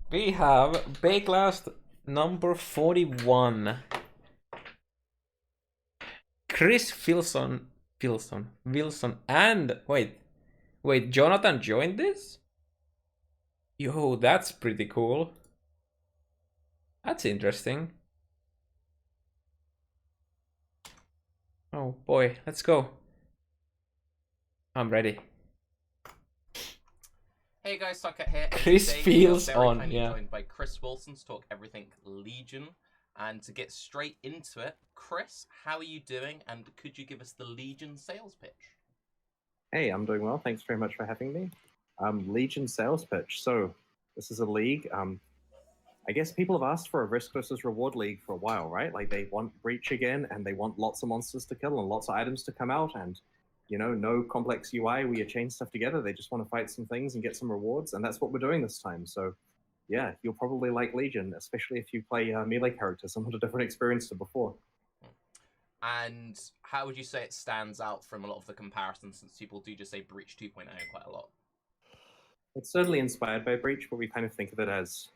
We have Baeclast number 41. Chris Wilson, and wait, Jonathan joined this? Yo, that's pretty cool. That's interesting. Oh boy, let's go. I'm ready. Hey guys, TarkeCat here. Chris Today we are feels very on, kindly yeah. joined by Chris Wilson to talk everything Legion. And to get straight into it, Chris, how are you doing? And could you give us the Legion sales pitch? Hey, I'm doing well. Thanks very much for having me. Legion sales pitch. So this is a league. I guess people have asked for a risk versus reward league for a while, right? Like they want Breach again, and they want lots of monsters to kill and lots of items to come out, and no complex UI where you chain stuff together. They just want to fight some things and get some rewards, and that's what we're doing this time. So yeah, you'll probably like Legion, especially if you play melee characters. Somewhat a different experience to before. And how would you say it stands out from a lot of the comparisons, since people do just say Breach 2.0 quite a lot? It's certainly inspired by Breach, but we kind of think of it as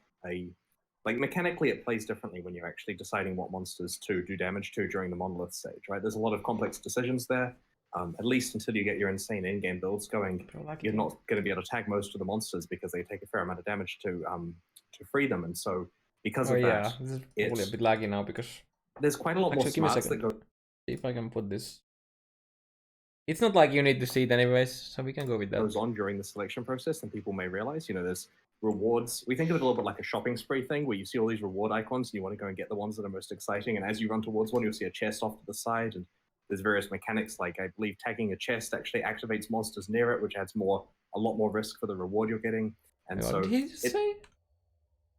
like mechanically it plays differently when you're actually deciding what monsters to do damage to during the monolith stage, right? There's a lot of complex decisions there. At least until you get your insane in-game builds going, you're not going to be able to tag most of the monsters because they take a fair amount of damage to free them. And so because of yeah, that, this is probably a bit laggy now because there's quite a lot more smarts that go. See if I can put this. It's not like you need to see it anyways, so we can go with that. Goes on during the selection process than people may realize. There's rewards. We think of it a little bit like a shopping spree thing where you see all these reward icons and you want to go and get the ones that are most exciting. And as you run towards one, you'll see a chest off to the side. And there's various mechanics, like I believe tagging a chest actually activates monsters near it, which adds a lot more risk for the reward you're getting. And what did he say?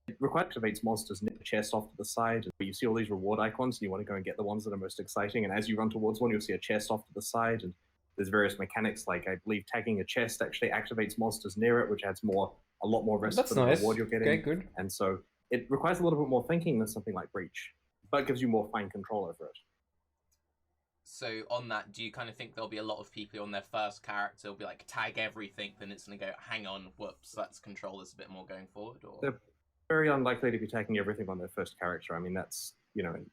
It activates monsters near the chest off to the side. But you see all these reward icons and you want to go and get the ones that are most exciting. And as you run towards one, you'll see a chest off to the side. And there's various mechanics, like I believe tagging a chest actually activates monsters near it, which adds a lot more risk for the reward you're getting. Okay, good. And so it requires a little bit more thinking than something like Breach, but gives you more fine control over it. So on that, do you kind of think there'll be a lot of people on their first character will be like tag everything, then it's going to go, hang on, whoops, let's control this a bit more going forward? Or they're very unlikely to be tagging everything on their first character. I mean, that's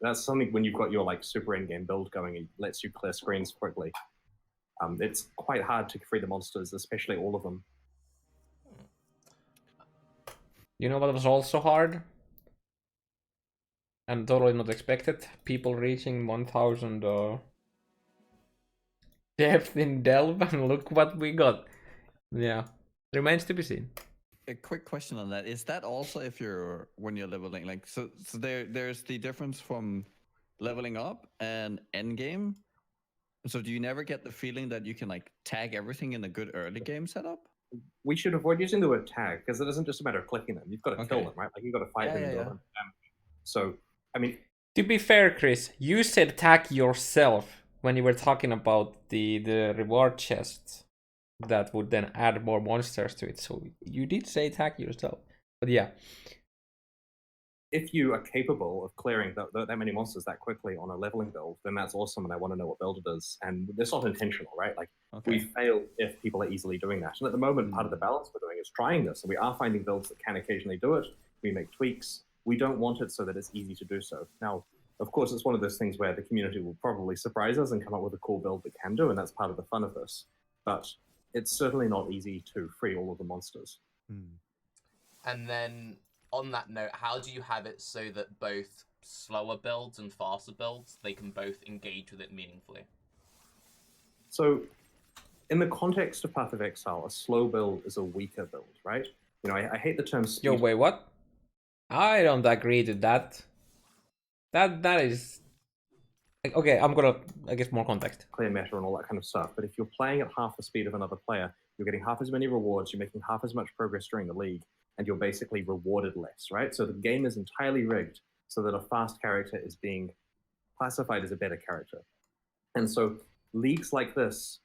that's something when you've got your like super in-game build going, it lets you clear screens quickly. It's quite hard to free the monsters, especially all of them. You know what was also hard? And totally not expected? People reaching 1000 depth in Delve, and look what we got. Yeah, remains to be seen. A quick question on that. Is that also when you're leveling? Like, so there's the difference from leveling up and endgame. So do you never get the feeling that you can like tag everything in a good early game setup? We should avoid using the word tag because it isn't just a matter of clicking them. You've got to kill them, right? Like you've got to fight them and deal them damage. So, I mean, to be fair, Chris, you said tag yourself when you were talking about the reward chests that would then add more monsters to it. So you did say tag yourself, but yeah. If you are capable of clearing that many monsters that quickly on a leveling build, then that's awesome, and I want to know what build it is. And it's not intentional, right? Like, we fail if people are easily doing that. And at the moment, part of the balance we're doing is trying this, and we are finding builds that can occasionally do it. We make tweaks. We don't want it so that it's easy to do so. Now, of course, it's one of those things where the community will probably surprise us and come up with a cool build that can do, and that's part of the fun of this. But it's certainly not easy to free all of the monsters. And then on that note, how do you have it so that both slower builds and faster builds, they can both engage with it meaningfully? So in the context of Path of Exile, a slow build is a weaker build, right? I hate the term speed. Yo, wait, what? I don't agree to that. That is... Okay, I'm gonna, I guess, more context. Clear meta and all that kind of stuff. But if you're playing at half the speed of another player, you're getting half as many rewards, you're making half as much progress during the league, and you're basically rewarded less, right? So the game is entirely rigged so that a fast character is being classified as a better character. And so leagues like this...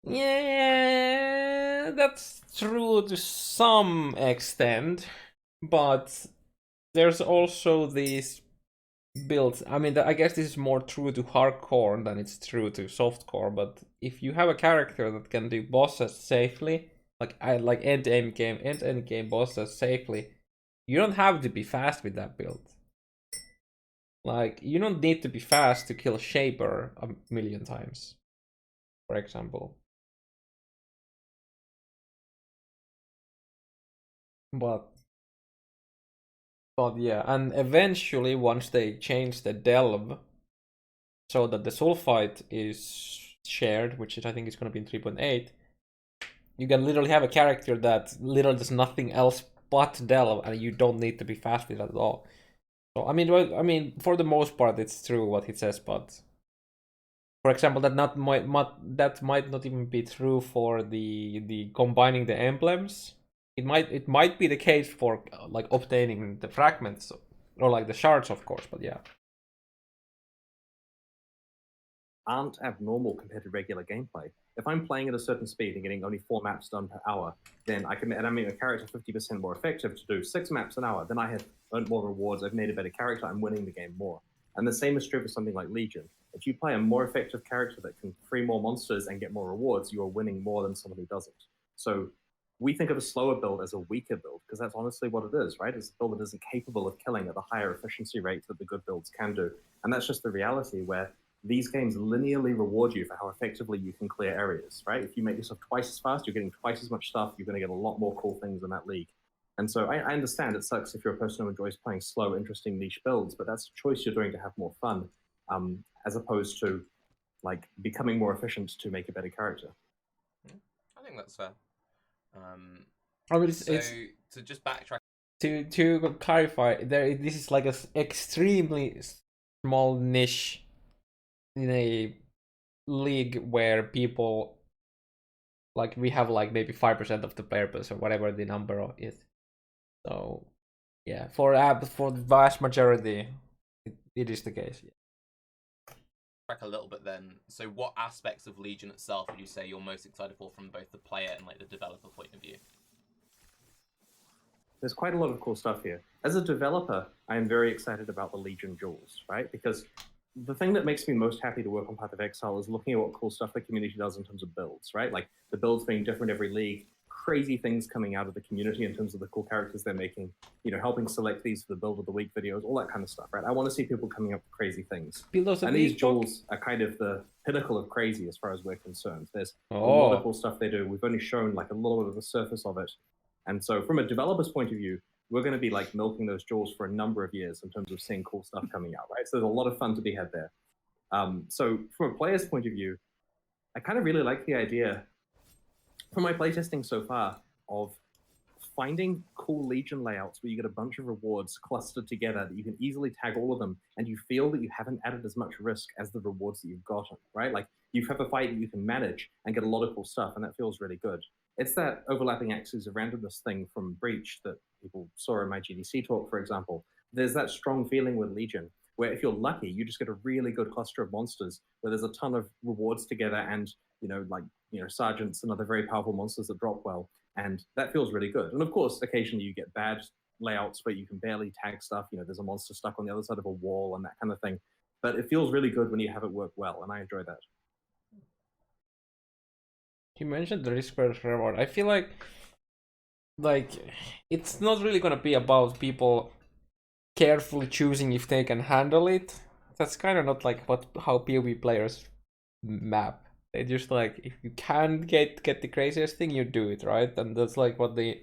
Yeah, that's true to some extent, but there's also these builds. I mean, I guess this is more true to hardcore than it's true to softcore, but if you have a character that can do bosses safely, like end-to-end game bosses safely, you don't have to be fast with that build. Like, you don't need to be fast to kill Shaper a million times, for example. But yeah, and eventually once they change the delve so that the sulfite is shared, which is, I think, is going to be in 3.8, you can literally have a character that literally does nothing else but delve, and you don't need to be fast with it at all. So I mean, for the most part, it's true what he says, but for example, that might not even be true for the combining the emblems. It might be the case for like obtaining the fragments or like the shards, of course. But yeah, aren't abnormal compared to regular gameplay. If I'm playing at a certain speed and getting only 4 maps done per hour, then I can, and I make a character 50% more effective to do 6 maps an hour, then I have earned more rewards, I've made a better character, I'm winning the game more. And the same is true for something like Legion. If you play a more effective character that can free more monsters and get more rewards, you are winning more than someone who doesn't. So we think of a slower build as a weaker build, because that's honestly what it is, right? It's a build that isn't capable of killing at the higher efficiency rate that the good builds can do. And that's just the reality where these games linearly reward you for how effectively you can clear areas, right? If you make yourself twice as fast, you're getting twice as much stuff, you're going to get a lot more cool things in that league. And so I understand it sucks if you're a person who enjoys playing slow, interesting niche builds, but that's a choice you're doing to have more fun, as opposed to like becoming more efficient to make a better character. I think that's fair. I mean, so to just backtrack to clarify, this is like a extremely small niche in a league where people, like, we have like maybe 5% of the player base or whatever the number is. So yeah, for the vast majority, it is the case. Yeah. Back a little bit then. So what aspects of Legion itself would you say you're most excited for from both the player and like the developer point of view? There's quite a lot of cool stuff here. As a developer, I am very excited about the Legion jewels, right? Because the thing that makes me most happy to work on Path of Exile is looking at what cool stuff the community does in terms of builds, right? Like the builds being different every league, crazy things coming out of the community in terms of the cool characters they're making, you know, helping select these for the build of the week videos, all that kind of stuff, right? I want to see people coming up with crazy things. And these jewels are kind of the pinnacle of crazy as far as we're concerned. There's a lot of cool stuff they do. We've only shown like a little bit of the surface of it. And so from a developer's point of view, we're going to be like milking those jewels for a number of years in terms of seeing cool stuff coming out, right? So there's a lot of fun to be had there. So from a player's point of view, I kind of really like the idea from my playtesting so far of finding cool Legion layouts where you get a bunch of rewards clustered together that you can easily tag all of them, and you feel that you haven't added as much risk as the rewards that you've gotten, right? Like you have a fight that you can manage and get a lot of cool stuff, and that feels really good. It's that overlapping axes of randomness thing from Breach that people saw in my GDC talk, for example. There's that strong feeling with Legion where if you're lucky, you just get a really good cluster of monsters where there's a ton of rewards together and, sergeants and other very powerful monsters that drop well. And that feels really good. And of course, occasionally you get bad layouts where you can barely tag stuff. You know, there's a monster stuck on the other side of a wall and that kind of thing. But it feels really good when you have it work well, and I enjoy that. You mentioned the risk versus reward. I feel like it's not really gonna be about people carefully choosing if they can handle it. That's kind of not like how POE players map. They just like, if you can get the craziest thing, you do it, right? And that's like what the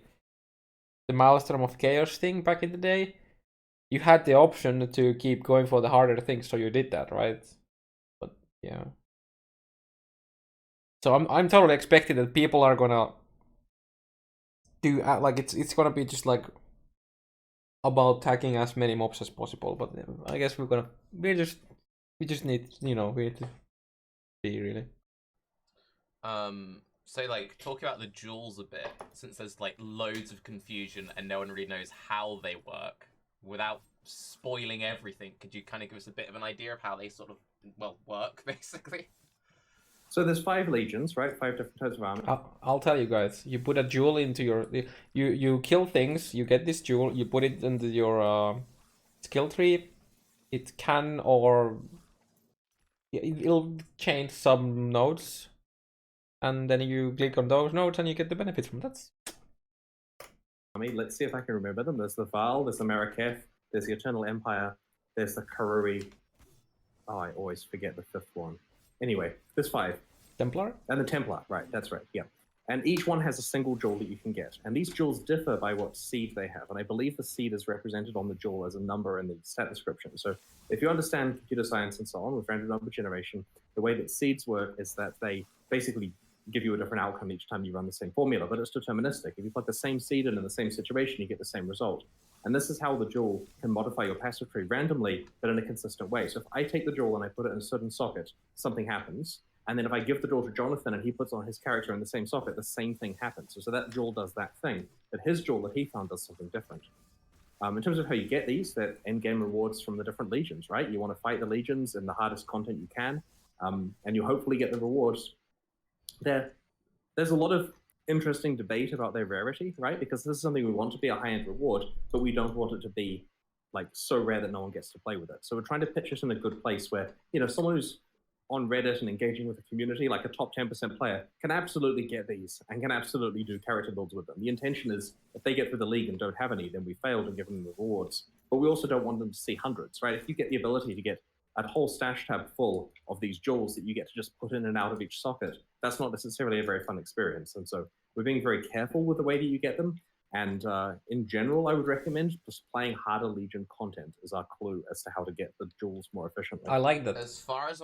Maelstrom of Chaos thing back in the day. You had the option to keep going for the harder things, so you did that, right? But yeah. So I'm totally expecting that people are gonna do like it's gonna be just like about tagging as many mobs as possible. But I guess we just need, we need to be really. So like talking about the jewels a bit, since there's like loads of confusion and no one really knows how they work, without spoiling everything, could you kind of give us a bit of an idea of how they sort of work basically? So there's 5 legions, right? 5 different types of armor. I'll tell you guys. You put a jewel into your you kill things. You get this jewel. You put it into your skill tree. It can it'll change some nodes, and then you click on those nodes and you get the benefits from that. I mean, let's see if I can remember them. There's the Val, there's the Maraketh, there's the Eternal Empire, there's the Karuri. Oh, I always forget the fifth one. Anyway, there's 5. Templar? And the Templar, right, that's right, yeah. And each one has a single jewel that you can get. And these jewels differ by what seed they have. And I believe the seed is represented on the jewel as a number in the stat description. So if you understand computer science and so on with random number generation, the way that seeds work is that they basically give you a different outcome each time you run the same formula, but it's deterministic. If you plug the same seed in the same situation, you get the same result. And this is how the jewel can modify your passive tree randomly, but in a consistent way. So if I take the jewel and I put it in a certain socket, something happens. And then if I give the jewel to Jonathan and he puts on his character in the same socket, the same thing happens. So that jewel does that thing, but his jewel that he found does something different. In terms of how you get these, they're end-game rewards from the different legions, right? You want to fight the legions in the hardest content you can, and you hopefully get the rewards. There's a lot of interesting debate about their rarity, right? Because this is something we want to be a high-end reward, but we don't want it to be like so rare that no one gets to play with it. So we're trying to pitch it in a good place where, you know, someone who's on Reddit and engaging with the community, like a top 10% player, can absolutely get these and can absolutely do character builds with them. The intention is if they get through the league and don't have any, then we failed in giving them rewards. But we also don't want them to see hundreds, right? If you get the ability to get a whole stash tab full of these jewels that you get to just put in and out of each socket, that's not necessarily a very fun experience. And so we're being very careful with the way that you get them. And in general, I would recommend just playing harder Legion content as our clue as to how to get the jewels more efficiently. I like that. As far as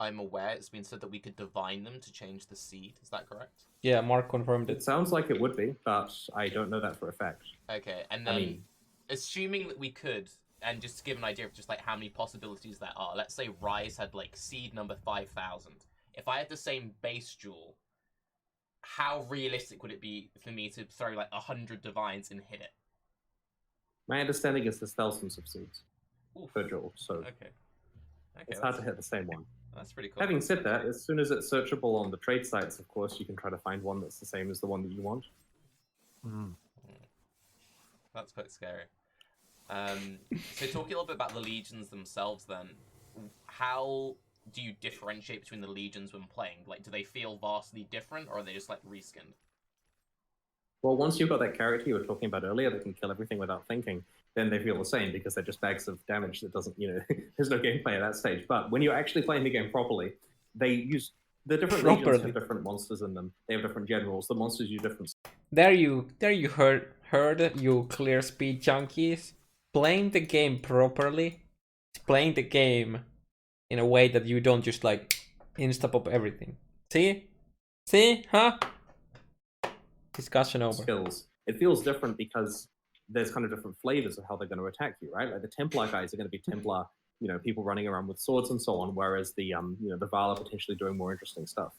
I'm aware, it's been said that we could divine them to change the seed. Is that correct? Yeah, Mark confirmed It it. sounds like it would be, but I don't know that for a fact. Okay, and then assuming that we could, and just to give an idea of just like how many possibilities there are, let's say Ryze had like seed number 5,000. If I had the same base jewel, how realistic would it be for me to throw like 100 divines and hit it? My understanding is there's thousands of seeds per jewel, so it's hard to hit the same one. That's pretty cool. Having said that, as soon as it's searchable on the trade sites, of course, you can try to find one that's the same as the one that you want. That's quite scary. So talking a little bit about the legions themselves then, how do you differentiate between the legions when playing? Like, do they feel vastly different, or are they just like reskinned? Well, once you've got that character you were talking about earlier that can kill everything without thinking, then they feel the same because they're just bags of damage that doesn't, you know, there's no gameplay at that stage. But when you're actually playing the game properly, they use the different legions have different monsters in them. They have different generals. The monsters use different. There you heard you clear speed junkies. Playing the game properly, playing the game in a way that you don't just like insta-pop everything. See? Huh? Discussion over. Skills. It feels different because there's kind of different flavors of how they're going to attack you, right? Like the Templar guys are going to be Templar, you know, people running around with swords and so on, whereas the you know, the Val are potentially doing more interesting stuff.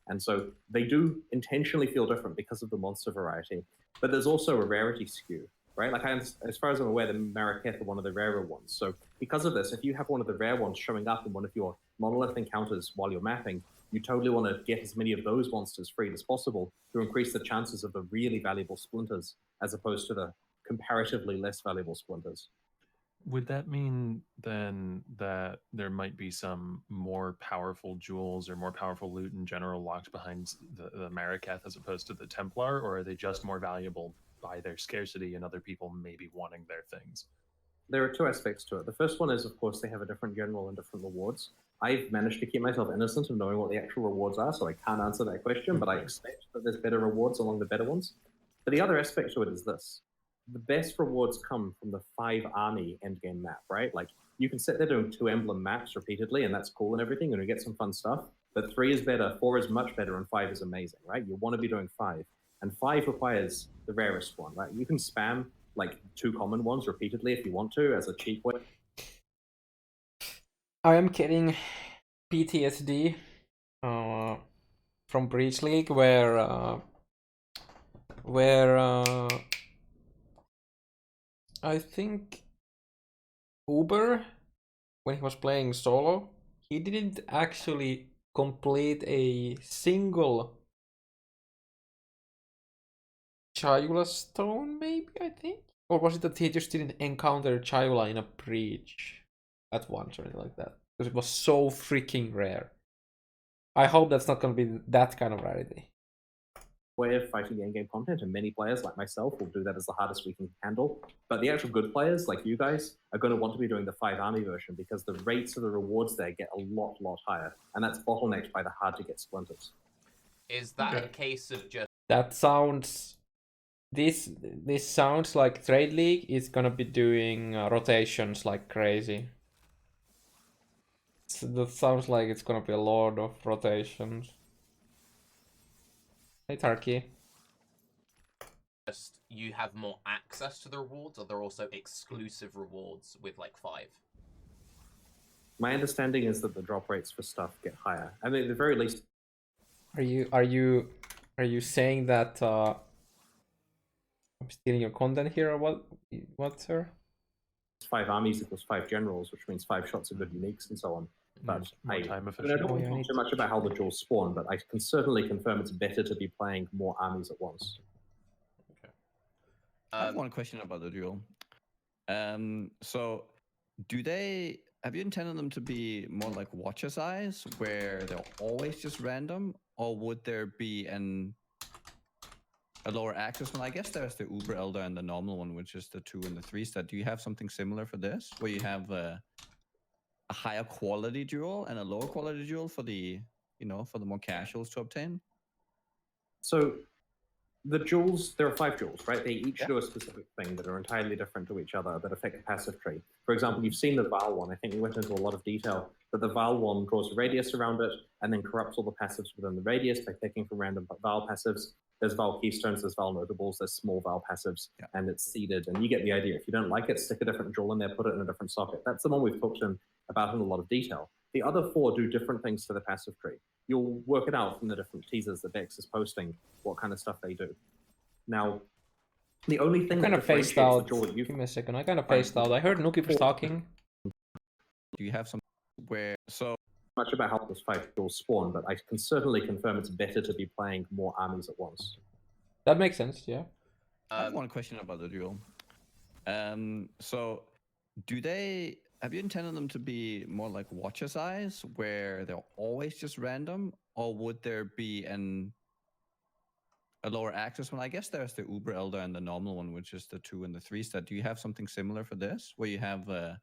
And so they do intentionally feel different because of the monster variety. But there's also a rarity skew, right? Like as far as I'm aware, the Maraketh are one of the rarer ones. So because of this, if you have one of the rare ones showing up in one of your monolith encounters while you're mapping, you totally want to get as many of those monsters freed as possible to increase the chances of the really valuable splinters as opposed to the comparatively less valuable splinters. Would that mean then that there might be some more powerful jewels or more powerful loot in general locked behind the Maraketh as opposed to the Templar, or are they just more valuable by their scarcity and other people maybe wanting their things? There are two aspects to it. The first one is, of course, they have a different general and different rewards. I've managed to keep myself innocent of knowing what the actual rewards are, so I can't answer that question, but I expect that there's better rewards along the better ones. But the other aspect to it is this. The best rewards come from the 5 army endgame map, right? Like, you can sit there doing 2 emblem maps repeatedly, and that's cool and everything, and you get some fun stuff. But 3 is better, 4 is much better, and 5 is amazing, right? You want to be doing 5. And 5 requires the rarest one, right? You can spam like 2 common ones repeatedly if you want to as a cheap way. I am getting PTSD from Breach League where I think Uber, when he was playing solo, he didn't actually complete a single Chayula stone, maybe, I think? Or was it that he just didn't encounter Chayula in a breach at once or anything like that? Because it was so freaking rare. I hope that's not going to be that kind of rarity. Way of fighting the in-game content, and many players like myself will do that as the hardest we can handle. But the actual good players, like you guys, are going to want to be doing the 5 army version because the rates of the rewards there get a lot higher, and that's bottlenecked by the hard-to-get splinters. Is that a case of just... That sounds... This sounds like Trade League is going to be doing rotations like crazy. So that sounds like it's going to be a lot of rotations. Hey, Turkey. Just you have more access to the rewards, or they're also exclusive rewards with like 5? My understanding is that the drop rates for stuff get higher. I mean, at the very least. Are you saying that I'm stealing your content here, or what? What, sir? 5 armies equals 5 generals, which means 5 shots of good uniques and so on. But I don't want to talk too much about how the jewels spawn, but I can certainly confirm it's better to be playing more armies at once. Okay. I have one question about the duel. So, have you intended them to be more like Watcher's Eyes, where they're always just random, or would there be a lower access one? I guess there's the Uber Elder and the normal one, which is the 2 and the 3 stat. Do you have something similar for this, where you have a higher quality duel and a lower quality duel for the, for the more casuals to obtain? So the jewels, there are 5 jewels, right? They each do a specific thing that are entirely different to each other that affect the passive tree. For example, you've seen the Val one. I think we went into a lot of detail that the Val one draws a radius around it and then corrupts all the passives within the radius by picking from random Val passives. There's Val Keystones, there's Val Notables, there's small Val passives, and it's seeded. And you get the idea. If you don't like it, stick a different jewel in there, put it in a different socket. That's the one we've talked about in a lot of detail. The other 4 do different things to the passive tree. You'll work it out from the different teasers that Dex is posting, what kind of stuff they do. Now, the only thing I kind of phased out. Give me a second. I kind of phased out. I heard Nuki was talking. Do you have some where much about how those 5 jewels spawn, but I can certainly confirm it's better to be playing more armies at once. That makes sense, yeah. I have one question about the duel. So, have you intended them to be more like Watcher's Eyes, where they're always just random, or would there be a lower access one? I guess there's the Uber Elder and the normal one, which is the 2 and the 3 stat. Do you have something similar for this, where you have a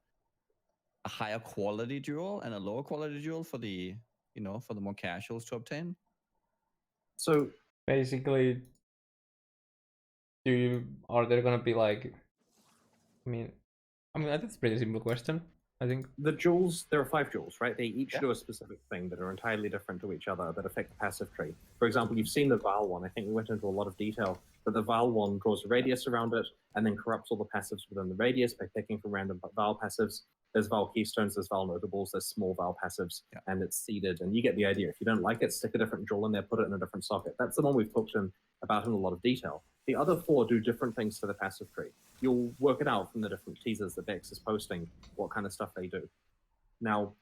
higher quality duel and a lower quality duel for the, for the more casuals to obtain? So basically, are there gonna be like? I mean, that's a pretty simple question. I think the jewels, there are 5 jewels, right? They each do a specific thing that are entirely different to each other that affect the passive tree. For example, you've seen the Val one. I think we went into a lot of detail that the Val one draws a radius around it and then corrupts all the passives within the radius by picking from random Val passives. There's Val Keystones, there's Val Notables, there's small Val passives, and it's seeded. And you get the idea. If you don't like it, stick a different jewel in there, put it in a different socket. That's the one we've talked about in a lot of detail. The other 4 do different things to the passive tree. You'll work it out from the different teasers that Dex is posting, what kind of stuff they do. Now,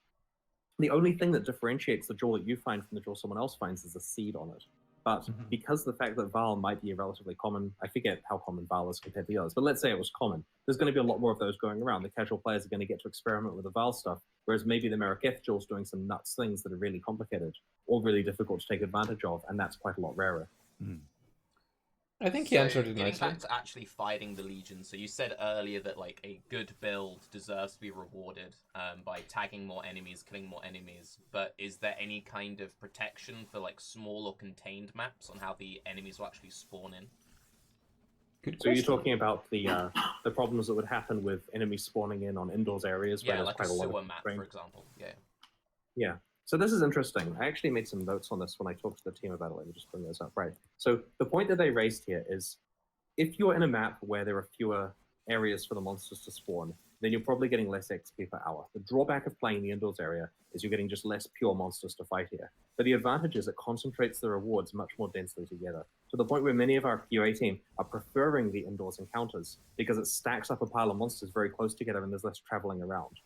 the only thing that differentiates the jewel that you find from the jewel someone else finds is a seed on it. But because the fact that Val might be a relatively common, I forget how common Val is compared to the others, but let's say it was common, there's going to be a lot more of those going around. The casual players are going to get to experiment with the Val stuff, whereas maybe the Mariketh jewel's doing some nuts things that are really complicated or really difficult to take advantage of, and that's quite a lot rarer. I think he answered it getting nicely. back to actually fighting the Legion, so you said earlier that like a good build deserves to be rewarded by tagging more enemies, killing more enemies, but is there any kind of protection for like small or contained maps on how the enemies will actually spawn in? So you're talking about the problems that would happen with enemies spawning in on indoors areas where there's like quite a lot sewer of map, terrain. for example. Yeah. So this is interesting. I actually made some notes on this when I talked to the team about it. Let me just bring those up. Right. So the point that they raised here is if you're in a map where there are fewer areas for the monsters to spawn, then you're probably getting less XP per hour. The drawback of playing the indoors area is you're getting just less pure monsters to fight here. But the advantage is it concentrates the rewards much more densely together, to the point where many of our POE team are preferring the indoors encounters because it stacks up a pile of monsters very close together and there's less traveling around.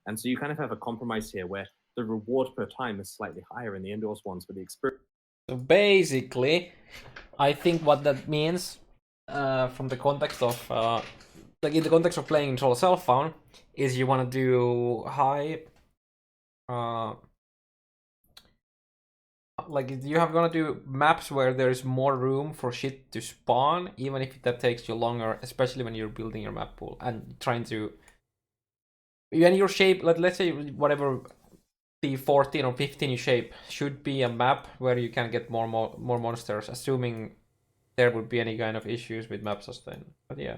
And so you kind of have a compromise here where the reward per time is slightly higher in the indoors ones, but the experience... So basically, I think what that means from the context of like in the context of playing Troll Self-Found is you want to do high like you have gonna do maps where there's more room for shit to spawn, even if that takes you longer, especially when you're building your map pool and trying to. When your shape, let's say whatever the 14 or 15 you shape should be a map where you can get more monsters, assuming there would be any kind of issues with map sustain. But yeah.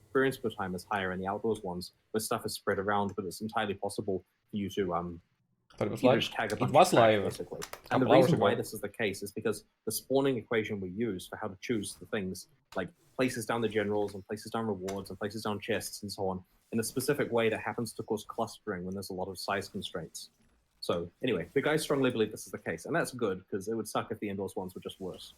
Experience per time is higher in the outdoors ones, where stuff is spread around, but it's entirely possible for you to But it was you live. just tag a It bunch was of trash, live. basically. And the Couple hours reason why ago. this is the case is because the spawning equation we use for how to choose the things, like places down the generals and places down rewards and places down chests and so on, in a specific way that happens to cause clustering when there's a lot of size constraints. So anyway, the guys strongly believe this is the case, and that's good, because it would suck if the indoors ones were just worse.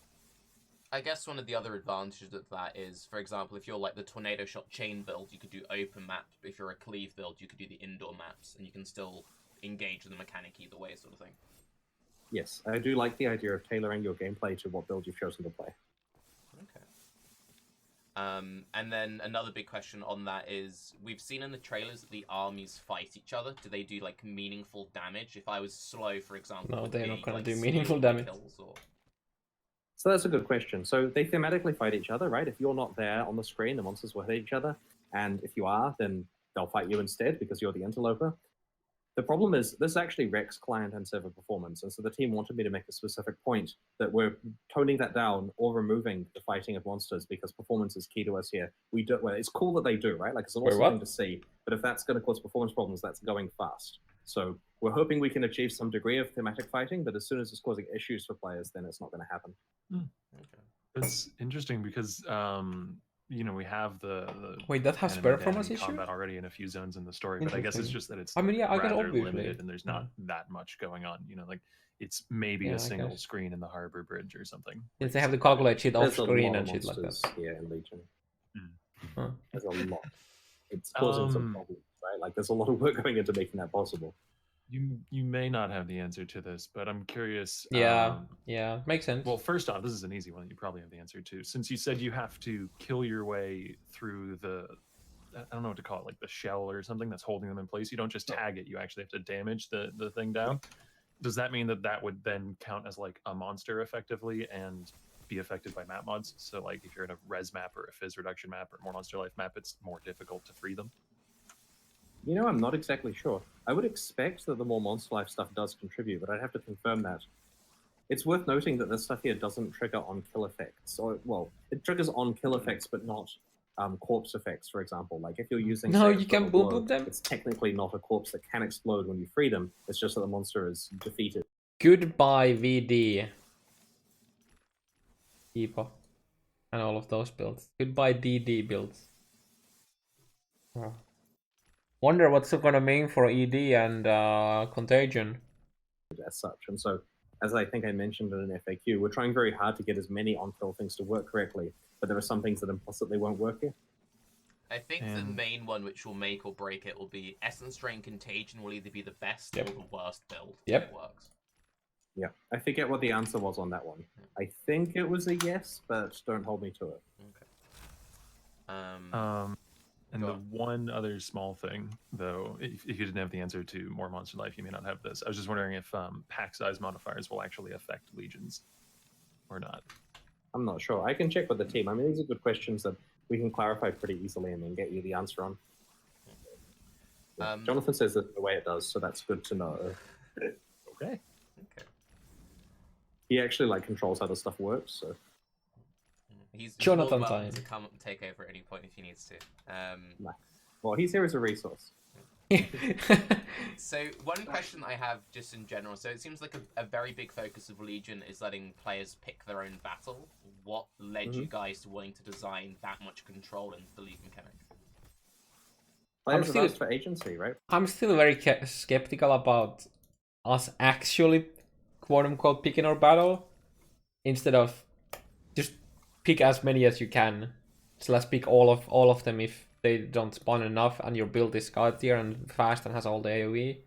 I guess one of the other advantages of that is, for example, if you're like the tornado shot chain build, you could do open maps. But if you're a cleave build, you could do the indoor maps, and you can still engage with the mechanic either way, sort of thing. Yes, I do like the idea of tailoring your gameplay to what build you've chosen to play. Okay. And then another big question on that is, we've seen in the trailers that the armies fight each other. Do they do like meaningful damage? If I was slow, for example, No, would they're the, not gonna like, do steal meaningful my damage. kills, or... So that's a good question. So they thematically fight each other, right? If you're not there on the screen, the monsters will hit each other. And if you are, then they'll fight you instead because you're the interloper. The problem is this actually wrecks client and server performance. And so the team wanted me to make a specific point that we're toning that down or removing the fighting of monsters because performance is key to us here. We do, well, it's cool that they do, right? Like it's an awesome thing to see. But if that's going to cause performance problems, that's going fast. So we're hoping we can achieve some degree of thematic fighting, but as soon as it's causing issues for players, then it's not going to happen. Okay. It's interesting because you know, we have the Wait, that has enemy performance enemy issues? combat already in a few zones in the story, but I guess it's Interesting. just that it's I mean, yeah, I guess rather obviously. limited and there's not that much going on. You know, like it's maybe Yeah, a I single guess. screen in the harbor bridge or something. Yes, they have to calculate shit off There's a screen lot and of shit like that. monsters here in Legion. Huh. There's a lot. It's causing some problems, right? Like there's a lot of work going into making that possible. You may not have the answer to this, but I'm curious. Yeah, yeah, makes sense. Well, first off, this is an easy one. You probably have the answer to. Since you said you have to kill your way through the, I don't know what to call it, like the shell or something that's holding them in place. You don't just tag it. You actually have to damage the thing down. Does that mean that that would then count as like a monster effectively and be affected by map mods? So like if you're in a res map or a fizz reduction map or more monster life map, it's more difficult to free them? You know, I'm not exactly sure. I would expect that the more monster life stuff does contribute, but I'd have to confirm that. It's worth noting that this stuff here doesn't trigger on kill effects. Or, well, it triggers on kill effects, but not corpse effects, for example. Like if you're using... No, say, you can boom boom them? It's technically not a corpse that can explode when you free them. It's just that the monster is defeated. Goodbye, VD. Epo. And all of those builds. Goodbye, DD builds. Oh. Wonder what's it gonna mean for ED and Contagion. As such. And so, as I think I mentioned in an FAQ, we're trying very hard to get as many on-kill things to work correctly, but there are some things that implicitly won't work here. I think the main one which will make or break it will be Essence Drain Contagion will either be the best or the worst build if it works. Yeah, I forget what the answer was on that one. I think it was a yes, but don't hold me to it. Okay. And the one other small thing, though, if you didn't have the answer to more monster life, you may not have this. I was just wondering if pack size modifiers will actually affect legions or not. I'm not sure. I can check with the team. I mean, these are good questions that we can clarify pretty easily and then get you the answer on. Jonathan says that the way it does, so that's good to know. Okay. He actually like controls how this stuff works, so. He's Jonathan more than welcome time. to come and take over at any point if he needs to. Well, he's here as a resource. So one question I have just in general, so it seems like a very big focus of Legion is letting players pick their own battle. What led you guys to wanting to design that much control into the League mechanic? Players have asked for agency, right? I'm still very skeptical about us actually, quote-unquote, picking our battle instead of just pick as many as you can. So let's pick all of them if they don't spawn enough and your build is god tier and fast and has all the AoE.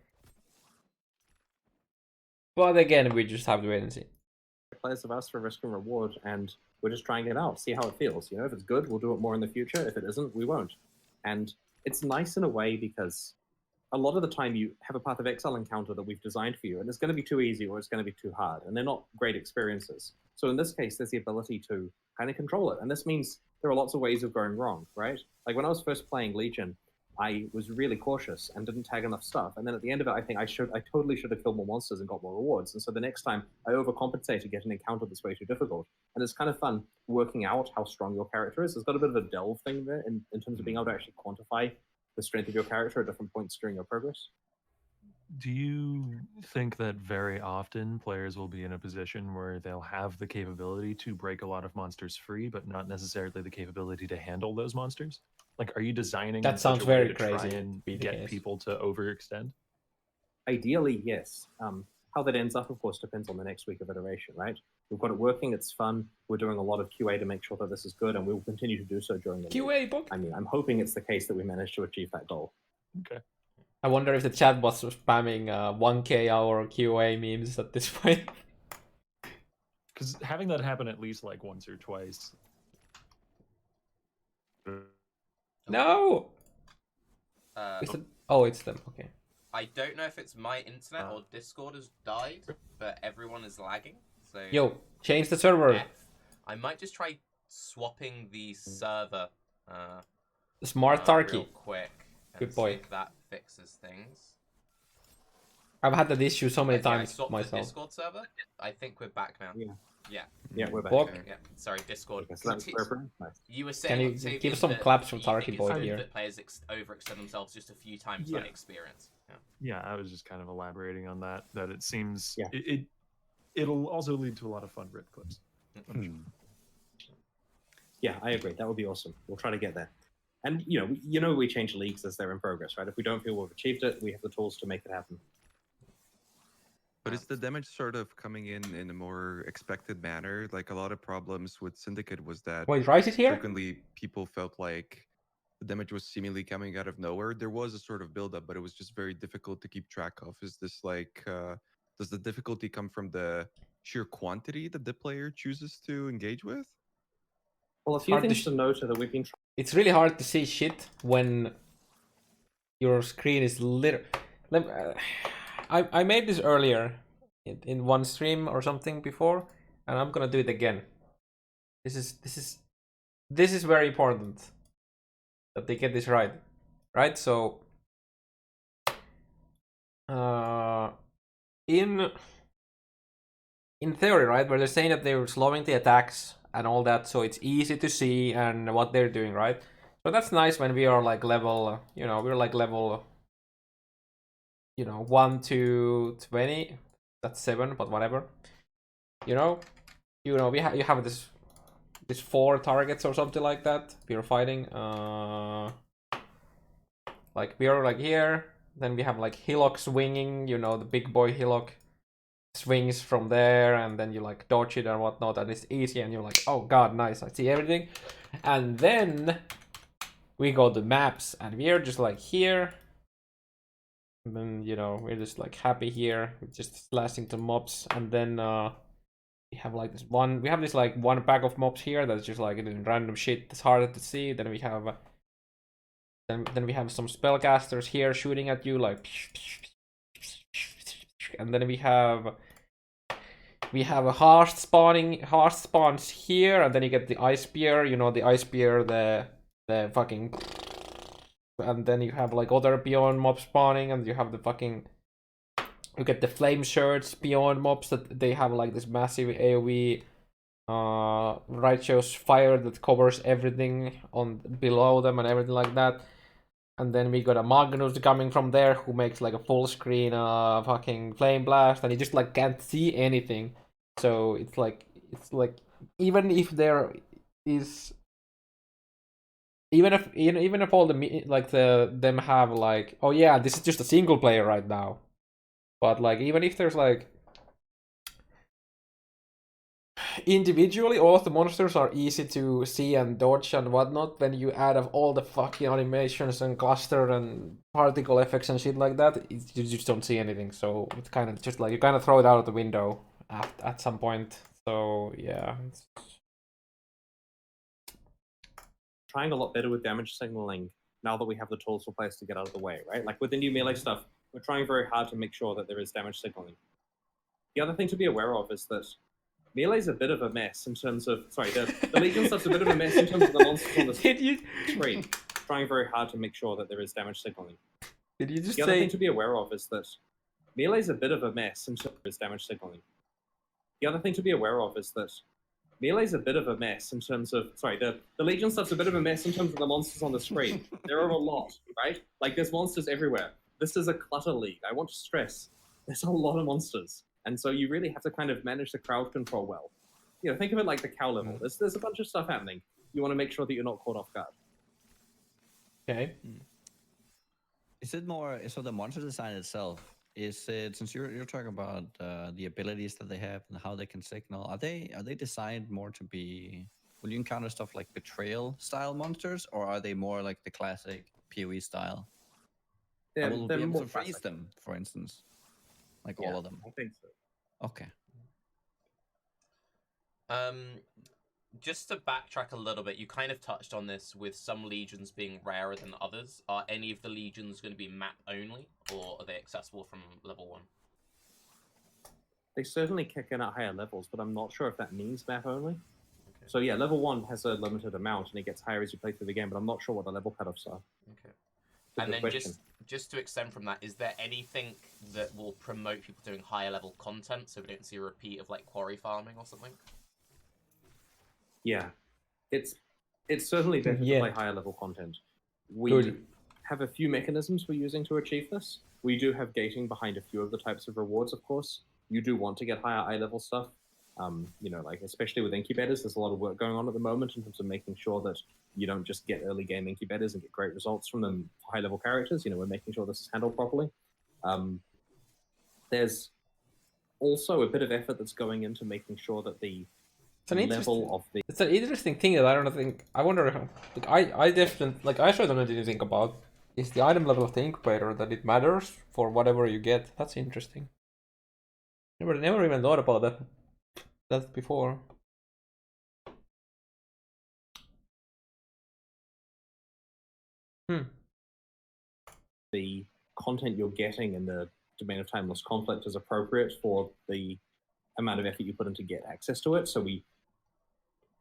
But again, we just have to wait and see. Players have asked for risk and reward, and we're just trying it out, see how it feels. You know, if it's good, we'll do it more in the future. If it isn't, we won't. And it's nice in a way because a lot of the time you have a Path of Exile encounter that we've designed for you, and it's going to be too easy or it's going to be too hard, and they're not great experiences. So in this case, there's the ability to kind of control it, and this means there are lots of ways of going wrong, right? Like when I was first playing Legion, I was really cautious and didn't tag enough stuff, and then at the end of it, I think I totally should have killed more monsters and got more rewards. And so the next time, I overcompensated, get an encounter that's way too difficult, and it's kind of fun working out how strong your character is. There's got a bit of a delve thing there in terms of being able to actually quantify the strength of your character at different points during your progress. Do you think that very often players will be in a position where they'll have the capability to break a lot of monsters free, but not necessarily the capability to handle those monsters? Like, are you designing That in such sounds a way very to crazy try and to be the get case. people to overextend? Ideally, yes. How that ends up, of course, depends on the next week of iteration, right? We've got it working, it's fun. We're doing a lot of QA to make sure that this is good, and we will continue to do so during the week. QA book. I mean, I'm hoping it's the case that we manage to achieve that goal. Okay. I wonder if the chat was spamming 1K hour QA memes at this point. Because having that happen at least like once or twice. No! Uh, Oh, it's them. Okay. I don't know if it's my internet or Discord has died, but everyone is lagging. So Yo, change the server. F. I might just try swapping the server. Smart Real Tarky. quick. And Good see boy. if that fixes things. I've had that issue so many Okay, I times swapped the myself. Discord server. I think we're back now. Yeah, we're back. What? Yeah. Sorry, Discord. Okay, so that's fair. Nice. You were Can saying, you Octavian, give some that claps from you think Tarky it's Boy good here? that players overextend themselves just a few times Yeah. on experience. Yeah. Yeah, I was just kind of elaborating on that. That it seems Yeah. it'll also lead to a lot of fun rip clips. Yeah, I agree. That would be awesome. We'll try to get there. And we change leagues as they're in progress, right? If we don't feel we've achieved it, we have the tools to make it happen. But is the damage sort of coming in a more expected manner? Like a lot of problems with Syndicate was that Wait, Rise is here? frequently people felt like the damage was seemingly coming out of nowhere. There was a sort of buildup, but it was just very difficult to keep track of. Is this like, does the difficulty come from the sheer quantity that the player chooses to engage with? Well, a few hard to things to note are that we've been It's really hard to see shit when your screen is lit. I made this earlier in one stream or something before, and I'm gonna do it again. This is very important that they get this right. So in theory, right, where they're saying that they're slowing the attacks and all that, so it's easy to see and what they're doing, right? So that's nice when we are like level, we're like level, 1 to 20. That's 7, but whatever. You have this 4 targets or something like that. We are fighting. Like we are like here. Then we have like Hillock swinging. The big boy Hillock swings from there, and then you like dodge it and whatnot, and it's easy. And you're like, oh god, nice! I see everything. And then we go to maps, and we are just like here. And then we're just like happy here, we're just slashing the mobs, and then we have like this like one pack of mobs here that's just like doing random shit that's harder to see. Then we have then we have some spellcasters here shooting at you like, and then we have a hearth spawns here, and then you get the ice spear, the ice spear, the fucking. And then you have like other beyond mob spawning, and you have you get the flame shirts beyond mobs that they have like this massive AoE righteous fire that covers everything on below them and everything like that. And then we got a Magnus coming from there who makes like a full screen fucking flame blast, and you just like can't see anything. So it's like even if there is. Even if all them have like, oh yeah, this is just a single player right now, but like even if there's like individually all of the monsters are easy to see and dodge and whatnot, then you add up all the fucking animations and cluster and particle effects and shit like that, you just don't see anything. So it's kind of just like you kind of throw it out of the window at some point. So yeah. Trying a lot better with damage signaling now that we have the tools for players to get out of the way, right? Like with the new melee stuff, we're trying very hard to make sure that there is damage signaling. The other thing to be aware of is that melee's a bit of a mess in terms of, sorry, the Legion stuff's a bit of a mess in terms of the monsters on the screen. Trying very hard to make sure that there is damage signaling. Did you just The other thing to be aware of is that melee's a bit of a mess in terms of damage signaling. The other thing to be aware of is that melee's a bit of a mess in terms of, sorry, the Legion stuff's a bit of a mess in terms of the monsters on the screen. There are a lot, right? Like there's monsters everywhere. This is a clutter league. I want to stress, there's a lot of monsters. And so you really have to kind of manage the crowd control well. You know, think of it like the cow level. There's a bunch of stuff happening. You want to make sure that you're not caught off guard. Okay. Is it more so the monster design itself? Is it, since you're talking about the abilities that they have and how they can signal? Are they designed more to be? Will you encounter stuff like betrayal style monsters, or are they more like the classic POE style? I will be able to freeze them, for instance, like all of them. I think so. Okay. Just to backtrack a little bit, you kind of touched on this with some legions being rarer than others. Are any of the legions going to be map only, or are they accessible from level 1? They certainly kick in at higher levels, but I'm not sure if that means map only. Okay. So yeah, level 1 has a limited amount, and it gets higher as you play through the game, but I'm not sure what the level cutoffs are. Okay. And then just to extend from that, is there anything that will promote people doing higher level content so we don't see a repeat of like quarry farming or something? Yeah, it's certainly better to play higher level content. We have a few mechanisms we're using to achieve this. We do have gating behind a few of the types of rewards, of course. You do want to get higher eye level stuff. You know, like especially with incubators, there's a lot of work going on at the moment in terms of making sure that you don't just get early game incubators and get great results from them for high level characters. You know, we're making sure this is handled properly. There's also a bit of effort that's going into making sure that the it's an interesting thing that I don't think. I wonder how. Like I definitely like. I certainly didn't think about. Is the item level of the incubator that it matters for whatever you get? That's interesting. Never even thought about that before. The content you're getting in the Domain of Timeless Conflict is appropriate for the amount of effort you put in to get access to it. So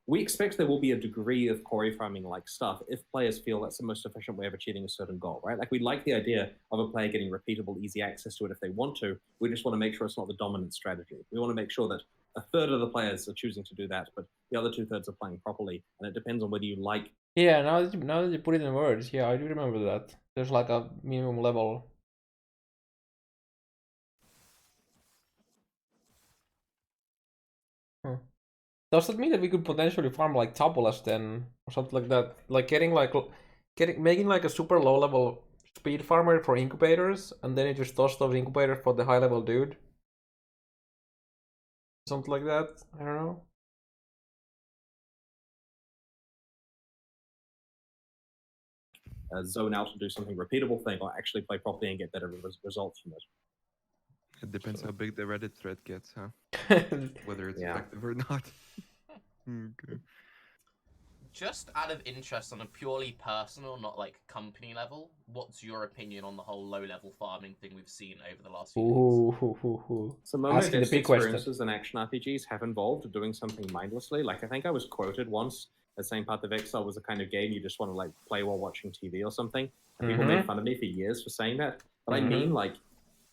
we expect there will be a degree of quarry farming like stuff if players feel that's the most efficient way of achieving a certain goal, right? Like we like the idea of a player getting repeatable, easy access to it if they want to. We just want to make sure it's not the dominant strategy. We want to make sure that a third of the players are choosing to do that, but the other 2/3 are playing properly. And it depends on whether you like. Yeah, now that you put it in words, yeah, I do remember that. There's like a minimum level. Does that mean that we could potentially farm like Tabulas then, or something like that? Like making like a super low level speed farmer for incubators, and then you just toss those incubators for the high level dude. Something like that. I don't know. Zone out and do something repeatable thing, or actually play properly and get better results from it. It depends how big the Reddit thread gets, huh? Whether it's effective or not. Okay. Just out of interest on a purely personal, not like company level, what's your opinion on the whole low-level farming thing we've seen over the last few years? So most experiences in action RPGs have involved doing something mindlessly. Like I think I was quoted once as saying Path of Exile was a kind of game you just want to like play while watching TV or something. And people made fun of me for years for saying that. But I mean, like,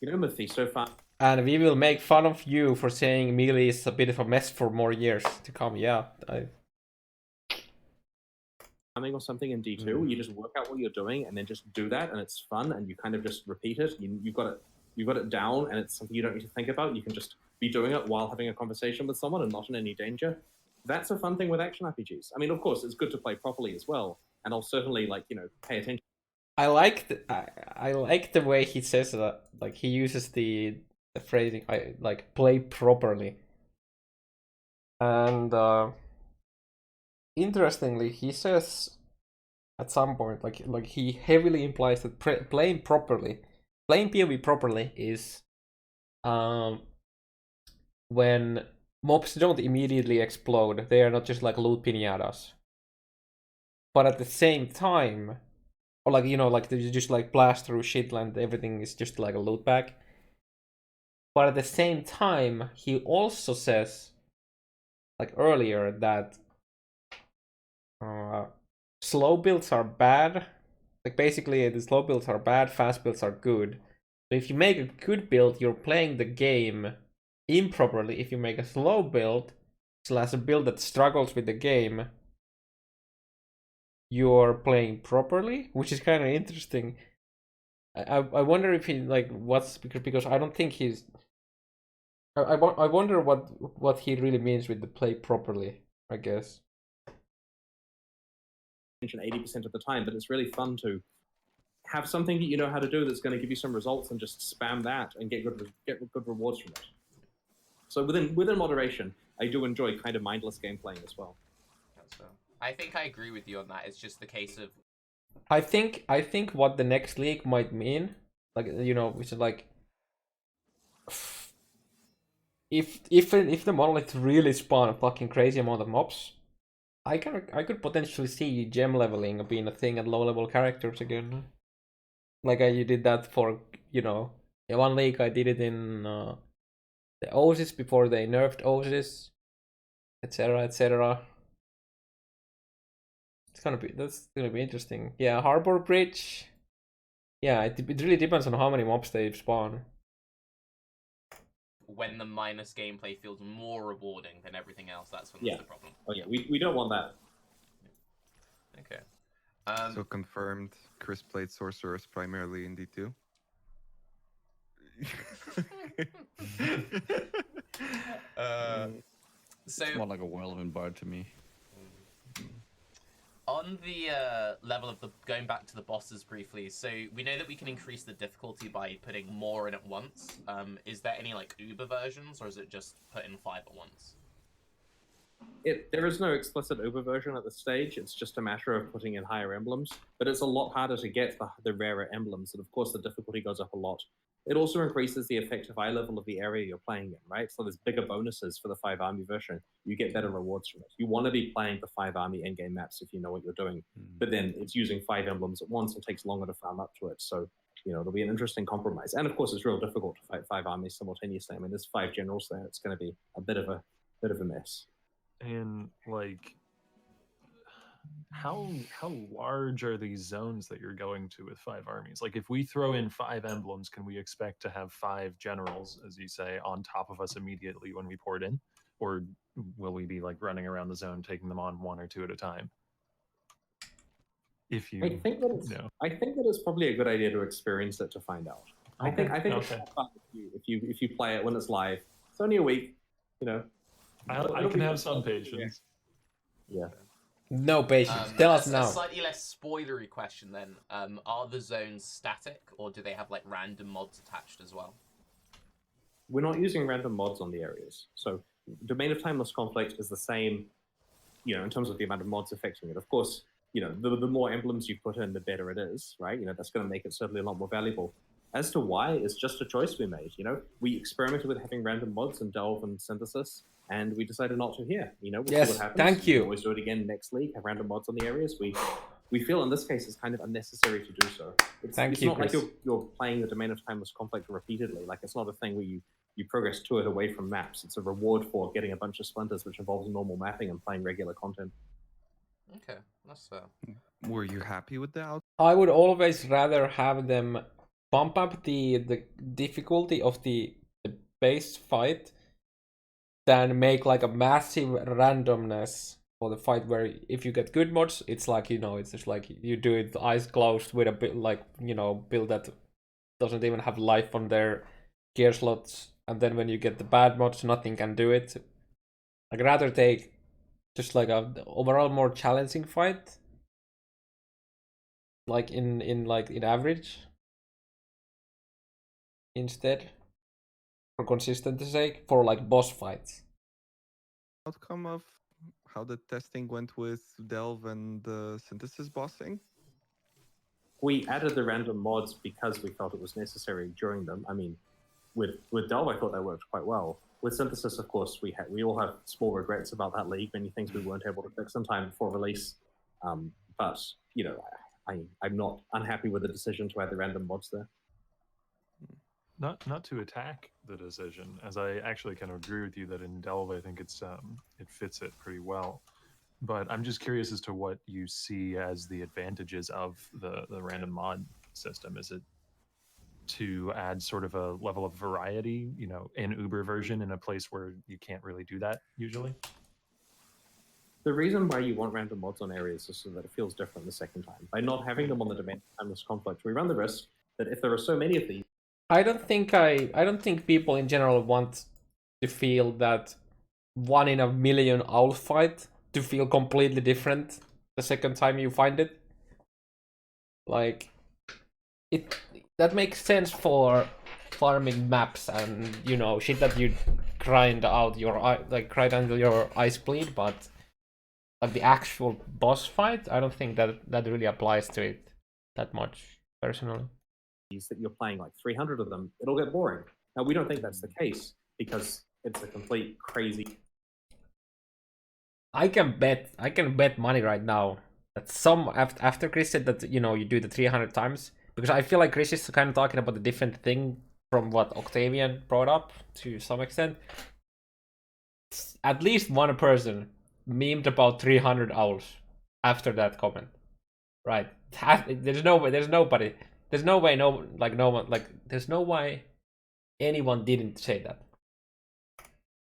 you know, Mephisto farm. And we will make fun of you for saying melee is a bit of a mess for more years to come. Yeah. Or something in D2, you just work out what you're doing and then just do that, and it's fun, and you kind of just repeat it. You've got it down, and it's something you don't need to think about. You can just be doing it while having a conversation with someone and not in any danger. That's a fun thing with action RPGs. I mean, of course, it's good to play properly as well, and I'll certainly pay attention. I like the way he says that. Like he uses the phrasing, like play properly, and interestingly, he says at some point, like he heavily implies that playing POE properly is when mobs don't immediately explode. They are not just like loot pinatas. But at the same time, or like, you know, like you just like blast through shit and everything is just like a loot bag. But at the same time, he also says, like earlier, that slow builds are bad. Like basically, the slow builds are bad, fast builds are good. So if you make a good build, you're playing the game improperly. If you make a slow build, slash a build that struggles with the game, you're playing properly, which is kind of interesting. I wonder if he like what's because I don't think he's. I wonder what he really means with the play properly, I guess. 80% of the time, but it's really fun to have something that you know how to do that's going to give you some results and just spam that and get good rewards from it. So within moderation, I do enjoy kind of mindless game playing as well. So I think I agree with you on that. It's just the case of I think what the next league might mean, like, you know, which is like if the monolith really spawn a fucking crazy amount of mobs, I could potentially see gem leveling being a thing and low level characters again. Like you did that for, you know, in one league I did it in the Oasis before they nerfed Oasis, etc. etc. That's gonna be interesting. Yeah, Harbor Bridge. Yeah, it really depends on how many mobs they spawn. when the minus gameplay feels more rewarding than everything else, that's when Yeah. that's the problem. Oh yeah, we don't want that. Okay. So confirmed, Chris played Sorceress primarily in D2. So It's more like a whirlwind bard to me. on the level of the going back to the bosses briefly, so we know that we can increase the difficulty by putting more in at once. Is there any like Uber versions, or is it just put in 5 at once? There is no explicit Uber version at this stage. It's just a matter of putting in higher emblems, but it's a lot harder to get the rarer emblems, and of course the difficulty goes up a lot. It also increases the effective eye level of the area you're playing in, right? So there's bigger bonuses for the 5 army version. You get better rewards from it. You want to be playing the 5 army in-game maps if you know what you're doing, but then it's using 5 emblems at once and takes longer to farm up to it. So, you know, it'll be an interesting compromise. And of course, it's real difficult to fight 5 armies simultaneously. I mean, there's 5 generals there. It's going to be a bit of a mess. And like, how large are these zones that you're going to with 5 armies? Like, if we throw in 5 emblems, can we expect to have 5 generals, as you say, on top of us immediately when we port in, or will we be like running around the zone taking them on 1 or 2 at a time? If you, I think that it's probably a good idea to experience it to find out. Okay. I think it's more fun if you play it when it's live. It's only a week, you know. I can have some patience. Yeah. No patience. Tell us A now. slightly less spoilery question then. Are the zones static, or do they have like random mods attached as well? We're not using random mods on the areas. So Domain of Timeless Conflict is the same, you know, in terms of the amount of mods affecting it. Of course, you know, the more emblems you put in, the better it is, right? You know, that's going to make it certainly a lot more valuable. As to why, it's just a choice we made, you know? We experimented with having random mods in Delve and Synthesis, and we decided not to here. You know, we'll see what happens. Thank you. We'll always do it again next league, have random mods on the areas. We feel in this case it's kind of unnecessary to do so. It's not Chris. like you're playing the Domain of Timeless Conflict repeatedly. Like, it's not a thing where you progress to it away from maps. It's a reward for getting a bunch of splinters, which involves normal mapping and playing regular content. Okay, that's fair. Were you happy with the outcome? I would always rather have them bump up the difficulty of the base fight than make like a massive randomness for the fight where if you get good mods, it's like, you know, it's just like you do it eyes closed with a bit like, you know, build that doesn't even have life on their gear slots, and then when you get the bad mods, nothing can do it. I'd rather take just like a overall more challenging fight, like in average, instead, for consistency's sake, for like boss fights. Outcome of how the testing went with Delve and the Synthesis bossing? We added the random mods because we felt it was necessary during them. I mean, with Delve, I thought that worked quite well. With Synthesis, of course, we all have small regrets about that league, many things we weren't able to fix in time before release. But, you know, I'm not unhappy with the decision to add the random mods there. Not to attack the decision, as I actually kind of agree with you that in Delve I think it's it fits it pretty well. But I'm just curious as to what you see as the advantages of the random mod system. Is it to add sort of a level of variety, you know, in Uber version in a place where you can't really do that usually? The reason why you want random mods on areas is so that it feels different the second time. By not having them on the domain timeless conflict, we run the risk that if there are so many of these, I don't think people in general want to feel that 1 in a million owl fight to feel completely different the second time you find it. Like that makes sense for farming maps and, you know, shit that you grind out your grind until your eyes bleed, but like the actual boss fight, I don't think that really applies to it that much personally. that you're playing like 300 of them, it'll get boring. Now we don't think that's the case because it's a complete crazy. I can bet money right now that some after Chris said that, you know, you do the 300 times, because I feel like Chris is kind of talking about a different thing from what Octavian brought up to some extent. At least one person memed about 300 owls after that comment, right? There's no way, there's no way anyone didn't say that.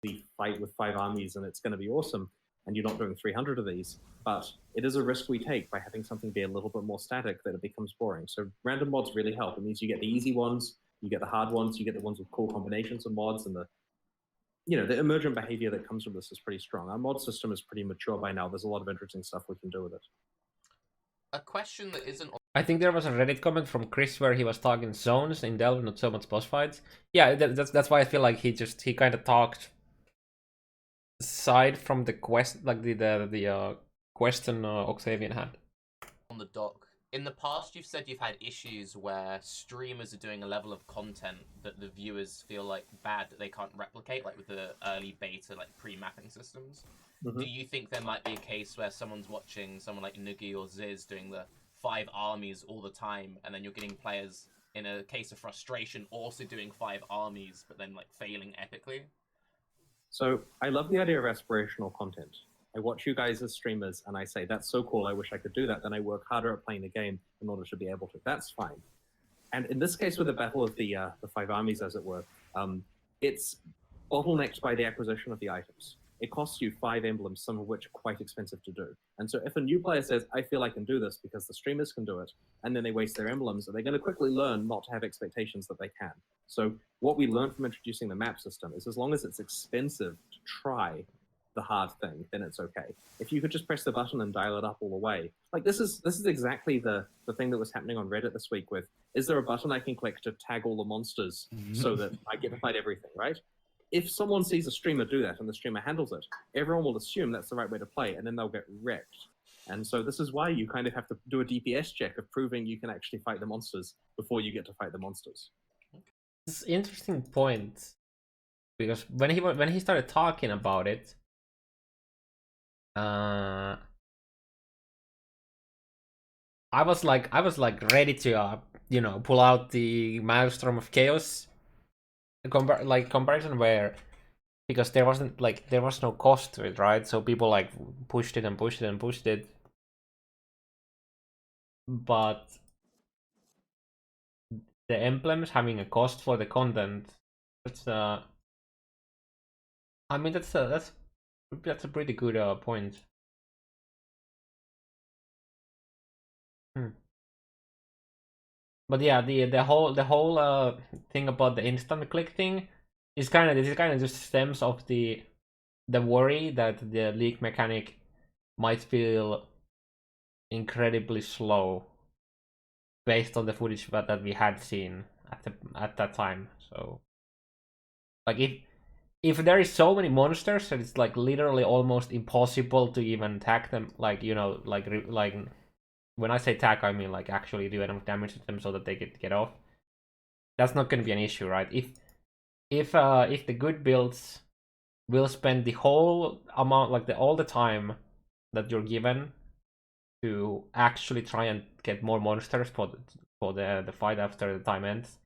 The fight with 5 armies and it's going to be awesome, and you're not doing 300 of these, but it is a risk we take by having something be a little bit more static that it becomes boring. So random mods really help. It means you get the easy ones, you get the hard ones, you get the ones with cool combinations of mods, and the emergent behavior that comes from this is pretty strong. Our mod system is pretty mature by now. There's a lot of interesting stuff we can do with it. A question that isn't. I think there was a Reddit comment from Chris where he was talking zones in Delve, not so much boss fights. Yeah, that's why I feel like he kind of talked aside from the quest, like the question Octavian had. On the dock. In the past, you've said you've had issues where streamers are doing a level of content that the viewers feel like bad that they can't replicate, like with the early beta, like pre-mapping systems. Mm-hmm. Do you think there might be a case where someone's watching someone like Nugiyen or Ziz doing the 5 armies all the time, and then you're getting players in a case of frustration also doing 5 armies, but then like failing epically? So I love the idea of aspirational content. I watch you guys as streamers and I say, that's so cool, I wish I could do that. Then I work harder at playing the game in order to be able to. That's fine. And in this case, with the battle of the 5 armies, as it were, it's bottlenecked by the acquisition of the items. It costs you 5 emblems, some of which are quite expensive to do. And so if a new player says, I feel I can do this because the streamers can do it, and then they waste their emblems, they're going to quickly learn not to have expectations that they can. So what we learned from introducing the map system is as long as it's expensive to try the hard thing, then it's okay. If you could just press the button and dial it up all the way, like this is exactly the thing that was happening on Reddit this week with, is there a button I can click to tag all the monsters so that I get to fight everything, right? If someone sees a streamer do that and the streamer handles it, everyone will assume that's the right way to play, and then they'll get wrecked. And so this is why you kind of have to do a DPS check of proving you can actually fight the monsters before you get to fight the monsters. It's an interesting point, because when he started talking about it, I was like ready to pull out the Maelstrom of Chaos comparison, where because there was no cost to it, right? So people like pushed it and pushed it and pushed it, but the emblems having a cost for the content, that's I mean that's a pretty good point. But yeah, the whole thing about the instant click thing is kind of just stems of the worry that the leak mechanic might feel incredibly slow based on the footage that we had seen at that time. So like if there is so many monsters that it's like literally almost impossible to even attack them, like when I say attack, I mean like actually do enough damage to them so that they get off. That's not going to be an issue, right? If the good builds will spend the whole amount, like all the time that you're given to actually try and get more monsters for the fight after the time ends,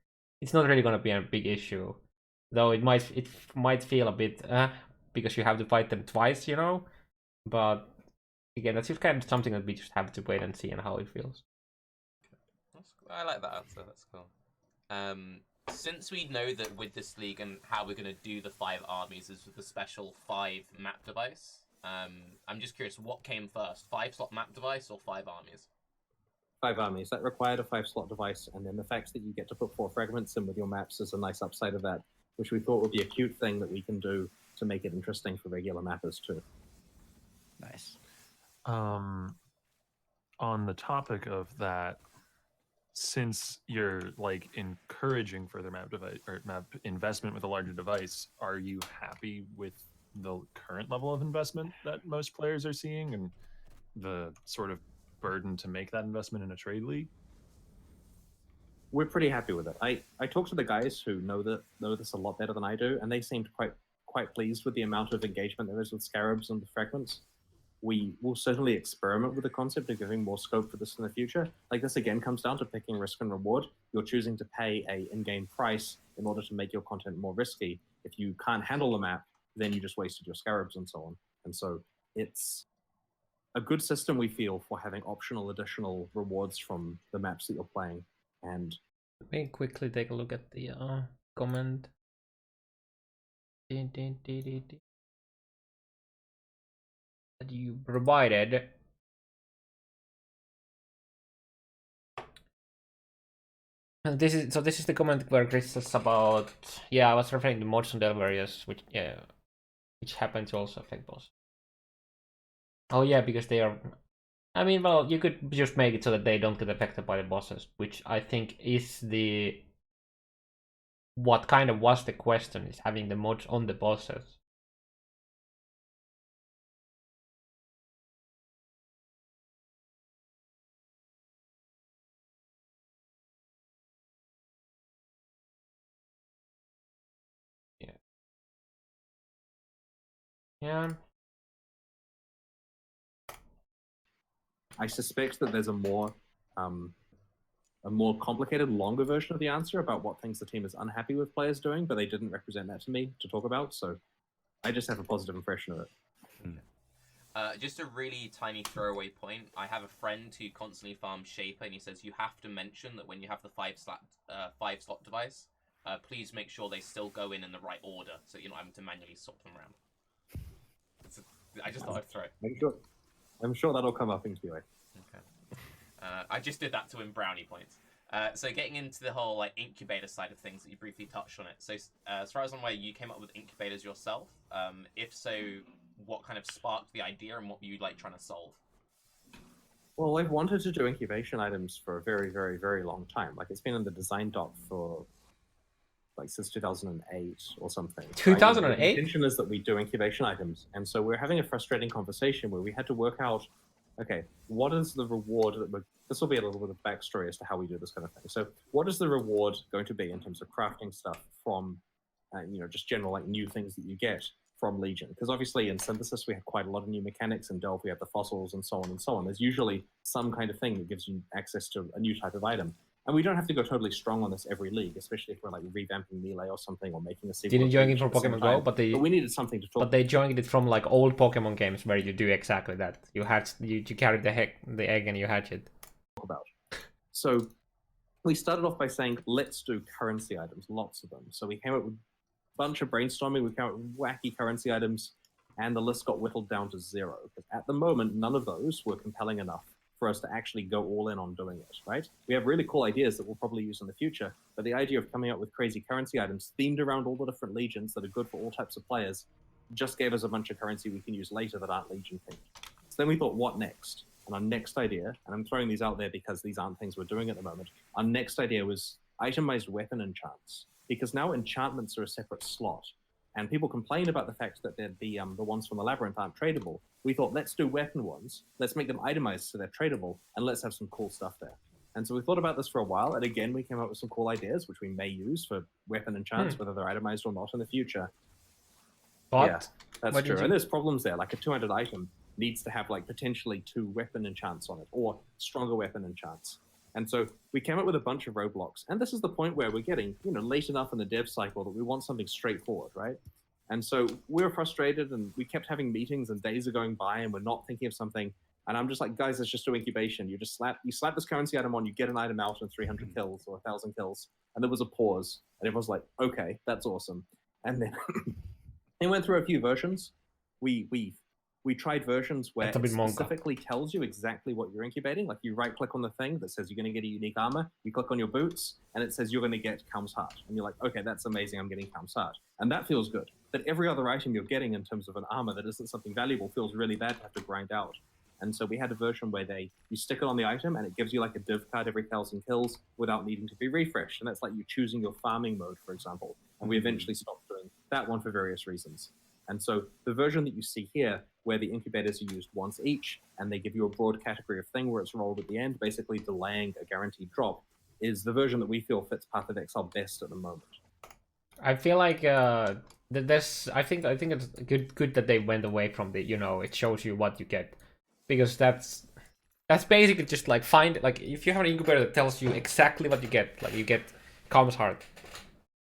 it's not really gonna be a big issue. Though it might feel a bit because you have to fight them twice, you know. But again, that's just kind of something that we just have to wait and see and how it feels. I like that answer. That's cool. Since we know that with this league and how we're going to do the 5 armies is with the special 5 map device, I'm just curious, what came first, 5-slot map device or 5 armies? 5 armies. That required a 5-slot device, and then the fact that you get to put 4 fragments in with your maps is a nice upside of that, which we thought would be a cute thing that we can do to make it interesting for regular mappers too. Nice. On the topic of that, since you're like encouraging further map device or map investment with a larger device, are you happy with the current level of investment that most players are seeing and the sort of burden to make that investment in a trade league? We're pretty happy with it. I talked to the guys who know this a lot better than I do, and they seemed quite pleased with the amount of engagement there is with scarabs and the fragments. We will certainly experiment with the concept of giving more scope for this in the future. Like, this again comes down to picking risk and reward. You're choosing to pay a in-game price in order to make your content more risky. If you can't handle the map, then you just wasted your scarabs and so on. And so it's a good system, we feel, for having optional additional rewards from the maps that you're playing. And let me quickly take a look at the comment. That you provided. And this is the comment where Chris says about, yeah, I was referring to mods on Delvarius, which happen to also affect boss. Oh yeah, because they are, I mean, well, you could just make it so that they don't get affected by the bosses, which I think is what kind of was the question, is having the mods on the bosses. Yeah. I suspect that there's a more complicated, longer version of the answer about what things the team is unhappy with players doing, but they didn't represent that to me to talk about, so I just have a positive impression of it. Just a really tiny throwaway point. I have a friend who constantly farms Shaper, and he says you have to mention that when you have the 5-slot device, please make sure they still go in the right order, so you're not having to manually swap them around. I just thought I'd throw it. I'm sure that'll come up in QA. Okay. I just did that to win brownie points. So getting into the whole like incubator side of things that you briefly touched on it. So as far as I'm aware, you came up with incubators yourself. If so, what kind of sparked the idea and what were you like trying to solve? Well, I've wanted to do incubation items for a very, very, very long time. Like, it's been in the design doc for like since 2008 or something. 2008? The intention is that we do incubation items, and so we're having a frustrating conversation where we had to work out, okay, what is the reward that this will be a little bit of backstory as to how we do this kind of thing. So what is the reward going to be in terms of crafting stuff from, just general like new things that you get from Legion? Because obviously in Synthesis we have quite a lot of new mechanics, in Delve we have the fossils and so on and so on. There's usually some kind of thing that gives you access to a new type of item. And we don't have to go totally strong on this every league, especially if we're like revamping Melee or something, or making a sequel. Didn't join it from Pokemon Go, but we needed something to talk. But they joined it from like old Pokemon games where you do exactly that. You carry the egg and you hatch it. About. So we started off by saying, let's do currency items, lots of them. So we came up with a bunch of brainstorming. We came up with wacky currency items, and the list got whittled down to 0. Because at the moment, none of those were compelling enough for us to actually go all in on doing it, right? We have really cool ideas that we'll probably use in the future, but the idea of coming up with crazy currency items themed around all the different legions that are good for all types of players just gave us a bunch of currency we can use later that aren't legion themed. So then we thought, what next? And our next idea, and I'm throwing these out there because these aren't things we're doing at the moment, our next idea was itemized weapon enchants, because now enchantments are a separate slot. And people complain about the fact that the ones from the Labyrinth aren't tradable. We thought, let's do weapon ones, let's make them itemized so they're tradable, and let's have some cool stuff there. And so we thought about this for a while, and again, we came up with some cool ideas, which we may use for weapon enchants, whether they're itemized or not in the future. But yeah, that's true. And there's problems there, like a 200 item. needs to have like potentially 2 weapon enchants on it or stronger weapon enchants. And so we came up with a bunch of roadblocks. And this is the point where we're getting, late enough in the dev cycle that we want something straightforward, right? And so we were frustrated and we kept having meetings and days are going by and we're not thinking of something. And I'm just like, guys, let's just do incubation. You slap this currency item on, you get an item out in 300 kills or 1,000 kills. And there was a pause. And everyone's like, okay, that's awesome. And then it went through a few versions. We tried versions where it specifically tells you exactly what you're incubating. Like you right click on the thing that says you're going to get a unique armor. You click on your boots and it says you're going to get Calm's Heart. And you're like, okay, that's amazing. I'm getting Calm's Heart. And that feels good. But every other item you're getting in terms of an armor that isn't something valuable feels really bad to have to grind out. And so we had a version where you stick it on the item and it gives you like a div card every 1,000 kills without needing to be refreshed. And that's like you choosing your farming mode, for example. And we eventually stopped doing that one for various reasons. And so the version that you see here, where the incubators are used once each, and they give you a broad category of thing where it's rolled at the end, basically delaying a guaranteed drop, is the version that we feel fits Path of Exile best at the moment. I feel like I think it's good that they went away from the it shows you what you get, because that's basically just like if you have an incubator that tells you exactly what you get, like you get Calm's Heart,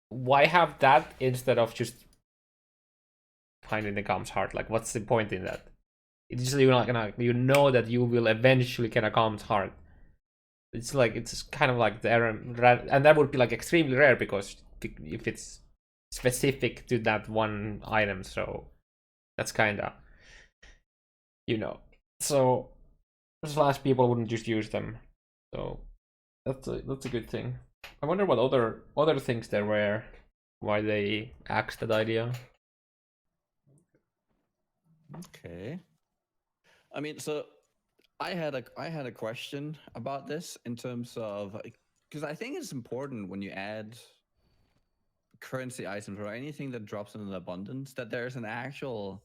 why have that instead of just finding the Calm's Heart? Like, what's the point in that? It's just you're not gonna, that you will eventually get a Calm's Heart. It's like, it's kind of like the error, and that would be like extremely rare because if it's specific to that one item, so that's kind of, so slash people wouldn't just use them. So that's a good thing. I wonder what other things there were, why they axed that idea. Okay. I mean, so I had a question about this in terms of, because I think it's important when you add currency items or anything that drops in an abundance that there's an actual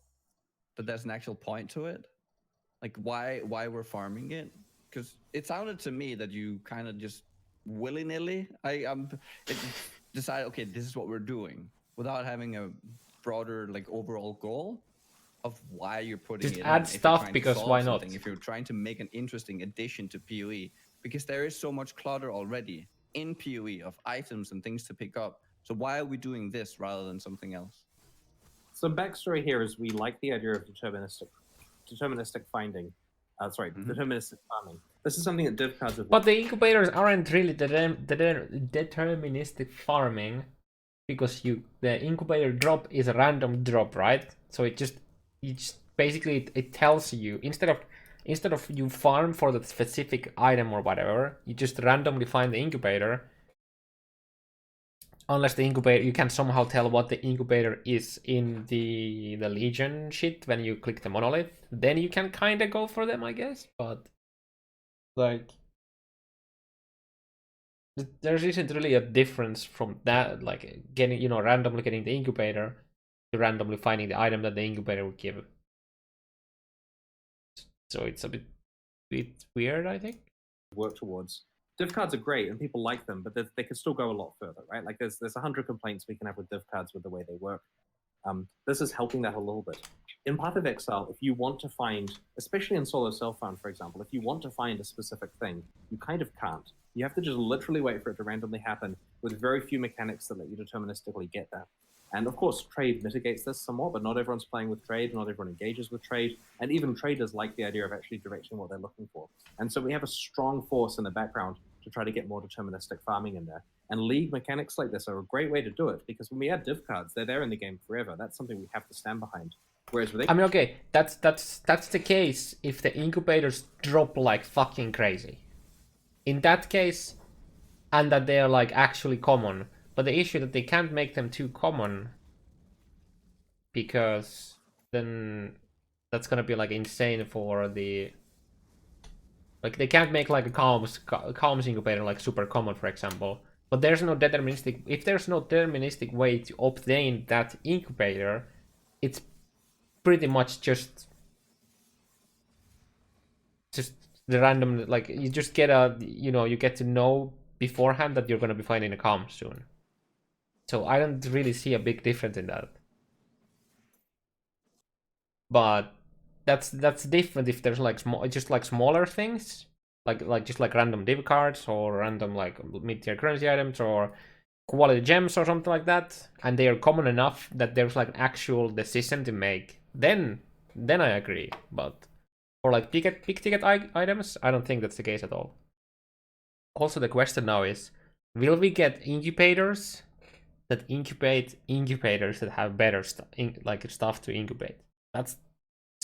point to it, like why we're farming it. Because it sounded to me that you kind of just willy-nilly decide, okay, this is what we're doing without having a broader like overall goal of why you're putting just it add in. stuff because why not? If you're trying to make an interesting addition to PoE, because there is so much clutter already in PoE of items and things to pick up. So why are we doing this rather than something else? So backstory here is we like the idea of deterministic finding. Deterministic farming. This is something that div cards have. But the incubators aren't really deterministic farming, because the incubator drop is a random drop, right? So it just basically it tells you instead of you farm for the specific item or whatever, you just randomly find the incubator. Unless the incubator, you can somehow tell what the incubator is in the Legion shit when you click the monolith. Then you can kind of go for them, I guess. But like, there isn't really a difference from that, like getting, randomly getting the incubator to randomly finding the item that the incubator would give. So it's a bit weird, I think. Work towards. Div cards are great and people like them, but they could still go a lot further, right? Like there's 100 complaints we can have with div cards with the way they work. This is helping that a little bit. In Path of Exile, if you want to find, especially in solo self-found, for example, if you want to find a specific thing, you kind of can't. You have to just literally wait for it to randomly happen with very few mechanics that let you deterministically get that. And of course, trade mitigates this somewhat, but not everyone's playing with trade, not everyone engages with trade, and even traders like the idea of actually directing what they're looking for. And so we have a strong force in the background to try to get more deterministic farming in there. And league mechanics like this are a great way to do it, because when we add div cards, they're there in the game forever. That's something we have to stand behind. Whereas with okay, that's the case if the incubators drop like fucking crazy. In that case, and that they are like actually common. But the issue that they can't make them too common, because then that's gonna be like insane for the, like they can't make like a Calm's incubator like super common, for example. But there's no deterministic, if there's no deterministic way to obtain that incubator, it's pretty much just the random, like you just get you get to know beforehand that you're gonna be finding a Calm soon. So I don't really see a big difference in that. But that's different if there's like just like smaller things, like just like random div cards or random like mid-tier currency items or quality gems or something like that, and they are common enough that there's like an actual decision to make. Then I agree. But for like big ticket items, I don't think that's the case at all. Also, the question now is, will we get incubators that incubate incubators that have better stuff to incubate? It's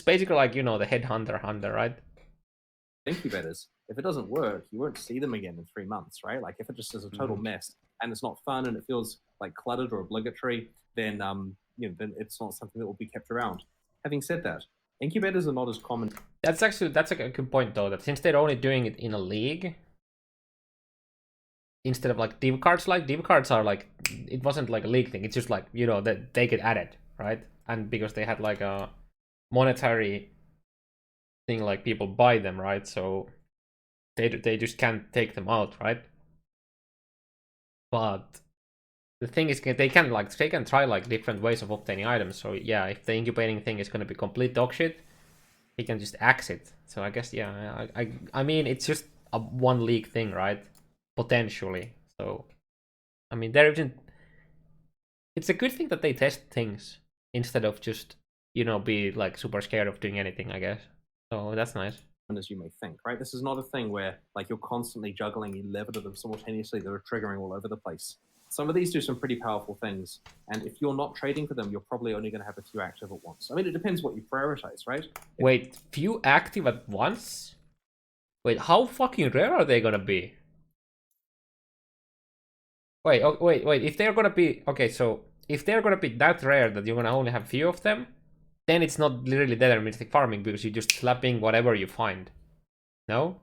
basically like, you know, the headhunter hunter, right? Incubators. If it doesn't work, you won't see them again in 3 months, right? Like if it just is a total mess and it's not fun and it feels like cluttered or obligatory, then then it's not something that will be kept around. Having said that, incubators are not as common. That's a good point though, that since they're only doing it in a league instead of like div cards are like, it wasn't like a league thing, it's just like, you know, that they get added, right? And because they had like a monetary thing, like people buy them, right? So they just can't take them out, right? But the thing is, they can try like different ways of obtaining items. So yeah, if the incubating thing is gonna be complete dog shit, he can just axe it. So I guess, yeah, I mean, it's just a one league thing, right? Potentially. So I mean, there isn't. It's a good thing that they test things instead of just, you know, be like super scared of doing anything, I guess. So that's nice. As you may think, right? This is not a thing where like you're constantly juggling 11 of them simultaneously that are triggering all over the place. Some of these do some pretty powerful things, and if you're not trading for them, you're probably only going to have a few active at once. I mean, it depends what you prioritize, right? Wait, few active at once? Wait, how fucking rare are they gonna be? Wait, oh, wait, if they're gonna be... Okay, so if they're gonna be that rare that you're gonna only have few of them, then it's not literally deterministic farming because you're just slapping whatever you find. No?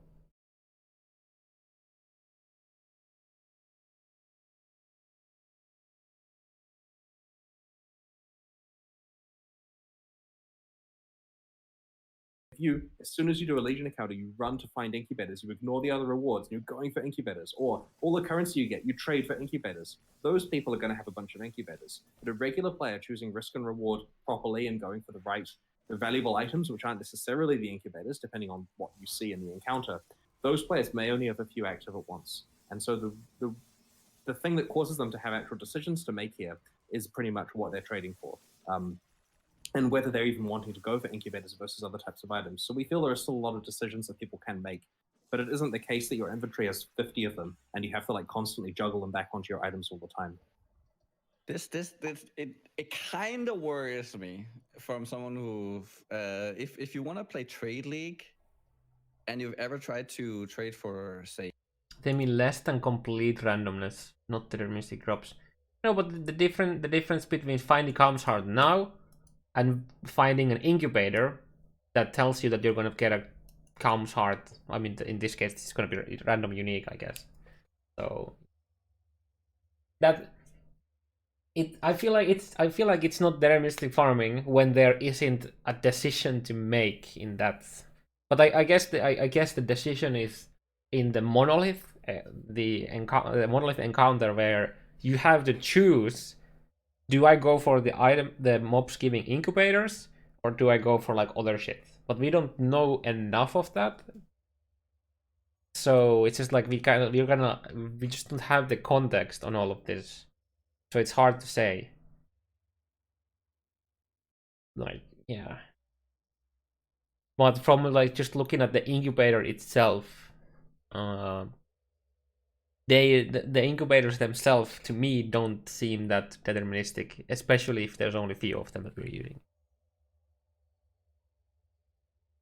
As soon as you do a Legion encounter, you run to find incubators, you ignore the other rewards, and you're going for incubators, or all the currency you get, you trade for incubators. Those people are going to have a bunch of incubators. But a regular player choosing risk and reward properly and going for the valuable items, which aren't necessarily the incubators, depending on what you see in the encounter, those players may only have a few active at once. And so the thing that causes them to have actual decisions to make here is pretty much what they're trading for. And whether they're even wanting to go for incubators versus other types of items. So we feel there are still a lot of decisions that people can make, but it isn't the case that your inventory has 50 of them and you have to like constantly juggle them back onto your items all the time. It kind of worries me from someone who, if you want to play Trade League and you've ever tried to trade for, say, They mean less than complete randomness, not deterministic drops. No, but the difference between finding comes hard now and finding an incubator that tells you that you're gonna get a comes hard. I mean, in this case, it's gonna be random unique, I guess. So that I feel like it's not deterministic farming when there isn't a decision to make in that. But I guess the decision is in the monolith, the monolith encounter where you have to choose. Do I go for the mobs giving incubators, or do I go for like other shit? But we don't know enough of that, so it's just like we just don't have the context on all of this, so it's hard to say. Like, yeah. But from like just looking at the incubator itself, the incubators themselves to me don't seem that deterministic, especially if there's only few of them that we're using.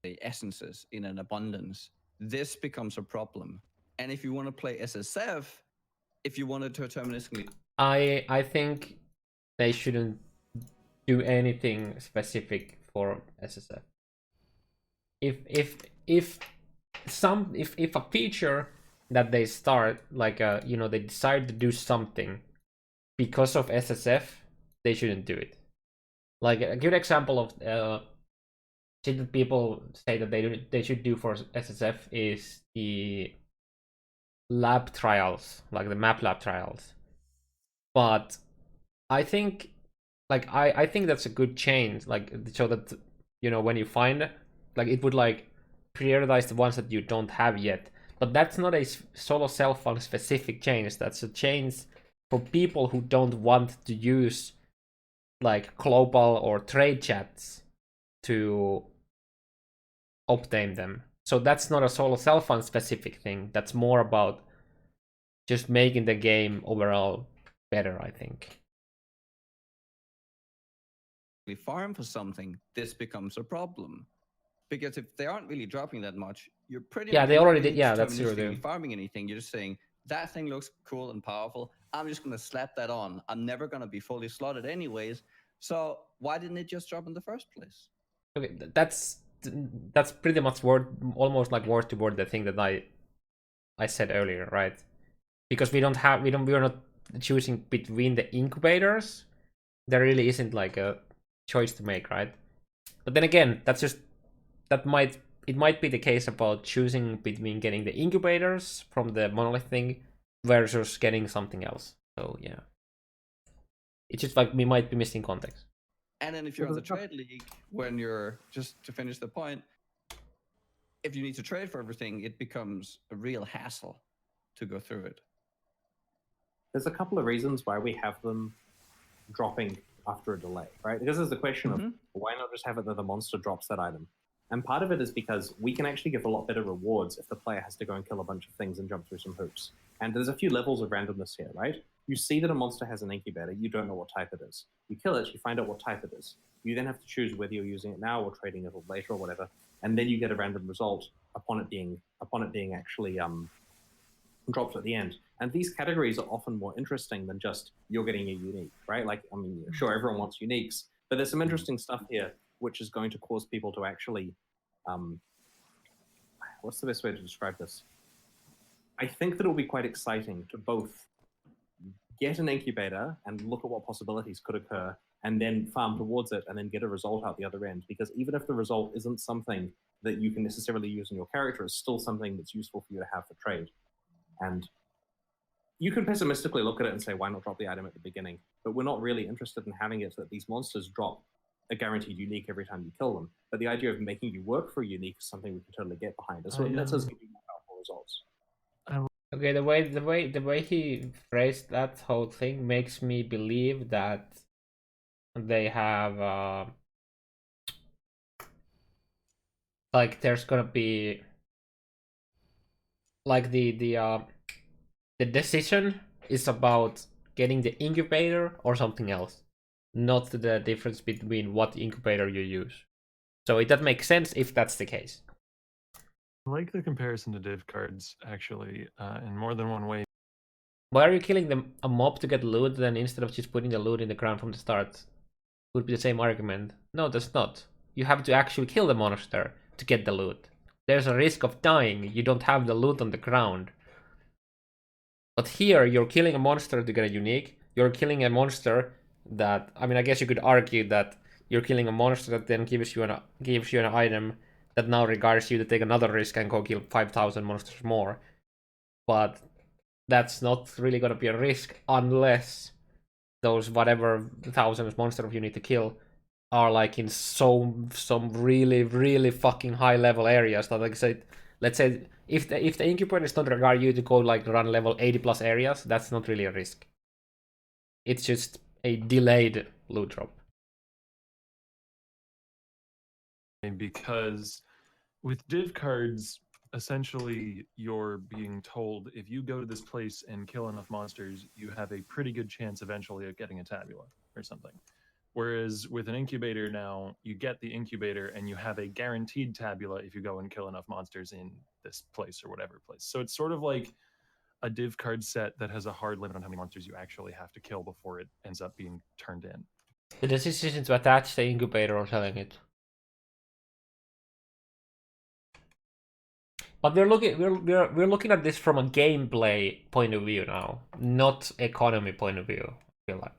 The essences in an abundance, this becomes a problem. And if you want to play SSF, if you want to deterministically, I think they shouldn't do anything specific for SSF. If a feature that they start, like they decide to do something because of SSF, they shouldn't do it. Like a good example of shit that people say that they should do for SSF is the lab trials, like the map lab trials. But I think, like I think that's a good change, like so that when you find like it would like prioritize the ones that you don't have yet. But that's not a solo self-fund specific change. That's a change for people who don't want to use like global or trade chats to obtain them. So that's not a solo self-fund specific thing. That's more about just making the game overall better, I think. We farm for something, this becomes a problem. Because if they aren't really dropping that much, you're pretty Yeah, much they not already really did. Yeah, that's true. deterministically farming anything. You're just saying that thing looks cool and powerful. I'm just gonna slap that on. I'm never gonna be fully slotted anyways. So why didn't it just drop in the first place? Okay, that's pretty much almost like word to word the thing that I said earlier, right? Because we're not choosing between the incubators. There really isn't like a choice to make, right? But then again, it might be the case about choosing between getting the incubators from the monolith thing versus getting something else. So yeah, it's just like we might be missing context. And then if you're on the trade league, when you're, just to finish the point, if you need to trade for everything, it becomes a real hassle to go through it. There's a couple of reasons why we have them dropping after a delay, right? Because there's the question of why not just have it that the monster drops that item? And part of it is because we can actually give a lot better rewards if the player has to go and kill a bunch of things and jump through some hoops. And there's a few levels of randomness here, right? You see that a monster has an incubator, you don't know what type it is. You kill it, you find out what type it is. You then have to choose whether you're using it now or trading it later or whatever, and then you get a random result upon it being actually dropped at the end. And these categories are often more interesting than just you're getting a unique, right? Like, I mean, sure, everyone wants uniques, but there's some interesting stuff here which is going to cause people to actually, what's the best way to describe this? I think that it'll be quite exciting to both get an incubator and look at what possibilities could occur and then farm towards it and then get a result out the other end. Because even if the result isn't something that you can necessarily use in your character, it's still something that's useful for you to have for trade. And you can pessimistically look at it and say, why not drop the item at the beginning? But we're not really interested in having it so that these monsters drop a guaranteed unique every time you kill them. But the idea of making you work for a unique is something we can totally get behind. So it lets us give you more powerful results. Okay, the way he phrased that whole thing makes me believe that they have like there's gonna be like the decision is about getting the incubator or something else, not the difference between what incubator you use. So that makes sense if that's the case. I like the comparison to div cards, actually, in more than one way. Why are you killing a mob to get loot then instead of just putting the loot in the ground from the start? Would be the same argument. No, that's not. You have to actually kill the monster to get the loot. There's a risk of dying. You don't have the loot on the ground. But here, you're killing a monster to get a unique. You're killing a monster that, I mean, I guess you could argue that you're killing a monster that then gives you an item that now requires you to take another risk and go kill 5,000 monsters more. But that's not really gonna be a risk unless those whatever thousands monsters you need to kill are like in some really fucking high level areas. That, like I said, let's say if the incubators don't require you to go like run level 80 plus areas, that's not really a risk. It's just a delayed loot drop. Because with div cards, essentially you're being told if you go to this place and kill enough monsters, you have a pretty good chance eventually of getting a tabula or something. Whereas with an incubator now, you get the incubator and you have a guaranteed tabula if you go and kill enough monsters in this place or whatever place. So it's sort of like a div card set that has a hard limit on how many monsters you actually have to kill before it ends up being turned in. The decision to attach the incubator or selling it. But we're looking at this from a gameplay point of view now, not economy point of view, I feel like.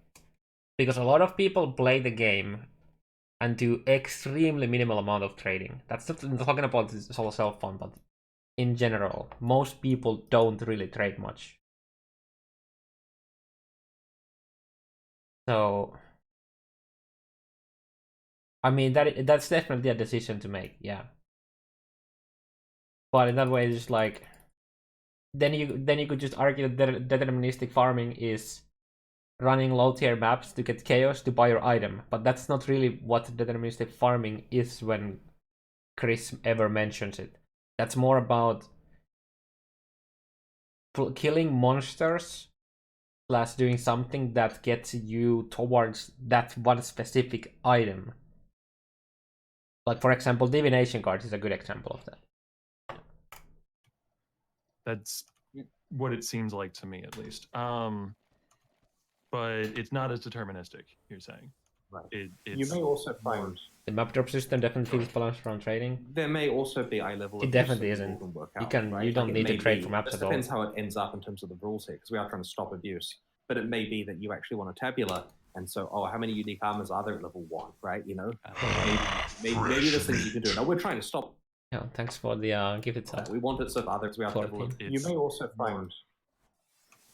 Because a lot of people play the game and do extremely minimal amount of trading. That's not talking about solo self-fund, but in general, most people don't really trade much. So, I mean, that's definitely a decision to make, yeah. But in that way, it's just like then you could just argue that deterministic farming is running low tier maps to get chaos to buy your item, but that's not really what deterministic farming is when Chris ever mentions it. That's more about killing monsters plus doing something that gets you towards that one specific item. Like, for example, divination cards is a good example of that. That's what it seems like to me, at least. But it's not as deterministic, you're saying. Right. It's You may also find the map drop system definitely feels balanced around trading. there may also be a level It of definitely use that isn't. people can work You out, can right? you don't Like, it need to may trade be- for maps This at all. depends how it ends up in terms of the rules here, because we are trying to stop abuse. But it may be that you actually want a tabula, and so, oh, how many unique armors are there at level 1, right? You know, maybe there's things you can do. Now we're trying to stop Yeah, thanks for the gifted sub. that. We want it so that others we are 14. level. You It's may also more- find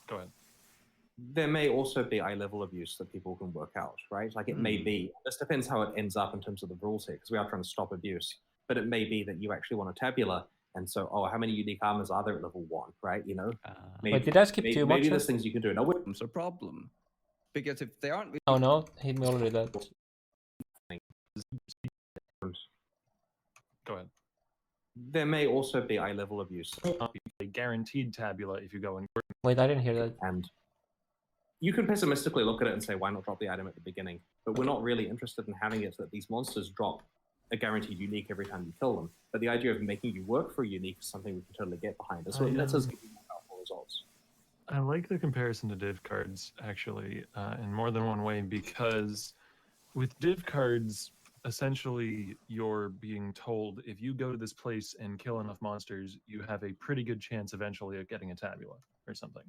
Go ahead. there may also be a level of use that people can work out, right? Like, it may be, this depends how it ends up in terms of the rules here, because we are trying to stop abuse. But it may be that you actually want a tabula, and so, oh, how many unique armors are there at level 1, right? You know, Wait, did I skip too much? maybe there's things you can do. Now, It's a problem. Because if they aren't Oh no, hit me already that. Go ahead. there may also be a level of use, A guaranteed tabula if you go and Wait, I didn't hear that. and you can pessimistically look at it and say, why not drop the item at the beginning? But we're not really interested in having it so that these monsters drop a guaranteed unique every time you kill them. But the idea of making you work for a unique is something we can totally get behind. So it lets us get more powerful results. I like the comparison to div cards, actually, in more than one way, because with div cards, essentially, you're being told if you go to this place and kill enough monsters, you have a pretty good chance eventually of getting a tabula or something.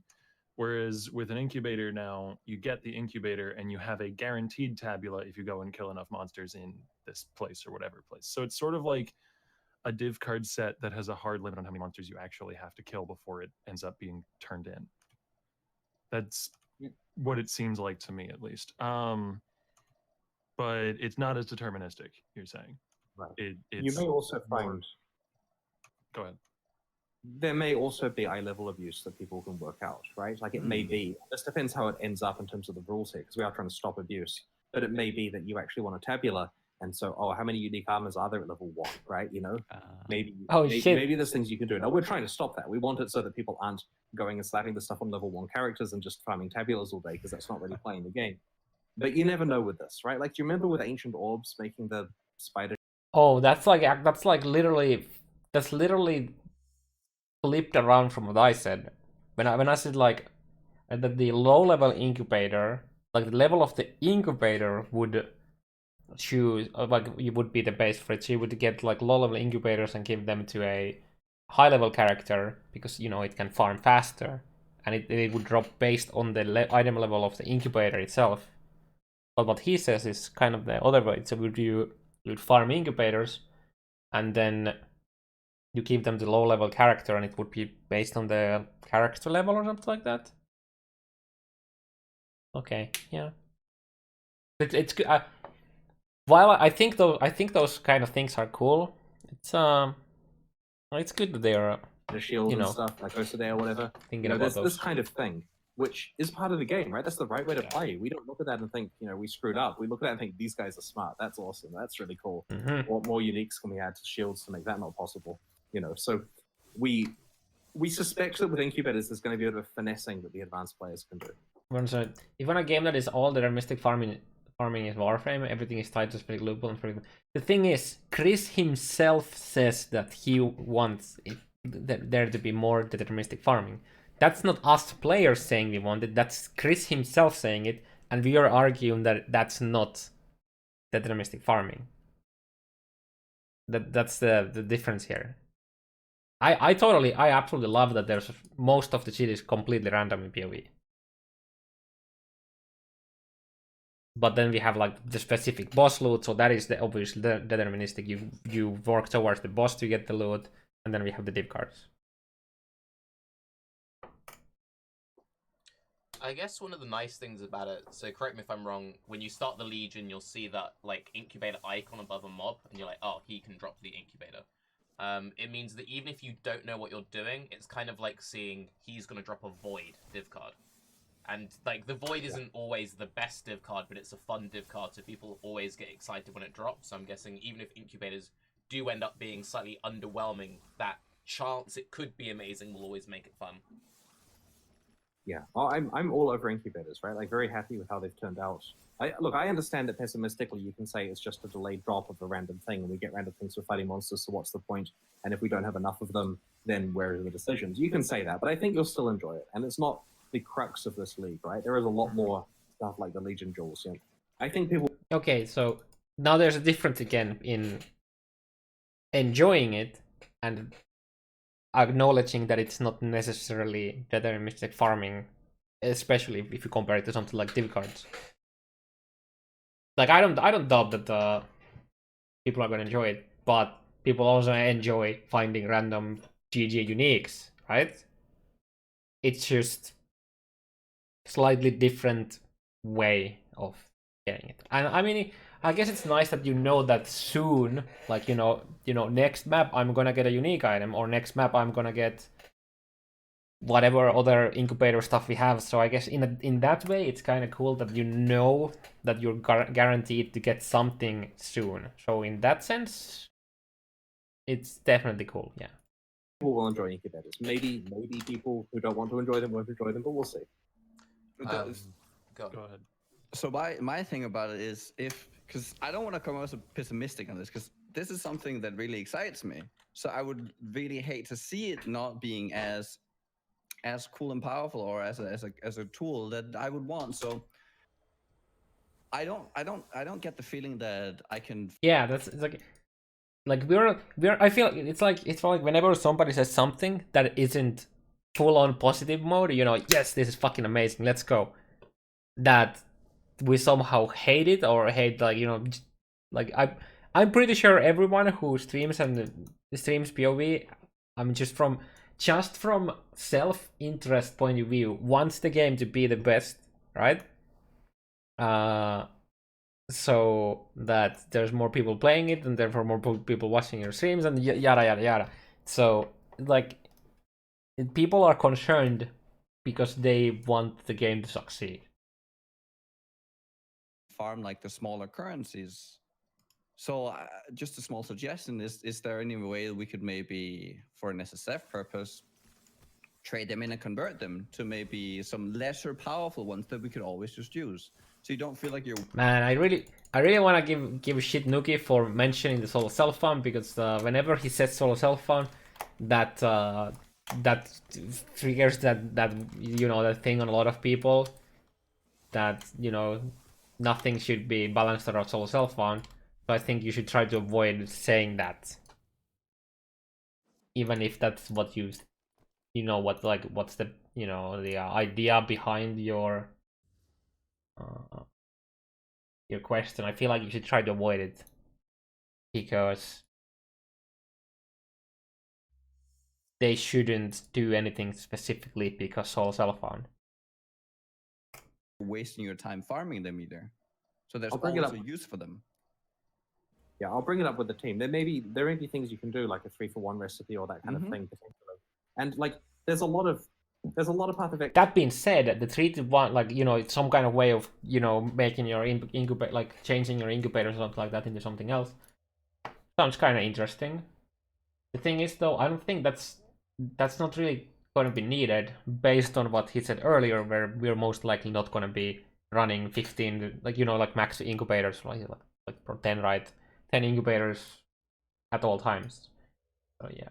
Whereas with an incubator now, you get the incubator and you have a guaranteed tabula if you go and kill enough monsters in this place or whatever place. So it's sort of like a div card set that has a hard limit on how many monsters you actually have to kill before it ends up being turned in. That's what it seems like to me, at least. But it's not as deterministic, you're saying. Right. It's You may also find Go ahead. there may also be a level of use that people can work out, right? Like, it may be, this depends how it ends up in terms of the rules here, because we are trying to stop abuse. But it may be that you actually want a tabula, and so, oh, how many unique armors are there at level 1, right? You know, maybe there's things you can do. Now we're trying to stop that. We want it so that people aren't going and slapping the stuff on level 1 characters and just farming tabulas all day, because that's not really playing the game. But you never know with this, right? Like, do you remember with Ancient Orbs making the spider? Oh, that's literally flipped around from what I said. When I said like that the low level incubator, like the level of the incubator would choose, like you would be the base for it. So you would get like low level incubators and give them to a high level character because you know it can farm faster, and it would drop based on the item level of the incubator itself. But what he says is kind of the other way. So you would farm incubators, and then you give them the low level character, and it would be based on the character level or something like that. Okay, yeah. It's good. While I think those kind of things are cool, it's good that they are The shield you know, and stuff, like Osadea or whatever. thinking You know, about there's those. this kind of thing, which is part of the game, right? That's the right way to play. We don't look at that and think, you know, we screwed up. We look at that and think, these guys are smart. That's awesome. That's really cool. What more uniques can we add to shields to make that not possible? You know, so we suspect that with incubators, there's going to be a bit of finessing that the advanced players can do. So if on a game that is all the mystic farming is Warframe, everything is tied to specific loophole and freedom. The thing is, Chris himself says that he wants there to be more deterministic farming. That's not us players saying we want it, that's Chris himself saying it, and we are arguing that that's not deterministic farming. That's the difference here. I absolutely love that there's most of the shit is completely random in PoE. But then we have like the specific boss loot, so that is the obviously deterministic. You work towards the boss to get the loot, and then we have the div cards. I guess one of the nice things about it, so correct me if I'm wrong, when you start the Legion, you'll see that like incubator icon above a mob, and you're like, oh, he can drop the incubator. it means that even if you don't know what you're doing, it's kind of like seeing he's going to drop a Void div card. And like the Void isn't always the best div card, but it's a fun div card, so people always get excited when it drops. So I'm guessing even if incubators do end up being slightly underwhelming, that chance it could be amazing will always make it fun. Yeah, well, I'm all over incubators, right? Like very happy with how they've turned out. Look, I understand that pessimistically you can say it's just a delayed drop of a random thing, and we get random things for fighting monsters. So what's the point? And if we don't have enough of them, then where are the decisions? You can say that, but I think you'll still enjoy it, and it's not the crux of this league, right? There is a lot more stuff like the Legion jewels. Yeah, I think people. Okay, so now there's a difference again in enjoying it and acknowledging that it's not necessarily deterministic farming, especially if you compare it to something like div cards. Like I don't doubt that people are gonna enjoy it, but people also enjoy finding random GG uniques, right? It's just slightly different way of getting it. And I mean, I guess it's nice that you know that soon, like you know, next map I'm gonna get a unique item, or next map I'm gonna get whatever other incubator stuff we have. So I guess in that way, it's kind of cool that you know that you're guaranteed to get something soon. So in that sense, it's definitely cool. Yeah. People will enjoy incubators. Maybe people who don't want to enjoy them won't enjoy them, but we'll see. Go ahead. So my thing about it is because I don't want to come out as pessimistic on this, because this is something that really excites me. So I would really hate to see it not being as cool and powerful, or as a tool that I would want. So I don't get the feeling that I can. Yeah, it's like we're I feel it's like whenever somebody says something that isn't full on positive mode, you know, yes, this is fucking amazing, let's go. That we somehow hate it, or hate, like, you know, like I'm pretty sure everyone who streams POE, I mean, just from self-interest point of view, wants the game to be the best, right? So that there's more people playing it, and therefore more people watching your streams, and yada yada yada. So like, people are concerned because they want the game to succeed. Farm like the smaller currencies. So just a small suggestion is there any way we could maybe, for an SSF purpose, trade them in and convert them to maybe some lesser powerful ones that we could always just use, so you don't feel like you're. Man, I really want to give shit Nuki for mentioning the solo self farm, because whenever he says solo self farm, that triggers that you know, that thing on a lot of people, that, you know, nothing should be balanced around solo self farm. So I think you should try to avoid saying that, even if that's what you know, what's the, you know, the idea behind your question. I feel like you should try to avoid it, because they shouldn't do anything specifically because solo self farm. Wasting your time farming them either, so there's I'll bring it also up. use for them. Yeah, I'll bring it up with the team. There may be things you can do, like a 3-for-1 recipe or that kind of thing potentially. And like, there's a lot of path of. That being said, the 3-to-1, like, you know, it's some kind of way of, you know, making your incubator, like changing your incubator or something like that into something else. Sounds kind of interesting. The thing is, though, I don't think that's not really going to be needed, based on what he said earlier, where we're most likely not going to be running 15, like, you know, like max incubators, like 10, right? 10 incubators at all times. So yeah.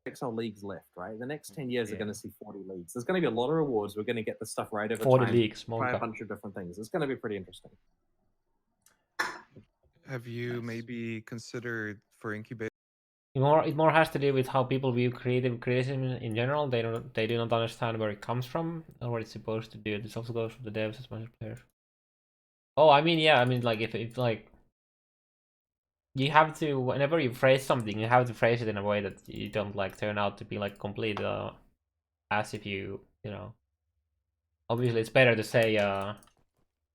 Exile leagues left, right? The next 10 years are going to see 40 leagues. There's going to be a lot of rewards. We're going to get the stuff right over 40 time. leagues, try a bunch of different things. It's going to be pretty interesting. Have you maybe considered for incubator? It more has to do with how people view criticism in general. They do not understand where it comes from or what it's supposed to do. This also goes for the devs as much as players. Oh, I mean, yeah, I mean, like, if like, you have to, whenever you phrase something, you have to phrase it in a way that you don't like turn out to be like complete as if you know. Obviously, it's better to say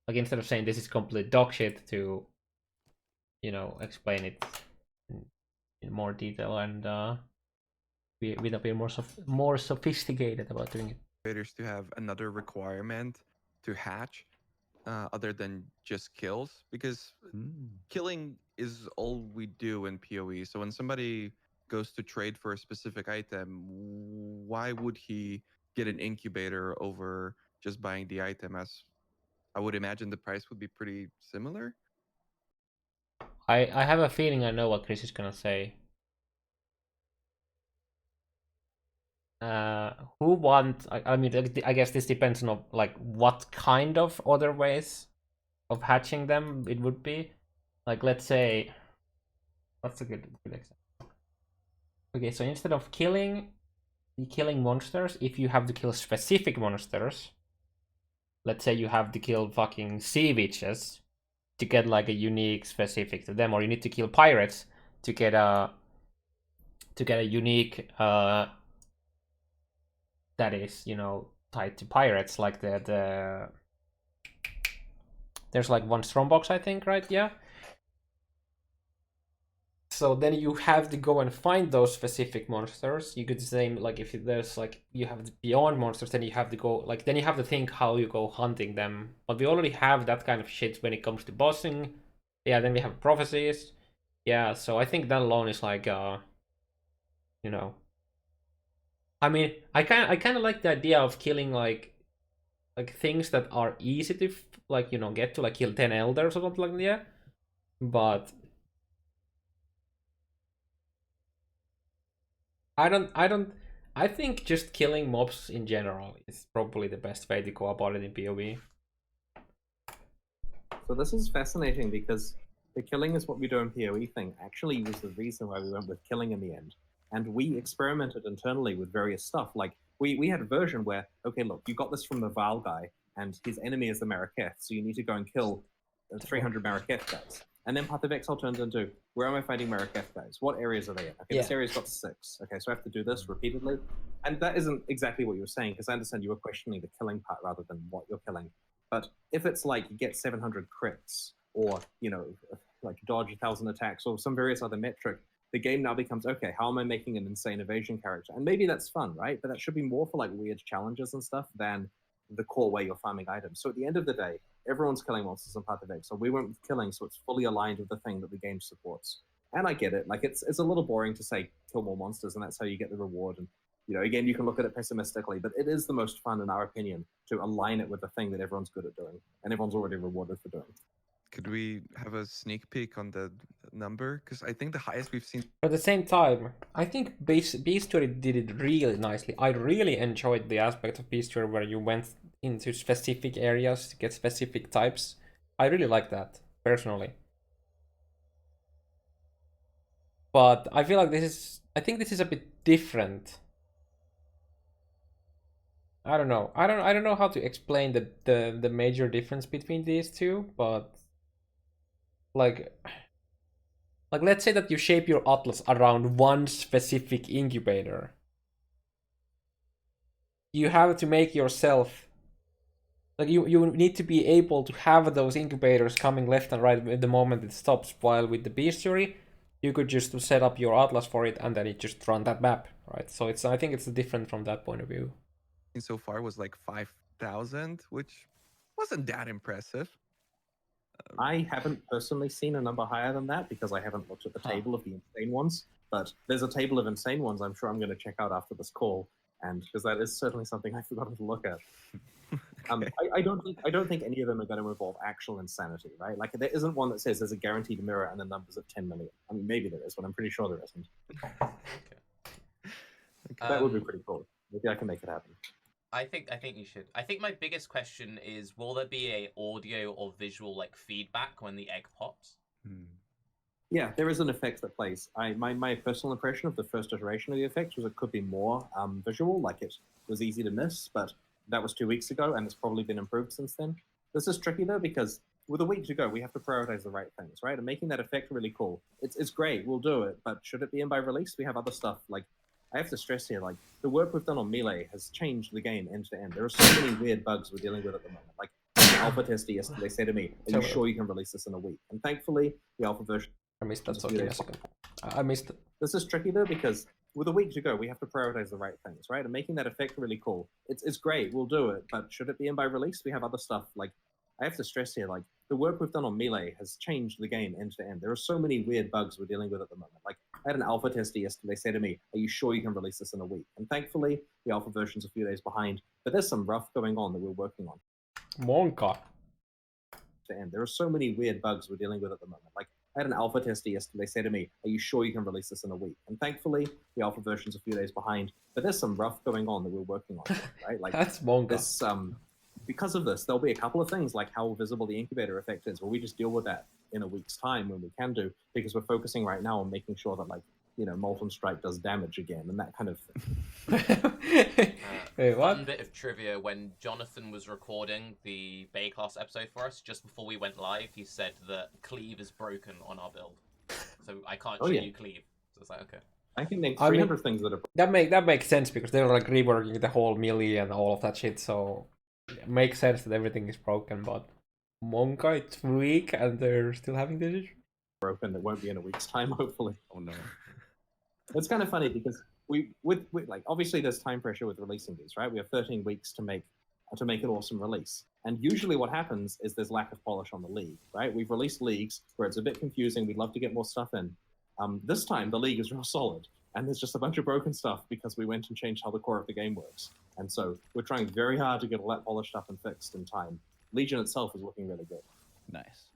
like, instead of saying this is complete dog shit, to, you know, explain it in more detail and be a bit more sophisticated about doing it. To have another requirement to hatch other than just kills, because killing is all we do in PoE. So when somebody goes to trade for a specific item, why would he get an incubator over just buying the item? As I would imagine the price would be pretty similar. I have a feeling I know what Chris is gonna say. Who want? I mean, I guess this depends on like what kind of other ways of hatching them it would be. Like, let's say, what's a good example? Okay, so instead of killing monsters, if you have to kill specific monsters, let's say you have to kill fucking sea witches to get like a unique specific to them, or you need to kill pirates to get a unique that is, you know, tied to pirates, like the there's like one Strombox, I think, right? Yeah. So then you have to go and find those specific monsters. You could say, like, if there's like you have the beyond monsters, then you have to go like then you have to think how you go hunting them. But we already have that kind of shit when it comes to bossing. Yeah, then we have prophecies. Yeah, so I think that alone is like you know, I mean, I kind of like the idea of killing like things that are easy to like, you know, get to, like kill 10 elders or something like that. Yeah. But I think just killing mobs in general is probably the best way to go about it in PoE. So this is fascinating because the killing is what we do in PoE thing actually was the reason why we went with killing in the end. And we experimented internally with various stuff. Like we had a version where, okay, look, you got this from the Val guy, and his enemy is the Maraketh, so you need to go and kill 300 Maraketh guys. And then Path of Exile turns into, where am I finding Maraketh guys? What areas are they in? Okay, this area's got 6. Okay, so I have to do this repeatedly. And that isn't exactly what you were saying, because I understand you were questioning the killing part rather than what you're killing. But if it's like you get 700 crits, or, you know, like dodge 1,000 attacks, or some various other metric, the game now becomes, okay, how am I making an insane evasion character? And maybe that's fun, right? But that should be more for like weird challenges and stuff than the core way you're farming items. So at the end of the day, everyone's killing monsters in Path of Exile. So we went with killing, so it's fully aligned with the thing that the game supports. And I get it. Like it's a little boring to say kill more monsters, and that's how you get the reward. And you know, again, you can look at it pessimistically, but it is the most fun, in our opinion, to align it with the thing that everyone's good at doing, and everyone's already rewarded for doing. Could we have a sneak peek on the number? Because I think the highest we've seen. But at the same time, I think Bestiary did it really nicely. I really enjoyed the aspect of Bestiary where you went into specific areas to get specific types. I really like that, personally. But I feel like I think this is a bit different. I don't know. I don't know how to explain the major difference between these two, but like let's say that you shape your atlas around one specific incubator. You have to make yourself like you need to be able to have those incubators coming left and right at the moment it stops, while with the Bestiary you could just set up your atlas for it and then it just run that map, right? So I think it's different from that point of view. So far was like 5,000, which wasn't that impressive. I haven't personally seen a number higher than that because I haven't looked at the table of the insane ones, but there's a table of insane ones I'm sure I'm going to check out after this call, and because that is certainly something I've forgotten to look at. Okay. I don't think any of them are going to involve actual insanity, right? Like there isn't one that says there's a guaranteed mirror and the numbers of 10 million. I mean, maybe there is, but I'm pretty sure there isn't. That would be pretty cool. Maybe I can make it happen. I think you should. I think my biggest question is, will there be a audio or visual like feedback when the egg pops? Yeah, there is an effect that plays. My personal impression of the first iteration of the effect was it could be more visual, like it was easy to miss, but that was 2 weeks ago, and it's probably been improved since then. This is tricky though, because with a week to go, we have to prioritize the right things, right? And making that effect really cool. It's great, we'll do it, but should it be in by release? We have other stuff like. I have to stress here, like, the work we've done on Melee has changed the game end to end. There are so many weird bugs we're dealing with at the moment. Like, the alpha tester yesterday, they say to me, are you sure you can release this in a week? And thankfully, the alpha version... I missed that talking a second. I missed it. This is tricky though because with a week to go, we have to prioritize the right things, right? And making that effect really cool. It's great, we'll do it, but should it be in by release? We have other stuff. Like, I have to stress here, like, the work we've done on Melee has changed the game end to end. There are so many weird bugs we're dealing with at the moment. Like, I had an alpha tester yesterday say to me, are you sure you can release this in a week? And thankfully, the alpha version's a few days behind, but there's some rough going on that we're working on. Monka. And there are so many weird bugs we're dealing with at the moment. Like, I had an alpha tester yesterday say to me, are you sure you can release this in a week? And thankfully, the alpha version's a few days behind, but there's some rough going on that we're working on, right? Like, That's Monka. this, because of this, there'll be a couple of things like how visible the incubator effect is. Well, we just deal with that in a week's time when we can do, because we're focusing right now on making sure that, like, you know, Molten Strike does damage again and that kind of thing. Wait, what? Fun bit of trivia: when Jonathan was recording the Baeclast episode for us, just before we went live, he said that Cleave is broken on our build, so I can't show you Cleave. So it's like, okay. I can name 300 things that are That makes sense because they're like reworking the whole melee and all of that shit, so it makes sense that everything is broken. But Monka, it's weak and they're still having this issue. broken that won't be in a week's time, hopefully. Oh no. It's kind of funny because we like, obviously there's time pressure with releasing these, right? We have 13 weeks to make an awesome release. And usually what happens is there's lack of polish on the league, right? We've released leagues where it's a bit confusing. We'd love to get more stuff in. This time the league is real solid and there's just a bunch of broken stuff because we went and changed how the core of the game works. And so we're trying very hard to get all that polished up and fixed in time. Legion itself is looking really good. Nice.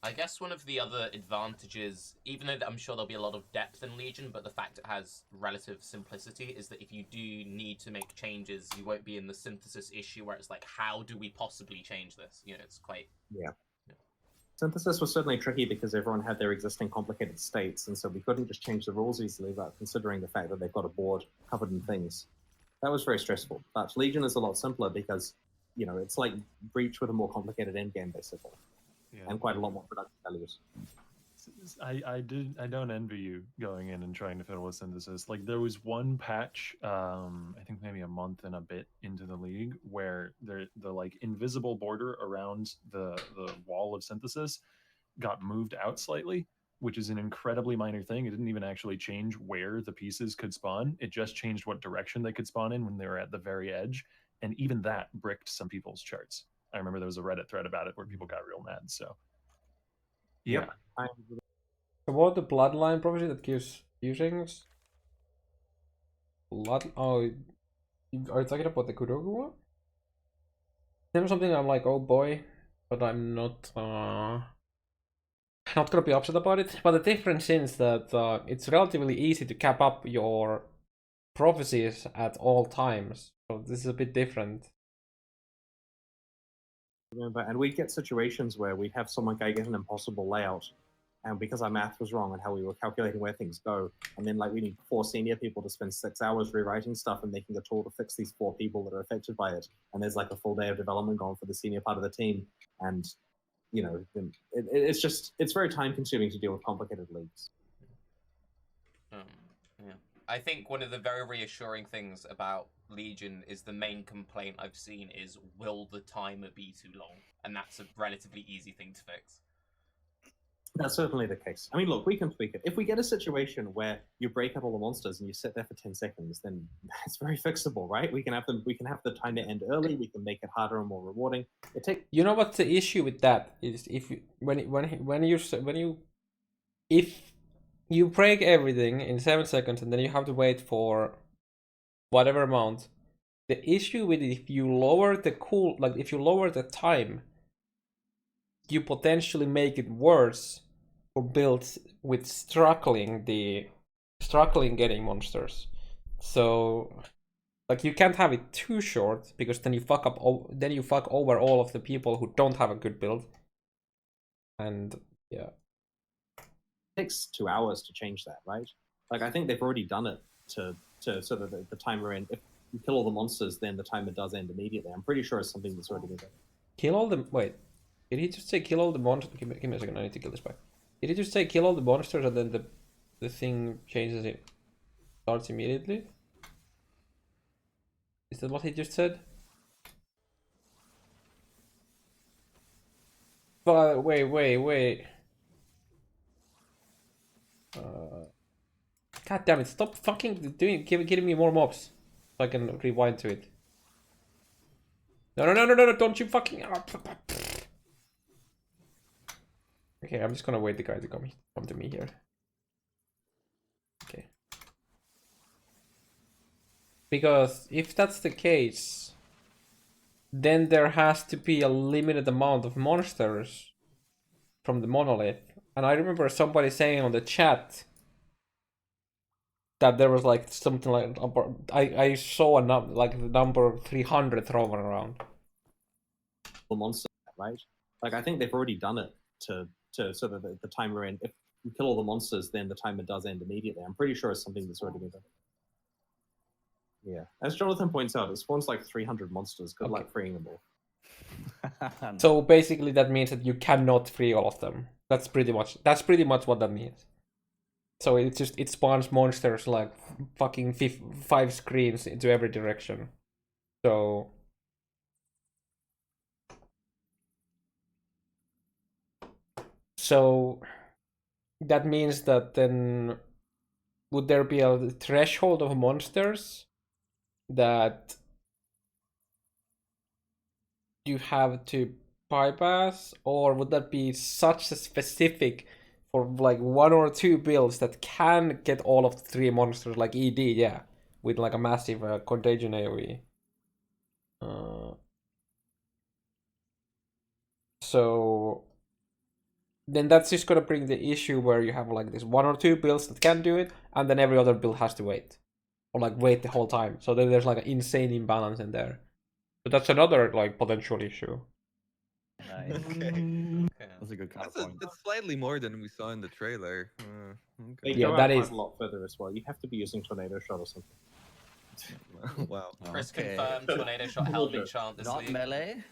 I guess one of the other advantages, even though I'm sure there'll be a lot of depth in Legion, but the fact it has relative simplicity is that if you do need to make changes, you won't be in the synthesis issue where it's like, how do we possibly change this? You know, it's quite... Yeah. Synthesis was certainly tricky because everyone had their existing complicated states, and so we couldn't just change the rules easily without considering the fact that they've got a board covered in things. That was very stressful. But Legion is a lot simpler because, you know, it's like Breach with a more complicated endgame, basically. Yeah. And quite a lot more production values. I don't envy you going in and trying to fiddle with synthesis. Like, there was one patch, I think maybe a month and a bit into the league, where the like invisible border around the wall of synthesis got moved out slightly, which is an incredibly minor thing. It didn't even actually change where the pieces could spawn. It just changed what direction they could spawn in when they were at the very edge, and even that bricked some people's charts. I remember there was a Reddit thread about it where people got real mad. So, yeah. Yep. About the bloodline prophecy that gives fusings. Blood. Oh, are you talking about the Kurogu one? There was something I'm like, oh boy, but I'm not gonna be upset about it. But the difference is that it's relatively easy to cap up your prophecies at all times. So this is a bit different. Remember, and we get situations where we have someone get an impossible layout, and because our math was wrong and how we were calculating where things go, and then like we need 4 senior people to spend 6 hours rewriting stuff and making a tool to fix these 4 people that are affected by it, and there's like a full day of development gone for the senior part of the team, and you know, it's very time consuming to deal with complicated leagues. Yeah. I think one of the very reassuring things about Legion is the main complaint I've seen is, will the timer be too long? And that's a relatively easy thing to fix. That's certainly the case. I mean, look, we can tweak it. If we get a situation where you break up all the monsters and you sit there for 10 seconds, then it's very fixable, right? We can have the timer end early. We can make it harder and more rewarding. You know what the issue with that is? If you break everything in 7 seconds and then you have to wait for whatever amount. The issue with it, if you lower the time, you potentially make it worse for builds with struggling getting monsters. So like, you can't have it too short because then you fuck over all of the people who don't have a good build. And yeah. It takes 2 hours to change that, right? Like, I think they've already done it to so that the timer end. If you kill all the monsters, then the timer does end immediately. I'm pretty sure it's something that's already been done. Kill all the... Wait. Did he just say kill all the monsters? Give me a second, I need to kill this back. Did he just say kill all the monsters and then the thing changes it? Starts immediately? Is that what he just said? But wait. God damn it! Stop fucking giving me more mobs, so I can rewind to it. No! Don't you fucking. Okay, I'm just gonna wait the guy to come to me here. Okay. Because if that's the case, then there has to be a limited amount of monsters from the monolith. And I remember somebody saying on the chat that there was like something like I saw a like the number 300 thrown around. The monster, right? Like I think they've already done it to so that the timer end. If you kill all the monsters, then the timer does end immediately. I'm pretty sure it's something that's already been done. Yeah, as Jonathan points out, it spawns like 300 monsters. Good luck freeing them all. So basically, that means that you cannot free all of them. That's pretty much what that means. So it spawns monsters like fucking 5 screens into every direction. So that means that then would there be a threshold of monsters that you have to bypass, or would that be such a specific for like 1 or 2 builds that can get all of the 3 monsters, like ED, yeah, with like a massive contagion AoE? So then that's just gonna bring the issue where you have like this 1 or 2 builds that can do it, and then every other build has to wait, or like wait the whole time. So then there's like an insane imbalance in there. But that's another like potential issue. Nice. Okay. That's a good counterpoint. That's slightly more than we saw in the trailer. They Okay. Yeah, go that out is- quite a lot further as well. You have to be using tornado shot or something. Wow. Chris Okay. confirmed tornado shot helmet enchant this Not week. melee.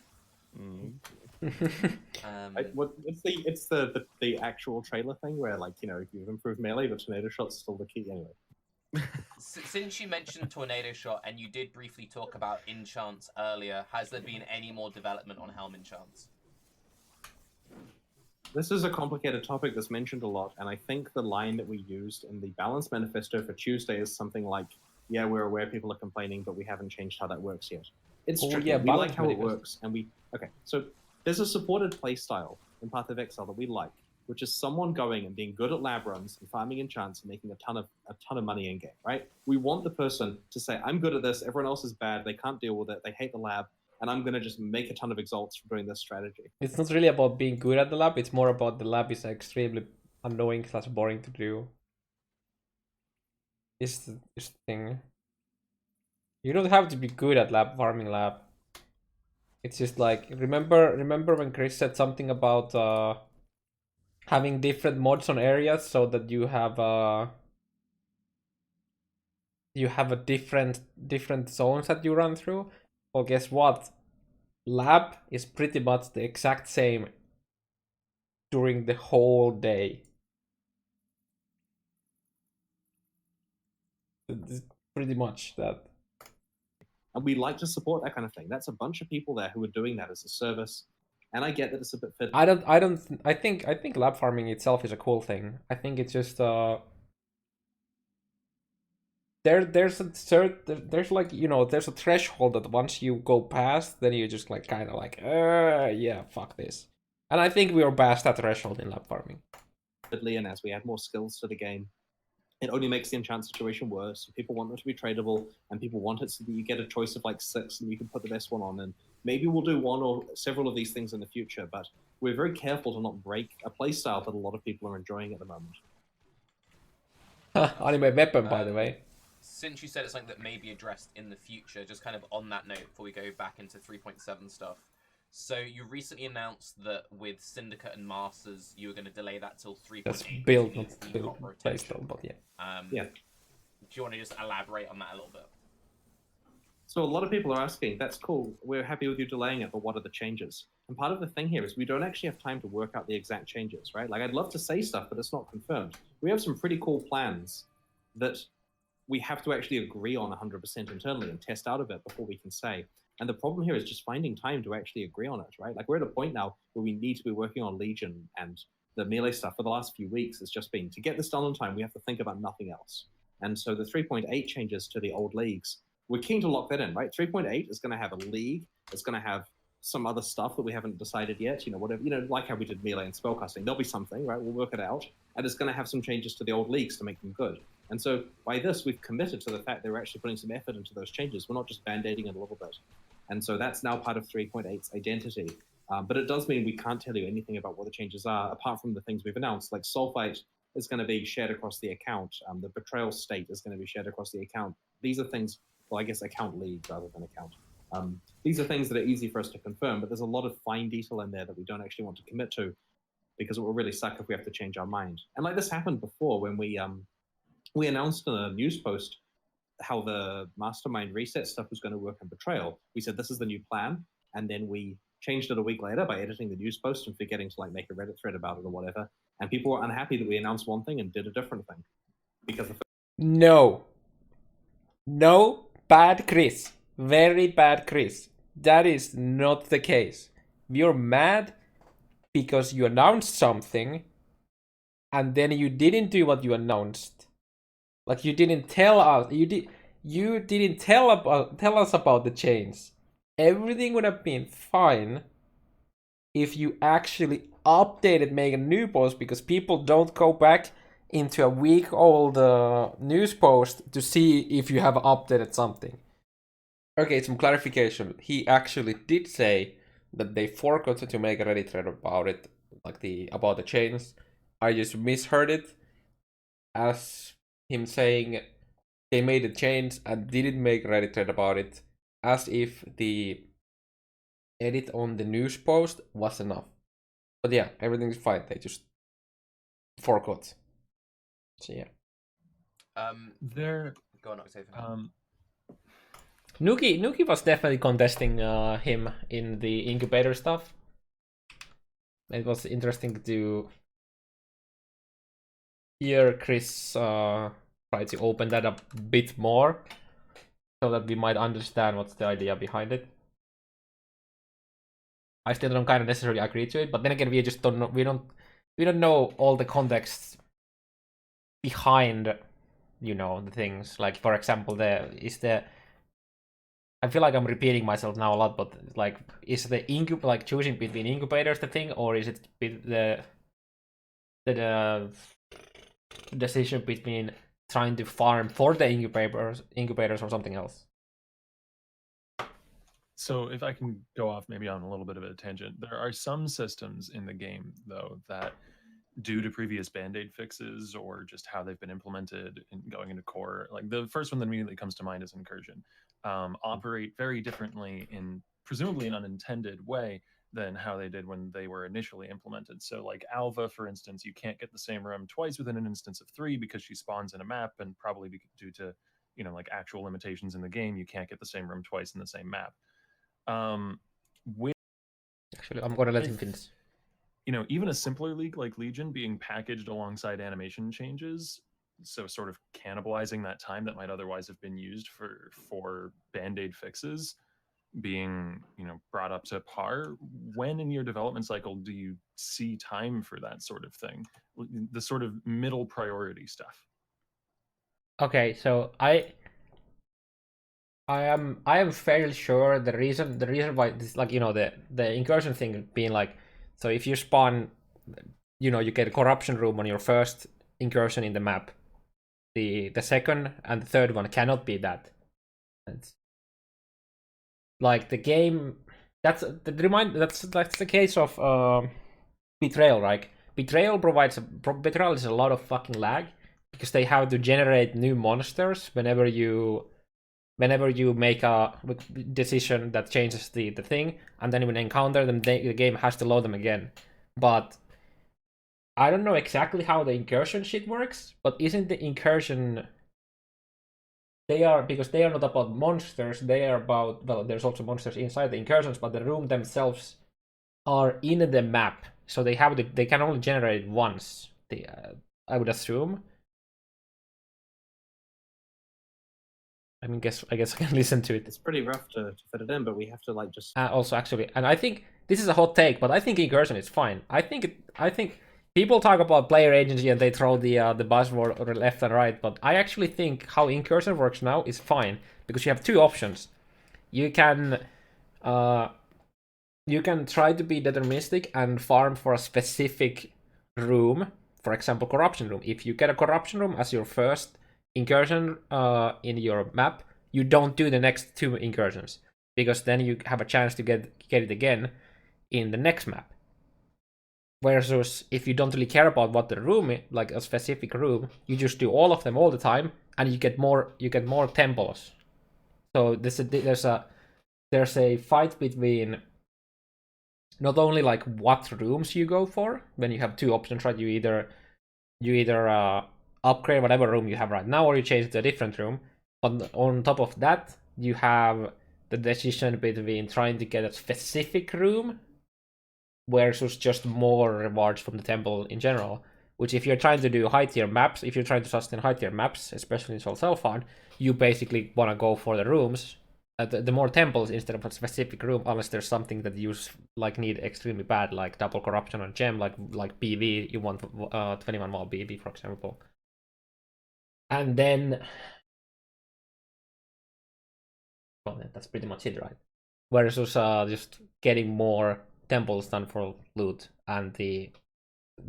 It's the actual trailer thing where like you've improved melee, but tornado shot's still the key anyway. Since you mentioned tornado shot and you did briefly talk about enchants earlier, has there been any more development on helm enchants? This is a complicated topic that's mentioned a lot, and I think the line that we used in the balance manifesto for Tuesday is something like, "Yeah, we're aware people are complaining, but we haven't changed how that works yet." It's tricky. Yeah, We like how it balance works, and so there's a supported playstyle in Path of Exile that we like, which is someone going and being good at lab runs and farming enchants and making a ton of money in game, right? We want the person to say, "I'm good at this. Everyone else is bad. They can't deal with it. They hate the lab, and I'm going to just make a ton of exalts from doing this strategy." It's not really about being good at the lab, it's more about the lab is extremely annoying / boring to do. Is the thing. You don't have to be good at farming lab. It's just like remember when Chris said something about having different mods on areas so that you have a different zones that you run through? Well, guess what? Lab is pretty much the exact same during the whole day. It's pretty much that. And we like to support that kind of thing. That's a bunch of people there who are doing that as a service. And I get that it's a bit fit. I think lab farming itself is a cool thing. I think it's just there's like there's a threshold that once you go past, then you just like kind of like yeah, fuck this. And I think we are past that threshold in lab farming. And as we add more skills to the game, it only makes the enchant situation worse. People want them to be tradable, and people want it so that you get a choice of like 6 and you can put the best one on. And maybe we'll do one or several of these things in the future, but we're very careful to not break a playstyle that a lot of people are enjoying at the moment. Anime weapon, by the way. Since you said it's something that may be addressed in the future, just kind of on that note before we go back into 3.7 stuff. So you recently announced that with Syndicate and Masters, you were going to delay that till 3.8. That's build, not build playstyle, but yeah. Yeah. Do you want to just elaborate on that a little bit? So a lot of people are asking, that's cool, we're happy with you delaying it, but what are the changes? And part of the thing here is we don't actually have time to work out the exact changes, right? Like I'd love to say stuff, but it's not confirmed. We have some pretty cool plans that we have to actually agree on 100% internally and test out a bit before we can say. And the problem here is just finding time to actually agree on it, right? Like we're at a point now where we need to be working on Legion and the melee stuff for the last few weeks. It's just been, to get this done on time, we have to think about nothing else. And so the 3.8 changes to the old leagues, we're keen to lock that in, right? 3.8 is going to have a league. It's going to have some other stuff that we haven't decided yet. Whatever, like how we did melee and spellcasting. There'll be something, right? We'll work it out. And it's going to have some changes to the old leagues to make them good. And so by this, we've committed to the fact that we're actually putting some effort into those changes. We're not just band-aiding it a little bit. And so that's now part of 3.8's identity. But it does mean we can't tell you anything about what the changes are, apart from the things we've announced, like Soulfight is going to be shared across the account. The Betrayal State is going to be shared across the account. These are things, well, I guess account league rather than account. These are things that are easy for us to confirm, but there's a lot of fine detail in there that we don't actually want to commit to, because it will really suck if we have to change our mind. And like this happened before when we announced in a news post how the mastermind reset stuff was going to work in Betrayal. We said this is the new plan, and then we changed it a week later by editing the news post and forgetting to like make a Reddit thread about it or whatever. And people were unhappy that we announced one thing and did a different thing because No, bad Chris, very bad Chris. That is not the case. You're mad because you announced something and then you didn't do what you announced. Like you didn't tell us. You didn't tell us about the change. Everything would have been fine if you actually updated, make a new post, because people don't go back into a week-old news post to see if you have updated something. Okay, some clarification. He actually did say that they forgot to make a Reddit thread about it, like about the change. I just misheard it as him saying they made a change and didn't make a Reddit thread about it, as if the edit on the news post was enough. But yeah, everything's fine. They just forgot. So yeah. Go on, Octavian. Nugi was definitely contesting him in the incubator stuff. It was interesting to hear Chris try to open that a bit more, so that we might understand what's the idea behind it. I still don't kind of necessarily agree to it, but then again, we just don't know. We don't know all the contexts behind, the things. Like, for example, I feel like I'm repeating myself now a lot, but like, is the choosing between incubators the thing, or is it the decision between trying to farm for the incubators or something else? So if I can go off maybe on a little bit of a tangent, there are some systems in the game, though, that due to previous Band-Aid fixes or just how they've been implemented and going into core, like the first one that immediately comes to mind is Incursion, operate very differently in presumably an unintended way than how they did when they were initially implemented. So like Alva, for instance, you can't get the same room twice within an instance of 3 because she spawns in a map, and probably due to, like actual limitations in the game, you can't get the same room twice in the same map. Actually, I'm gonna let him finish. Even a simpler league like Legion being packaged alongside animation changes, so sort of cannibalizing that time that might otherwise have been used for Band-Aid fixes, being brought up to par. When in your development cycle do you see time for that sort of thing, the sort of middle priority stuff? Okay, so I am fairly sure the reason why this, like, the incursion thing being like, so if you spawn, you get a corruption room on your first incursion in the map, the second and the third one cannot be that. It's like the game, that's the case of Betrayal, right? Betrayal is a lot of fucking lag, because they have to generate new monsters whenever you make a decision that changes the thing, and then when you encounter them, the game has to load them again. But I don't know exactly how the incursion shit works, but isn't the incursion... because they are not about monsters, they are about... Well, there's also monsters inside the incursions, but the room themselves are in the map. So they can only generate it once, I would assume. I guess I can listen to it. It's pretty rough to fit it in, but we have to just... Also, actually, and I think this is a hot take, but I think incursion is fine. I think people talk about player agency and they throw the buzzword left and right, but I actually think how incursion works now is fine because you have two options. You can try to be deterministic and farm for a specific room, for example, corruption room. If you get a corruption room as your first incursion in your map, you don't do the next two incursions because then you have a chance to get it again in the next map. Versus if you don't really care about what the room is, like a specific room, you just do all of them all the time, and you get more temples. So there's a fight between not only like what rooms you go for when you have two options, right? You either upgrade whatever room you have right now, or you change to a different room. But on top of that, you have the decision between trying to get a specific room versus just more rewards from the temple in general. Which, if you're trying to do high tier maps, if you're trying to sustain high tier maps, especially in Soul Self-Found, you basically want to go for the rooms, the more temples instead of a specific room, unless there's something that you like need extremely bad, like double corruption or gem, like BV. You want 21 wall BV, for example. And then, well, that's pretty much it, right? Versus just getting more temples done for loot, and the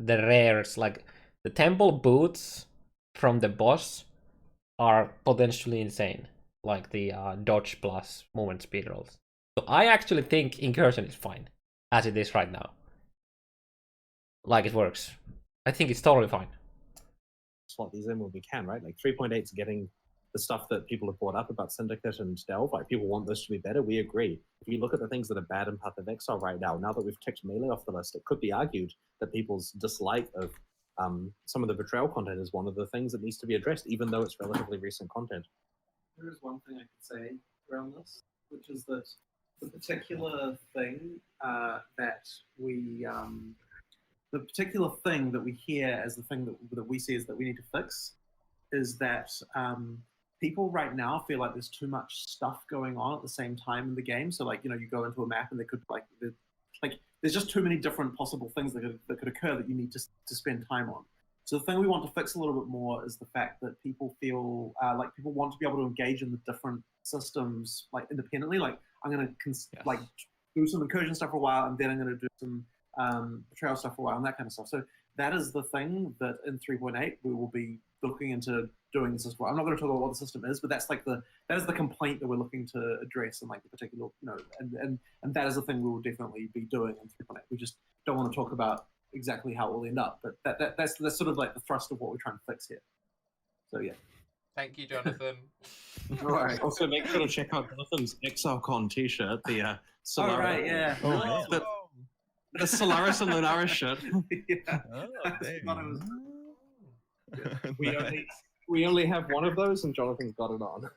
rares, like the temple boots from the boss are potentially insane, like the dodge plus movement speed rolls. So I actually think incursion is fine as it is right now. Like, it works. I think it's totally fine. Slot these in when we can, right? Like 3.8 is getting the stuff that people have brought up about Syndicate and Delve. Like, people want this to be better. We agree. If you look at the things that are bad in Path of Exile right now that we've ticked Melee off the list, it could be argued that people's dislike of some of the betrayal content is one of the things that needs to be addressed, even though it's relatively recent content. There is one thing I could say around this, which is that the particular thing the particular thing that we hear as the thing that we see is that we need to fix is that people right now feel like there's too much stuff going on at the same time in the game. So, like, you go into a map and there could there's just too many different possible things that could occur that you need to spend time on. So the thing we want to fix a little bit more is the fact that people feel like people want to be able to engage in the different systems like independently. Like, I'm going to do some incursion stuff for a while, and then I'm going to do some betrayal stuff for a while, and that kind of stuff. So that is the thing that in 3.8 we will be looking into doing this as well. I'm not going to talk about what the system is, but that is the complaint that we're looking to address in like the particular, and that is the thing we will definitely be doing in 3.8. We just don't want to talk about exactly how it will end up, but that's sort of like the thrust of what we're trying to fix here. So yeah. Thank you, Jonathan. All right. Also, make sure to check out Jonathan's ExileCon t-shirt, the Solaris. Oh, right, yeah. The Solaris and Lunaris shirt. Yeah. Oh, We only have one of those, and Jonathan's got it on.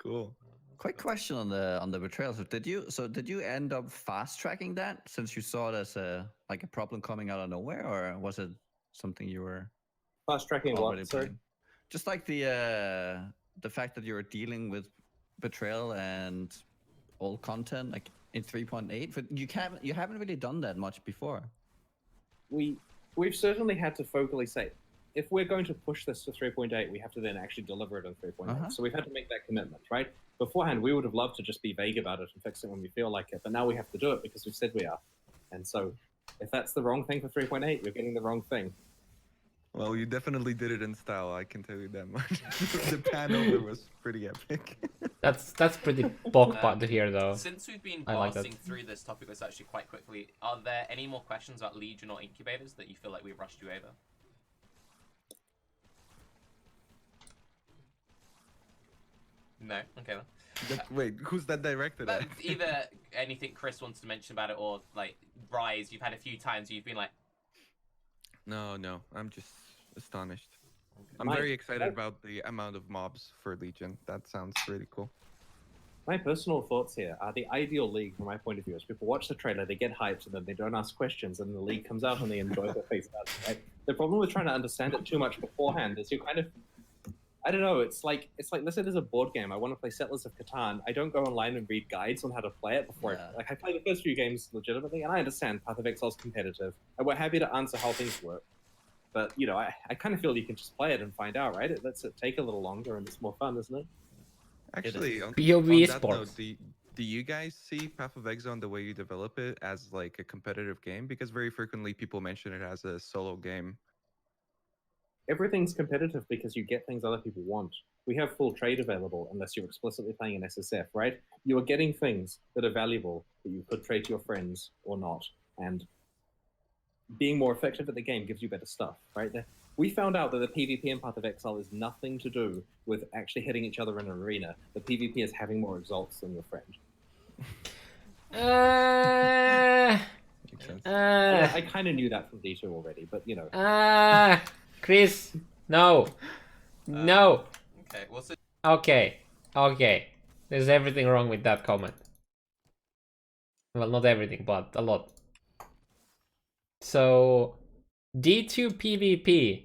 Cool. Quick question on the betrayal. So did you end up fast tracking that since you saw it as a problem coming out of nowhere, or was it something you were Fast tracking what? Sorry? Just like the fact that you're dealing with betrayal and old content like in 3.8, but you haven't really done that much before. We've certainly had to vocally say, if we're going to push this to 3.8, we have to then actually deliver it on 3.8. So we've had to make that commitment, right? Beforehand, we would have loved to just be vague about it and fix it when we feel like it, but now we have to do it because we've said we are. And so if that's the wrong thing for 3.8, you're getting the wrong thing. Well, you definitely did it in style, I can tell you that much. The pan over was pretty epic. That's pretty bulk part to hear, though. Since we've been I like passing that. through this topic list actually quite quickly, are there any more questions about Legion or Incubators that you feel like we've rushed you over? No? Okay then. Wait, who's that directed at? Either anything Chris wants to mention about it, or like Rise, you've had a few times you've been like... No, I'm just astonished. I'm very excited about the amount of mobs for Legion. That sounds really cool. My personal thoughts here are the ideal league, from my point of view, is people watch the trailer, they get hyped, and then they don't ask questions, and the league comes out and they enjoy their face value, right? The problem with trying to understand it too much beforehand is you kind of I don't know. It's like let's say there's a board game. I want to play Settlers of Catan. I don't go online and read guides on how to play it before. Yeah. I play the first few games legitimately, and I understand Path of Exile's competitive, and we're happy to answer how things work. But you know, I kind of feel you can just play it and find out, right? It lets it take a little longer, and it's more fun, isn't it? Actually, on POE that note, sports. do you guys see Path of Exile and the way you develop it as like a competitive game? Because very frequently people mention it as a solo game. Everything's competitive because you get things other people want. We have full trade available unless you're explicitly playing an SSF, right? You are getting things that are valuable that you could trade to your friends or not. And being more effective at the game gives you better stuff, right? We found out that the PvP in Path of Exile is nothing to do with actually hitting each other in an arena. The PvP is having more results than your friend. Makes sense. I kind of knew that from D2 already, but you know. Chris, no. No. Okay, well, so Okay. Okay. There's everything wrong with that comment. Well, not everything, but a lot. So, D2 PvP.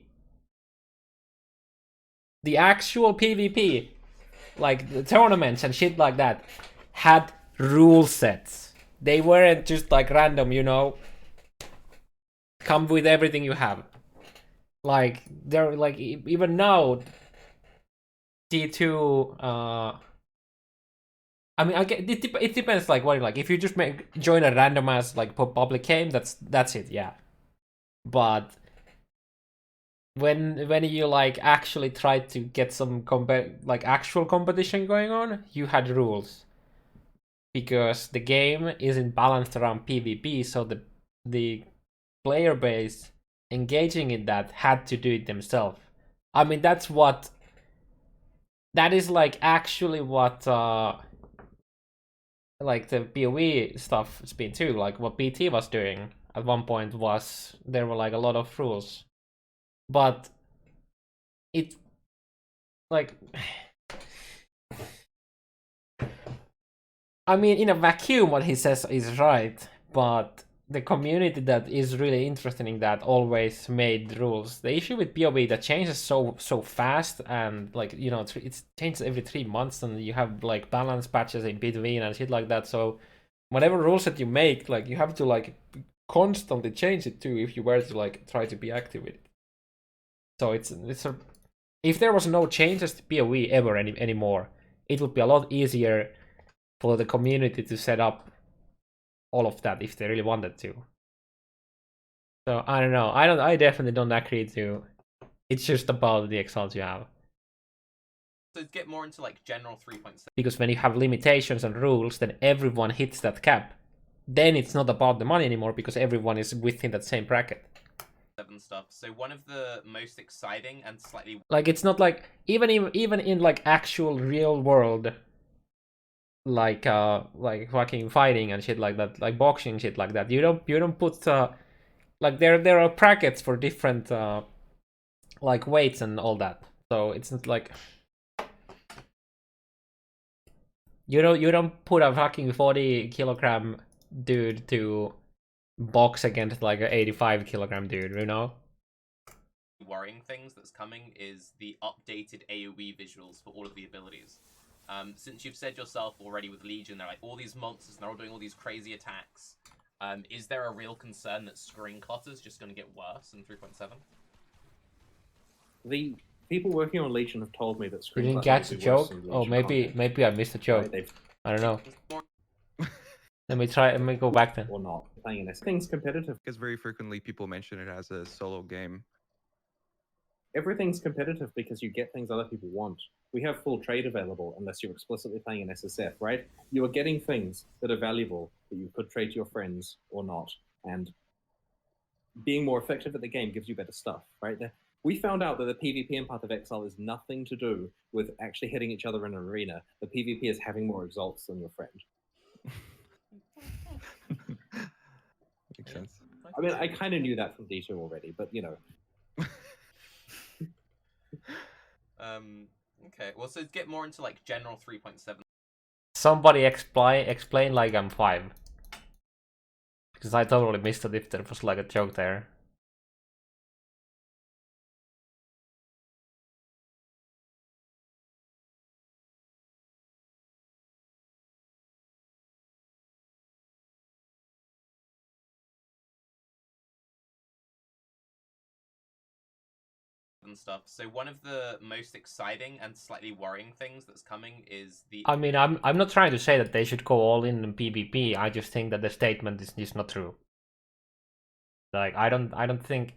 The actual PvP, like the tournaments and shit like that, had rule sets. They weren't just like random, you know. Come with everything you have. Like, they're like, even now, D2, I mean, I get it depends. Like, what, like, if you just join a random ass like public game, that's it, yeah. But when you like actually try to get some like actual competition going on, you had rules because the game isn't balanced around PvP, so the player base engaging in that had to do it themselves. I mean, that is like actually what like the PoE stuff has been too. Like what BT was doing at one point was there were like a lot of rules, but it like I mean, in a vacuum what he says is right, but the community that is really interested in that always made rules. The issue with PoE that changes so fast, and like, you know, it changes every 3 months, and you have like balance patches in between and shit like that. So whatever rules that you make, like, you have to like constantly change it too if you were to like try to be active with it. So if there was no changes to PoE ever anymore, it would be a lot easier for the community to set up all of that if they really wanted to. So I don't know. I definitely don't agree to. It's just about the exiles you have. to get more into like general 3.7. Because when you have limitations and rules, then everyone hits that cap. Then it's not about the money anymore because everyone is within that same bracket. Stuff. So one of the most exciting and slightly like, it's not like even in like actual real world, like fucking fighting and shit like that, like boxing shit like that, you don't put like there are brackets for different like weights and all that. So it's not like you don't put a fucking 40-kilogram dude to box against like a 85-kilogram dude, you know? worrying things that's coming is the updated AoE visuals for all of the abilities. Since you've said yourself already with Legion, they're like all these monsters and they're all doing all these crazy attacks. Is there a real concern that screen clutter's just going to get worse in 3.7? The people working on Legion have told me that You screen didn't clutter catch the will be worse joke? than Oh, Legion maybe content. I missed the joke. Right, they've I don't know. Let me go back then. or not playing an thing's competitive. Because very frequently people mention it as a solo game. Everything's competitive because you get things other people want. We have full trade available unless you're explicitly playing an SSF, right? You are getting things that are valuable that you could trade to your friends or not. And being more effective at the game gives you better stuff, right? We found out that the PvP in Path of Exile is nothing to do with actually hitting each other in an arena. The PvP is having more results than your friend. Makes sense. I mean, I kind of knew that from D2 already, but you know. Okay, well, so get more into like general 3.7. Somebody explain like I'm 5. Because I totally missed it if there was like a joke there. 3.7 stuff. So one of the most exciting and slightly worrying things that's coming is the. I mean, I'm not trying to say that they should go all in PvP. I just think that the statement is not true. Like I don't think,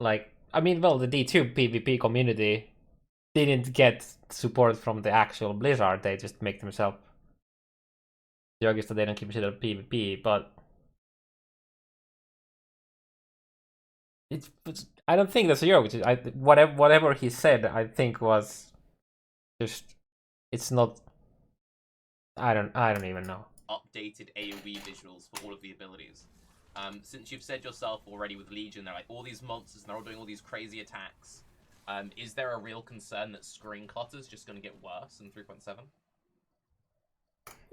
like, I mean, well, the D2 PvP community didn't get support from the actual Blizzard. They just make themselves. The joke is that they don't keep shit on PvP, but it's I don't think that's a joke. Whatever he said, I think was just, it's not. I don't even know. Updated AoE visuals for all of the abilities. Since you've said yourself already with Legion, they're like all these monsters and they're all doing all these crazy attacks. Is there a real concern that screen clutter's just going to get worse in 3.7?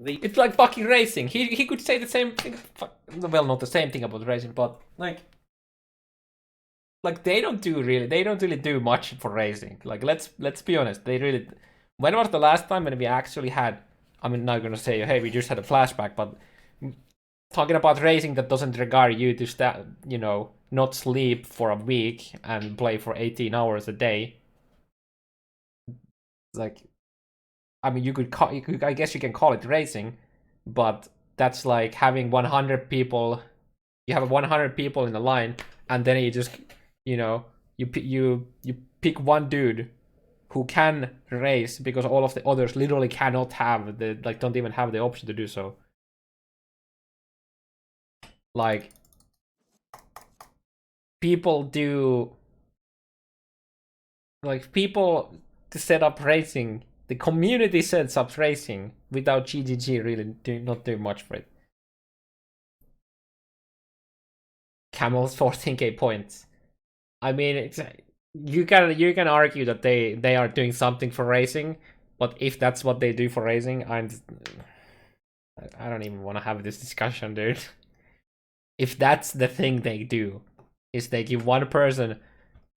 It's like fucking racing. He could say the same thing. Well, not the same thing about racing, but like they don't really do much for racing. Like let's be honest. They really. When was the last time when we actually had? I'm not gonna say, hey, we just had a flashback, but talking about racing that doesn't require you to not sleep for a week and play for 18 hours a day. Like, I mean, I guess you can call it racing, but that's like having 100 people. You have 100 people in the line, and then you just, you pick one dude who can race because all of the others literally cannot have don't even have the option to do so. Like, people to set up racing. The community sets up racing without GGG really not doing much for it. Camels 14k points. I mean, you can argue that they are doing something for racing, but if that's what they do for racing, I don't even want to have this discussion, dude. If that's the thing they do, is they give one person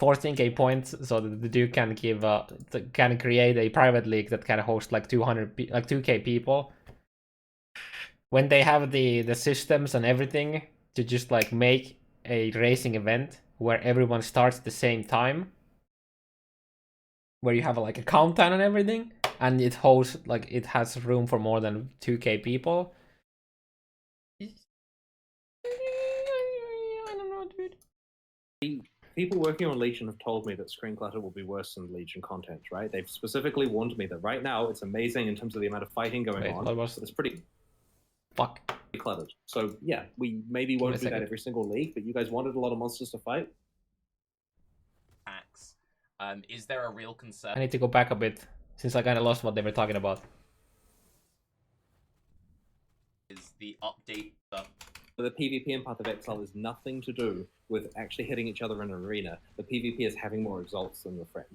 14k points so that the dude can can create a private league that can host like 2k people. When they have the systems and everything to just like make a racing event where everyone starts at the same time, where you have like a countdown and everything, and it hosts like it has room for more than 2k people. I don't know, dude. People working on Legion have told me that screen clutter will be worse than Legion content, right? They've specifically warned me that right now it's amazing in terms of the amount of fighting going on, but it's pretty cluttered. So yeah, we maybe won't do that every single league, but you guys wanted a lot of monsters to fight. Is there a real concern? I need to go back a bit since I kind of lost what they were talking about. Is the update stuff? The PvP in Path of Exile is nothing to do with actually hitting each other in an arena. The PvP is having more results than your friend.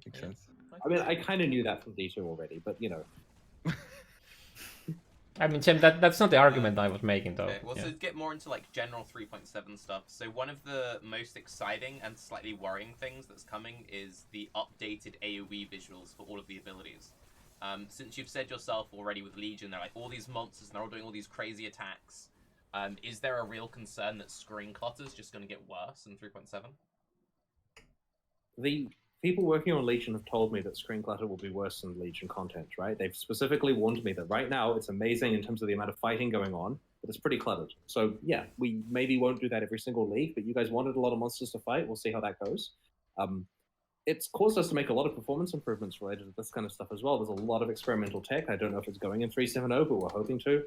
Makes sense. I mean, I kind of knew that from D2 already, but I mean, Tim, that's not the argument I was making, though. Okay. Well, to get more into like general 3.7 stuff. So one of the most exciting and slightly worrying things that's coming is the updated AoE visuals for all of the abilities. Since you've said yourself already with Legion, they're like all these monsters and they're all doing all these crazy attacks. Is there a real concern that screen clutter's just going to get worse in 3.7? The people working on Legion have told me that screen clutter will be worse than Legion content, right? They've specifically warned me that right now it's amazing in terms of the amount of fighting going on, but it's pretty cluttered. So yeah, we maybe won't do that every single league, but you guys wanted a lot of monsters to fight. We'll see how that goes. It's caused us to make a lot of performance improvements related to this kind of stuff as well. There's a lot of experimental tech. I don't know if it's going in 3.7.0, but we're hoping to,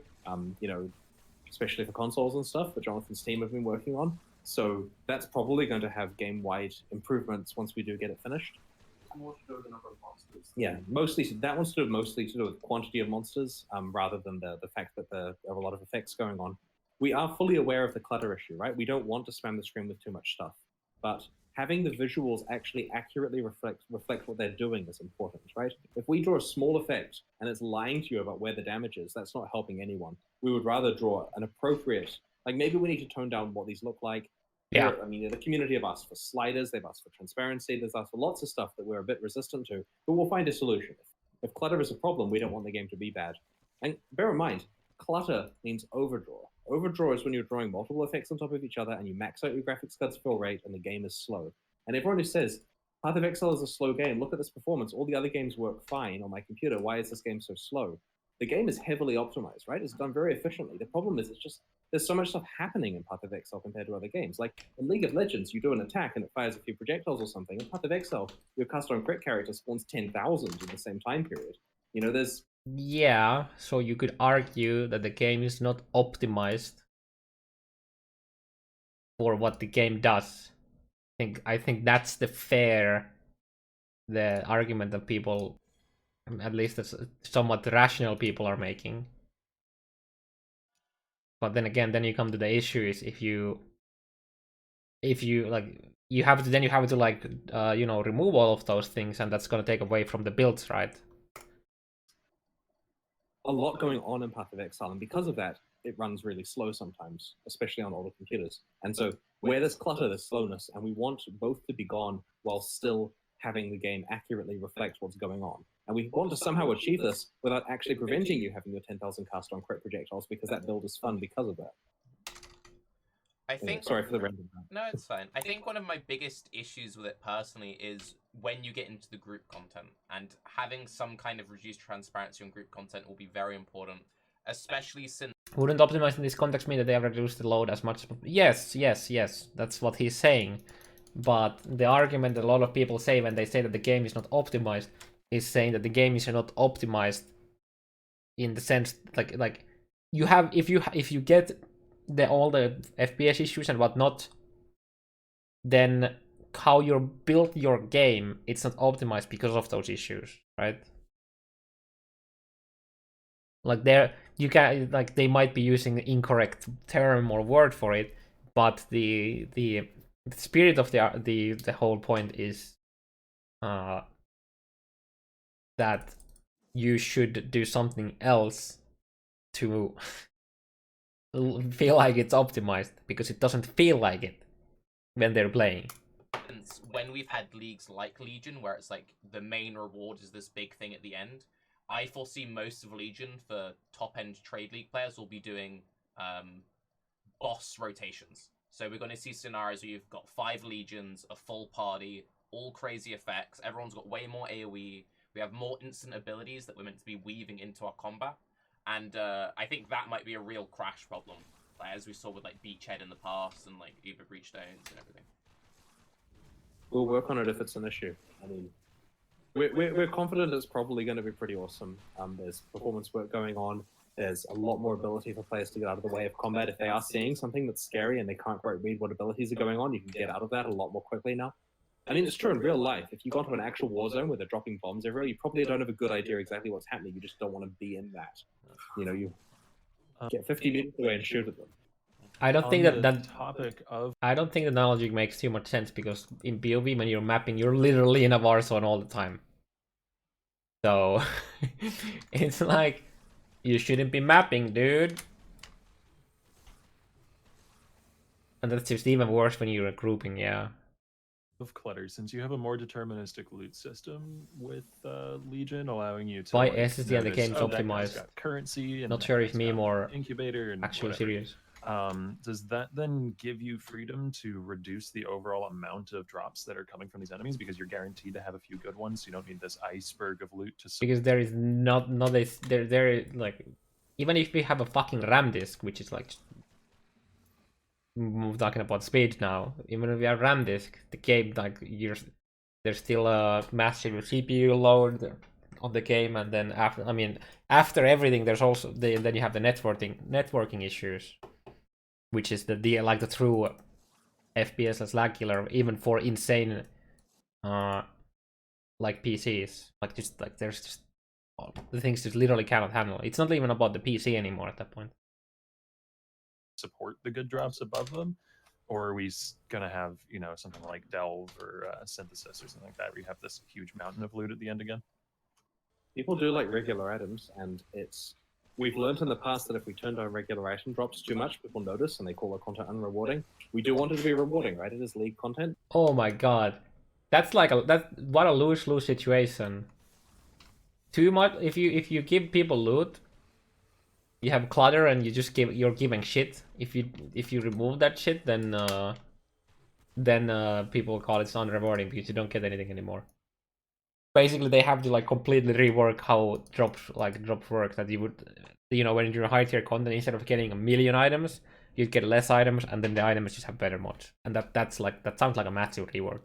especially for consoles and stuff that Jonathan's team have been working on. So that's probably going to have game-wide improvements once we do get it finished. More to do with the number of monsters. Yeah, that one's mostly to do with quantity of monsters, rather than the fact that there are a lot of effects going on. We are fully aware of the clutter issue, right? We don't want to spam the screen with too much stuff, but having the visuals actually accurately reflect what they're doing is important, right? If we draw a small effect and it's lying to you about where the damage is, that's not helping anyone. We would rather draw an appropriate, like maybe we need to tone down what these look like. Yeah. I mean, the community have asked for sliders, they've asked for transparency, there's asked for lots of stuff that we're a bit resistant to, but we'll find a solution. If clutter is a problem, we don't want the game to be bad. And bear in mind, clutter means overdraw. Overdraw is when you're drawing multiple effects on top of each other and you max out your graphics card's fill rate and the game is slow. And everyone who says, Path of Exile is a slow game, look at this performance, all the other games work fine on my computer, why is this game so slow? The game is heavily optimized, right? It's done very efficiently. The problem is it's just, there's so much stuff happening in Path of Exile compared to other games. Like in League of Legends, you do an attack and it fires a few projectiles or something. In Path of Exile, your custom crit character spawns 10,000 in the same time period. You know, there's... Yeah, so you could argue that the game is not optimized for what the game does. I think that's the argument that people, at least that's somewhat rational people, are making. But then again, then you come to the issue is if you like, you have to like you know, remove all of those things, and that's gonna take away from the builds, right? A lot going on in Path of Exile, and because of that, it runs really slow sometimes, especially on older computers. And so where there's clutter, there's slowness, and we want both to be gone while still having the game accurately reflect what's going on. And we want to somehow achieve this without actually preventing you having your 10,000 cast on crit projectiles, because that build is fun because of that. I think... Sorry for the random. No, it's fine. I think one of my biggest issues with it personally is when you get into the group content, and having some kind of reduced transparency on group content will be very important, especially since... Wouldn't optimize in this context mean that they have reduced the load as much? Yes, that's what he's saying. But the argument that a lot of people say when they say that the game is not optimized is saying that the game is not optimized in the sense like you have, if you get all the FPS issues and whatnot, then how you build your game, it's not optimized because of those issues, right? Like you can, like, they might be using the incorrect term or word for it, but the spirit of the whole point is that you should do something else to feel like it's optimized, because it doesn't feel like it when they're playing. When we've had leagues like Legion, where it's like the main reward is this big thing at the end, I foresee most of Legion for top-end trade league players will be doing boss rotations. So we're going to see scenarios where you've got 5 legions, a full party, all crazy effects, everyone's got way more AoE, we have more instant abilities that we're meant to be weaving into our combat. And I think that might be a real crash problem, like, as we saw with like Beachhead in the past and like Uber Breachstones and everything. We'll work on it if it's an issue. I mean, we're confident it's probably going to be pretty awesome. There's performance work going on. There's a lot more ability for players to get out of the way of combat. If they are seeing something that's scary and they can't quite read what abilities are going on, you can get out of that a lot more quickly now. I mean, it's true in real life. If you go to an actual war zone where they're dropping bombs everywhere, you probably don't have a good idea exactly what's happening. You just don't want to be in that. You know, you get 50 meters away and shoot at them. I don't think that topic of... I don't think the analogy makes too much sense, because in POV, when you're mapping, you're literally in a war zone all the time. So it's like, you shouldn't be mapping, dude. And that's just even worse when you're grouping, yeah. Of clutter, since you have a more deterministic loot system with Legion, allowing you to By like, essence, yeah, the notice, game's that guy's optimized. got currency, and Not that sure if guy's meme got or incubator and actually whatever. serious. Does that then give you freedom to reduce the overall amount of drops that are coming from these enemies, because you're guaranteed to have a few good ones, so you don't need this iceberg of loot to... Because there is not this, there like, even if we have a fucking RAM disk, which is like, we're talking about speed now, even if we have RAM disk, the game, like, there's still a massive CPU load on the game, and then after everything, there's also then you have the networking issues, which is the true FPS as lag killer, even for insane like PCs. Like, just like, there's just the things just literally cannot handle. It's not even about the PC anymore at that point. Support the good drops above them, or are we gonna have, you know, something like Delve or Synthesis or something like that, where you have this huge mountain of loot at the end again? People do like regular items, and we've learned in the past that if we turn down regular item drops too much, people notice and they call our content unrewarding. We do want it to be rewarding, right? It is league content. Oh my god, that's like what a lose-lose situation. Too much, if you give people loot, you have clutter and you're giving shit. If you remove that shit, then people call it non-rewarding because you don't get anything anymore. Basically, they have to like completely rework how drops work. That you would, when you're high tier content, instead of getting 1 million items, you'd get less items, and then the items just have better mods. And that sounds like a massive rework.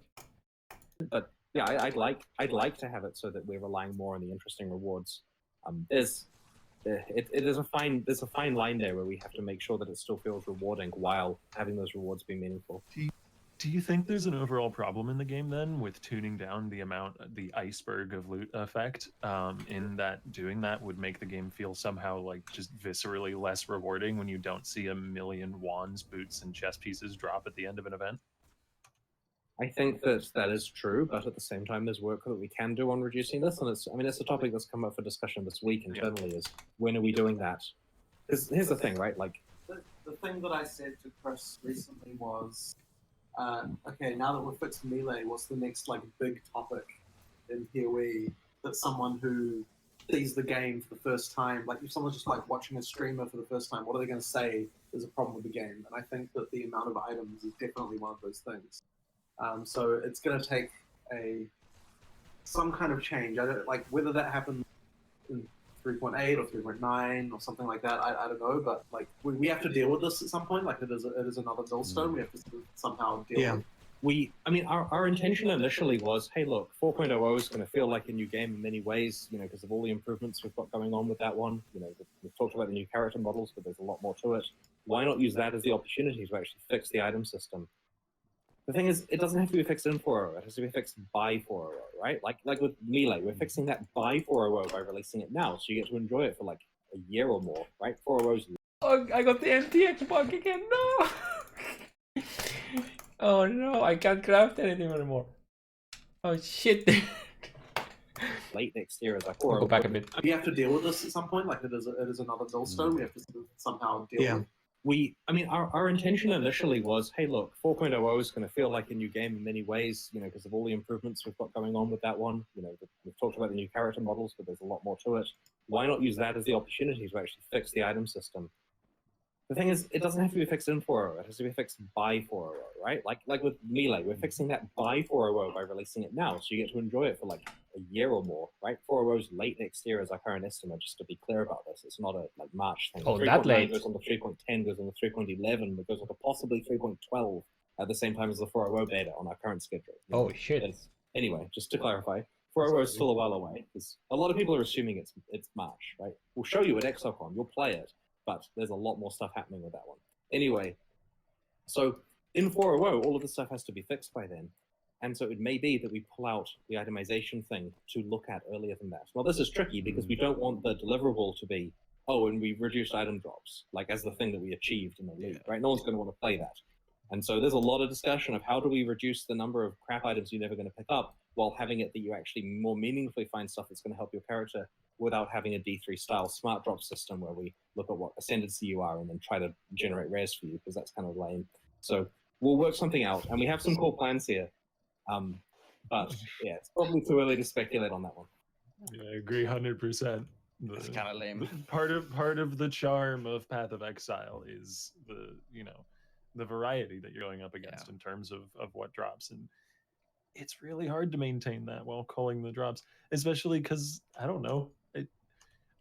But yeah, I'd like to have it so that we're relying more on the interesting rewards. There's a fine line there where we have to make sure that it still feels rewarding while having those rewards be meaningful. Do you think there's an overall problem in the game then with tuning down the iceberg of loot effect? In that doing that would make the game feel somehow like just viscerally less rewarding when you don't see 1 million wands, boots, and chest pieces drop at the end of an event? I think that is true, but at the same time, there's work that we can do on reducing this, and it's a topic that's come up for discussion this week internally. Is when are we doing that? Because here's the thing, right? Like the thing that I said to Chris recently was, okay, now that we've fixed melee, what's the next like big topic in POE that someone who sees the game for the first time, like if someone's just like watching a streamer for the first time, what are they going to say is a problem with the game? And I think that the amount of items is definitely one of those things. So it's going to take some kind of change. I don't like whether that happens in 3.8 or 3.9 or something like that. I don't know, but like we have to deal with this at some point. Like it is another millstone. We have to somehow deal with. Our intention initially was, hey, look, 4.0 is going to feel like a new game in many ways, because of all the improvements we've got going on with that one. We've talked about the new character models, but there's a lot more to it. Why not use that as the opportunity to actually fix the item system? The thing is, it doesn't have to be fixed in 4.0. It has to be fixed by 4.0, right? Like with melee, we're fixing that by 4.0 by releasing it now, so you get to enjoy it for like a year or more, right? 4.0's. Oh, I got the MTX bug again. No. Oh no, I can't craft anything anymore. Oh shit. Late next year is like. I'll go back a bit. We have to deal with this at some point. Like it is another millstone. We have to somehow deal with. Our intention initially was, hey, look, 4.0 is going to feel like a new game in many ways, because of all the improvements we've got going on with that one. We've talked about the new character models, but there's a lot more to it. Why not use that as the opportunity to actually fix the item system? The thing is, it doesn't have to be fixed in 4.0. It has to be fixed by 4.0, right? Like with melee, we're fixing that by 4.0 by releasing it now, so you get to enjoy it for like a year or more, right? 4.0's late next year is our current estimate, just to be clear about this. It's not a like March thing. Oh, that late. Goes on to 3.10, goes on to 3.11, but goes on to possibly 3.12 at the same time as the 4.0 beta on our current schedule. Oh shit. Anyway, just to clarify, 4.0 is still a while away, because a lot of people are assuming it's March, right? We'll show you at ExileCon, you'll play it, but there's a lot more stuff happening with that one. Anyway, so in 4.0, all of this stuff has to be fixed by then. And so it may be that we pull out the itemization thing to look at earlier than that. Well, this is tricky because we don't want the deliverable to be, oh, and we reduced item drops, like as the thing that we achieved in the loop, right? No one's going to want to play that. And so there's a lot of discussion of how do we reduce the number of crap items you're never going to pick up while having it that you actually more meaningfully find stuff that's going to help your character without having a D3 style smart drop system where we look at what ascendancy you are and then try to generate rares for you, because that's kind of lame. So we'll work something out, and we have some cool plans here. But yeah, it's probably too early to speculate on that one. Yeah, I agree 100%. It's kind of lame. Part of the charm of Path of Exile is the variety that you're going up against in terms of what drops, and it's really hard to maintain that while calling the drops, especially because I don't know.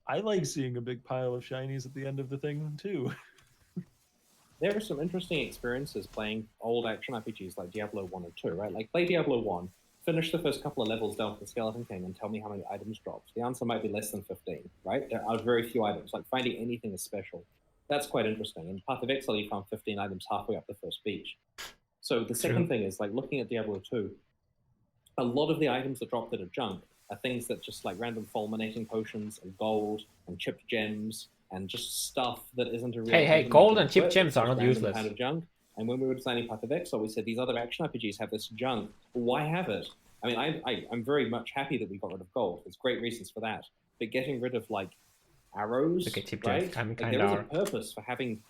I like seeing a big pile of shinies at the end of the thing too. There are some interesting experiences playing old action RPGs like Diablo 1 or 2, right? Like play Diablo 1, finish the first couple of levels down to the Skeleton King and tell me how many items dropped. The answer might be less than 15, right? There are very few items, like finding anything is special. That's quite interesting. In Path of Exile, you found 15 items halfway up the first beach. So the second thing is, like looking at Diablo 2, a lot of the items that drop that are junk are things that just like random fulminating potions and gold and chipped gems and just stuff that isn't a real. Hey, gold and chipped gems are not useless. Kind of junk. And when we were designing Path of Exile, we said these other action RPGs have this junk. Well, why have it? I mean, I'm very much happy that we got rid of gold. There's great reasons for that. But getting rid of like arrows, right? Like, there was a purpose for having.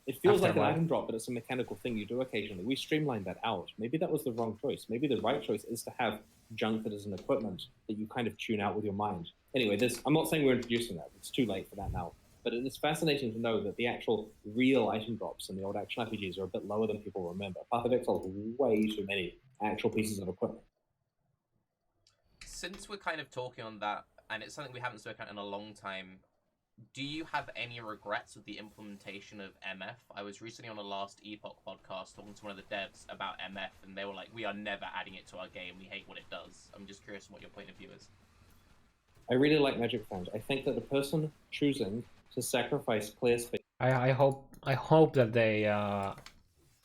It feels like an item drop, but it's a mechanical thing you do occasionally. We streamlined that out. Maybe that was the wrong choice. Maybe the right choice is to have junk that is an equipment that you kind of tune out with your mind. Anyway, I'm not saying we're introducing that. It's too late for that now. But it is fascinating to know that the actual real item drops in the old action RPGs are a bit lower than people remember. Path of Exile has way too many actual pieces of equipment. Since we're kind of talking on that, and it's something we haven't spoken about in a long time, do you have any regrets with the implementation of MF? I was recently on a last Epoch podcast talking to one of the devs about MF, and they were like, we are never adding it to our game. We hate what it does. I'm just curious what your point of view is. I really like Magic Find. I think that the person choosing to sacrifice clear space. I hope that they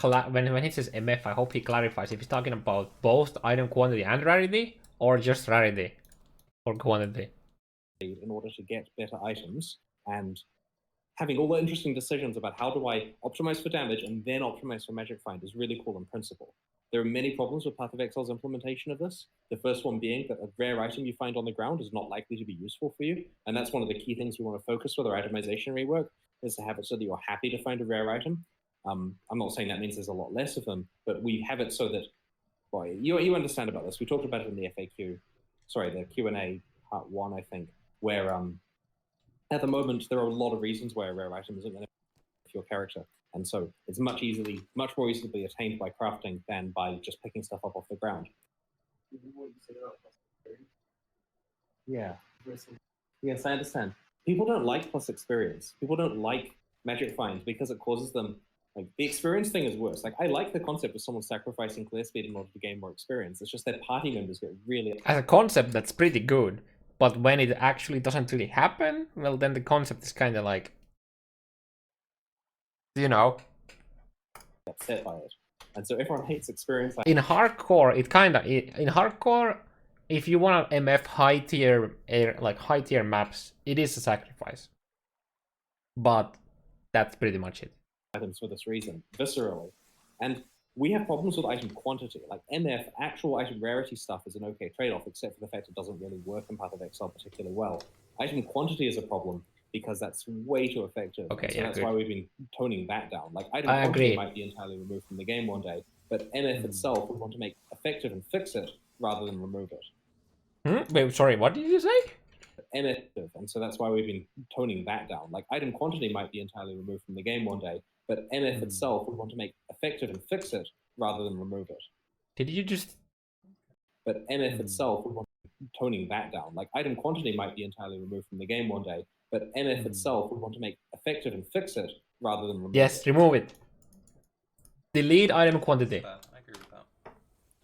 when he says MF, I hope he clarifies if he's talking about both item quantity and rarity, or just rarity or quantity. In order to get better items, and having all the interesting decisions about how do I optimize for damage and then optimize for Magic Find is really cool in principle. There are many problems with Path of Exile's implementation of this. The first one being that a rare item you find on the ground is not likely to be useful for you, and that's one of the key things we want to focus with our itemization rework, is to have it so that you're happy to find a rare item. I'm not saying that means there's a lot less of them, but we have it so that, boy, you understand about this. We talked about it in the FAQ, sorry, the Q&A part 1, I think, where at the moment there are a lot of reasons why a rare item isn't going to fit your character. And so it's much more easily attained by crafting than by just picking stuff up off the ground. Yeah. Yes, I understand. People don't like plus experience. People don't like Magic Find because it causes them, like, the experience thing is worse. Like, I like the concept of someone sacrificing clear speed in order to gain more experience. It's just that party members get really... As a concept, that's pretty good. But when it actually doesn't really happen, well, then the concept is kind of like, you know, upset by it. And so everyone hates experience. In hardcore, in hardcore, if you want to MF high tier maps, it is a sacrifice. But that's pretty much it. Items for this reason, viscerally. And we have problems with item quantity. Like MF, actual item rarity stuff is an okay trade-off, except for the fact it doesn't really work in Path of Exile particularly well. Item quantity is a problem because that's way too effective. Okay, so that's why we've been toning that down. Like item I quantity agree. might be entirely removed from the game one day, but MF itself we want to make effective and fix it rather than remove it. Wait, sorry, what did you say? MF, and so that's why we've been toning that down. Like item quantity might be entirely removed from the game one day, but MF itself we want to make effective and fix it rather than remove it. Did you just... But MF itself we want toning that down. Like item quantity might be entirely removed from the game one day, but MF itself we want to make effective and fix it rather than remove Yes, it. remove it. Delete item quantity. I agree with that.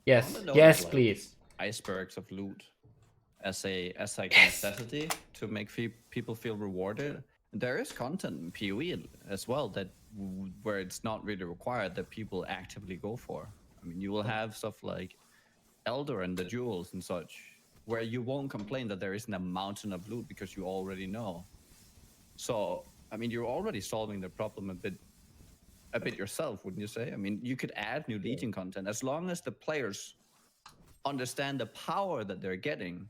Yes, I wanna know, yes, like, please. Icebergs of loot as like a necessity to make people feel rewarded. There is content in POE as well that where it's not really required that people actively go for. I mean, you will have stuff like Elder and the jewels and such, where you won't complain that there isn't a mountain of loot because you already know. So, I mean, you're already solving the problem a bit yourself, wouldn't you say? I mean, you could add new Legion content as long as the players understand the power that they're getting.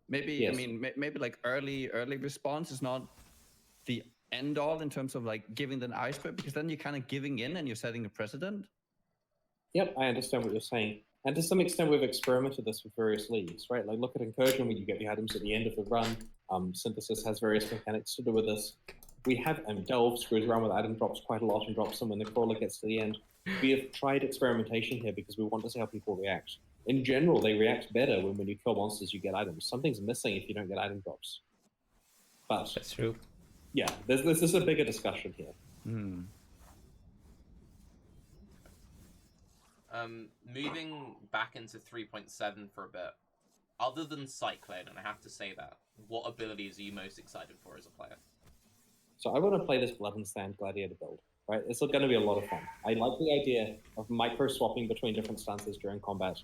Maybe, Yes. I mean, maybe like early response is not the end all in terms of like giving them iceberg, because then you're kind of giving in and you're setting a precedent. Yep, I understand what you're saying. And to some extent, we've experimented this with various leagues, right? Like, look at Incursion, where you get the items at the end of the run. Synthesis has various mechanics to do with this. We have, and Delve screws around with item drops quite a lot and drops them when the crawler gets to the end. We have tried experimentation here because we want to see how people react. In general, they react better when you kill monsters, you get items. Something's missing if you don't get item drops. But, That's true. yeah, this is a bigger discussion here. Moving back into 3.7 for a bit, other than Cyclone, and I have to say that, what abilities are you most excited for as a player? So I want to play this Blood and Sand Gladiator build, right? It's going to be a lot of fun. I like the idea of micro-swapping between different stances during combat.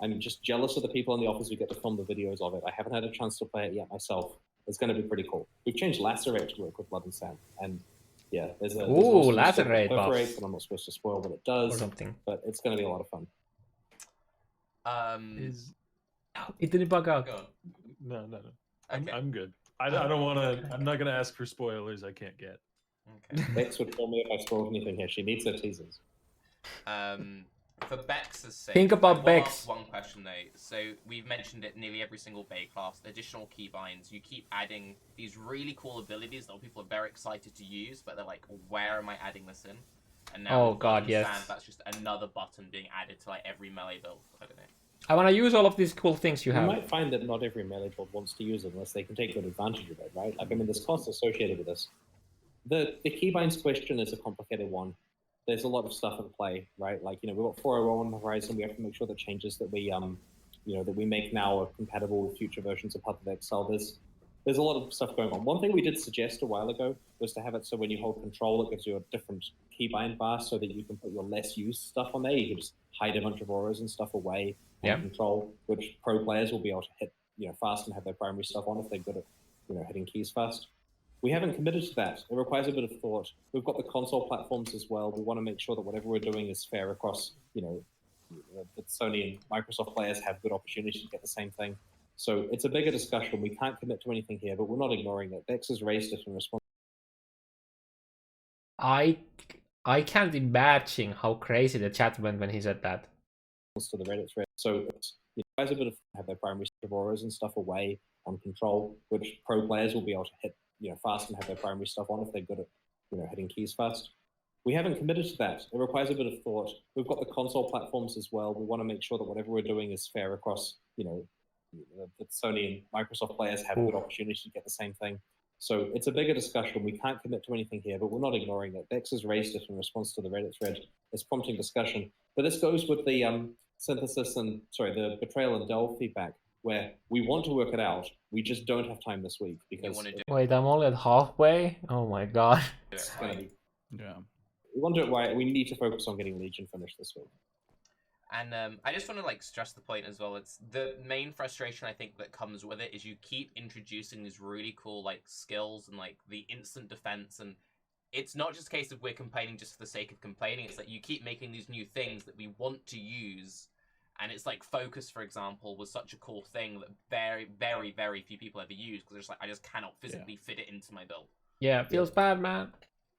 I'm just jealous of the people in the office who get to film the videos of it. I haven't had a chance to play it yet myself. It's going to be pretty cool. We've changed Lacerate to work with Blood and Sand, and yeah, there's Ooh, Lacerate buff. But I'm not supposed to spoil what it Or does, something. but it's going to be a lot of fun. It didn't bug out. Go on. No. Okay. I'm good. I don't want to. I'm not going to ask for spoilers I can't get. Okay. Bex would kill me if I spoiled anything here. She needs her teasers. For Bex's sake, Think about I wanna Bex. ask one question though. So we've mentioned it nearly every single Baeclast. Additional keybinds. You keep adding these really cool abilities that people are very excited to use, but they're like, where am I adding this in? And now Oh with god, Golden yes. Sand, that's just another button being added to like every melee build. I don't know. I want to use all of these cool things you You have. might find that not every melee build wants to use it unless they can take good advantage of it, right? Like, I mean, there's costs associated with this. The keybinds question is a complicated one. There's a lot of stuff at play, right? Like, we've got 4.0 on the horizon. We have to make sure the changes that we that we make now are compatible with future versions of Path of Exile. There's a lot of stuff going on. One thing we did suggest a while ago was to have it so when you hold control, it gives you a different keybind bar so that you can put your less used stuff on there. You can just hide a bunch of auras and stuff away on control, which pro players will be able to hit fast and have their primary stuff on if they're good at hitting keys fast. We haven't committed to that. It requires a bit of thought. We've got the console platforms as well. We want to make sure that whatever we're doing is fair across, that Sony and Microsoft players have good opportunities to get the same thing. So it's a bigger discussion. We can't commit to anything here, but we're not ignoring it. Bex has raised it in response. I can't imagine how crazy the chat went when he said that. To the Reddit thread. So it requires a bit of have their primary auras and stuff away on control, which pro players will be able to hit fast and have their primary stuff on if they're good at hitting keys fast. We haven't committed to that. It requires a bit of thought. We've got the console platforms as well. We want to make sure that whatever we're doing is fair across, that Sony and Microsoft players have good opportunities to get the same thing. So it's a bigger discussion. We can't commit to anything here, but we're not ignoring it. Bex has raised it in response to the Reddit thread. It's prompting discussion. But this goes with the synthesis and, the betrayal and delve feedback, where we want to work it out. We just don't have time this week because wait, I'm only at halfway. Oh my god. It's gonna be. Yeah. We want to do it right. We need to focus on getting Legion finished this week. And I just want to stress the point as well. It's the main frustration I think that comes with it is you keep introducing these really cool skills and the instant defense, and it's not just a case of we're complaining just for the sake of complaining. It's you keep making these new things that we want to use, and it's focus, for example, was such a cool thing that very, very, very few people ever use because I just cannot physically fit it into my build. Yeah, it feels bad, man.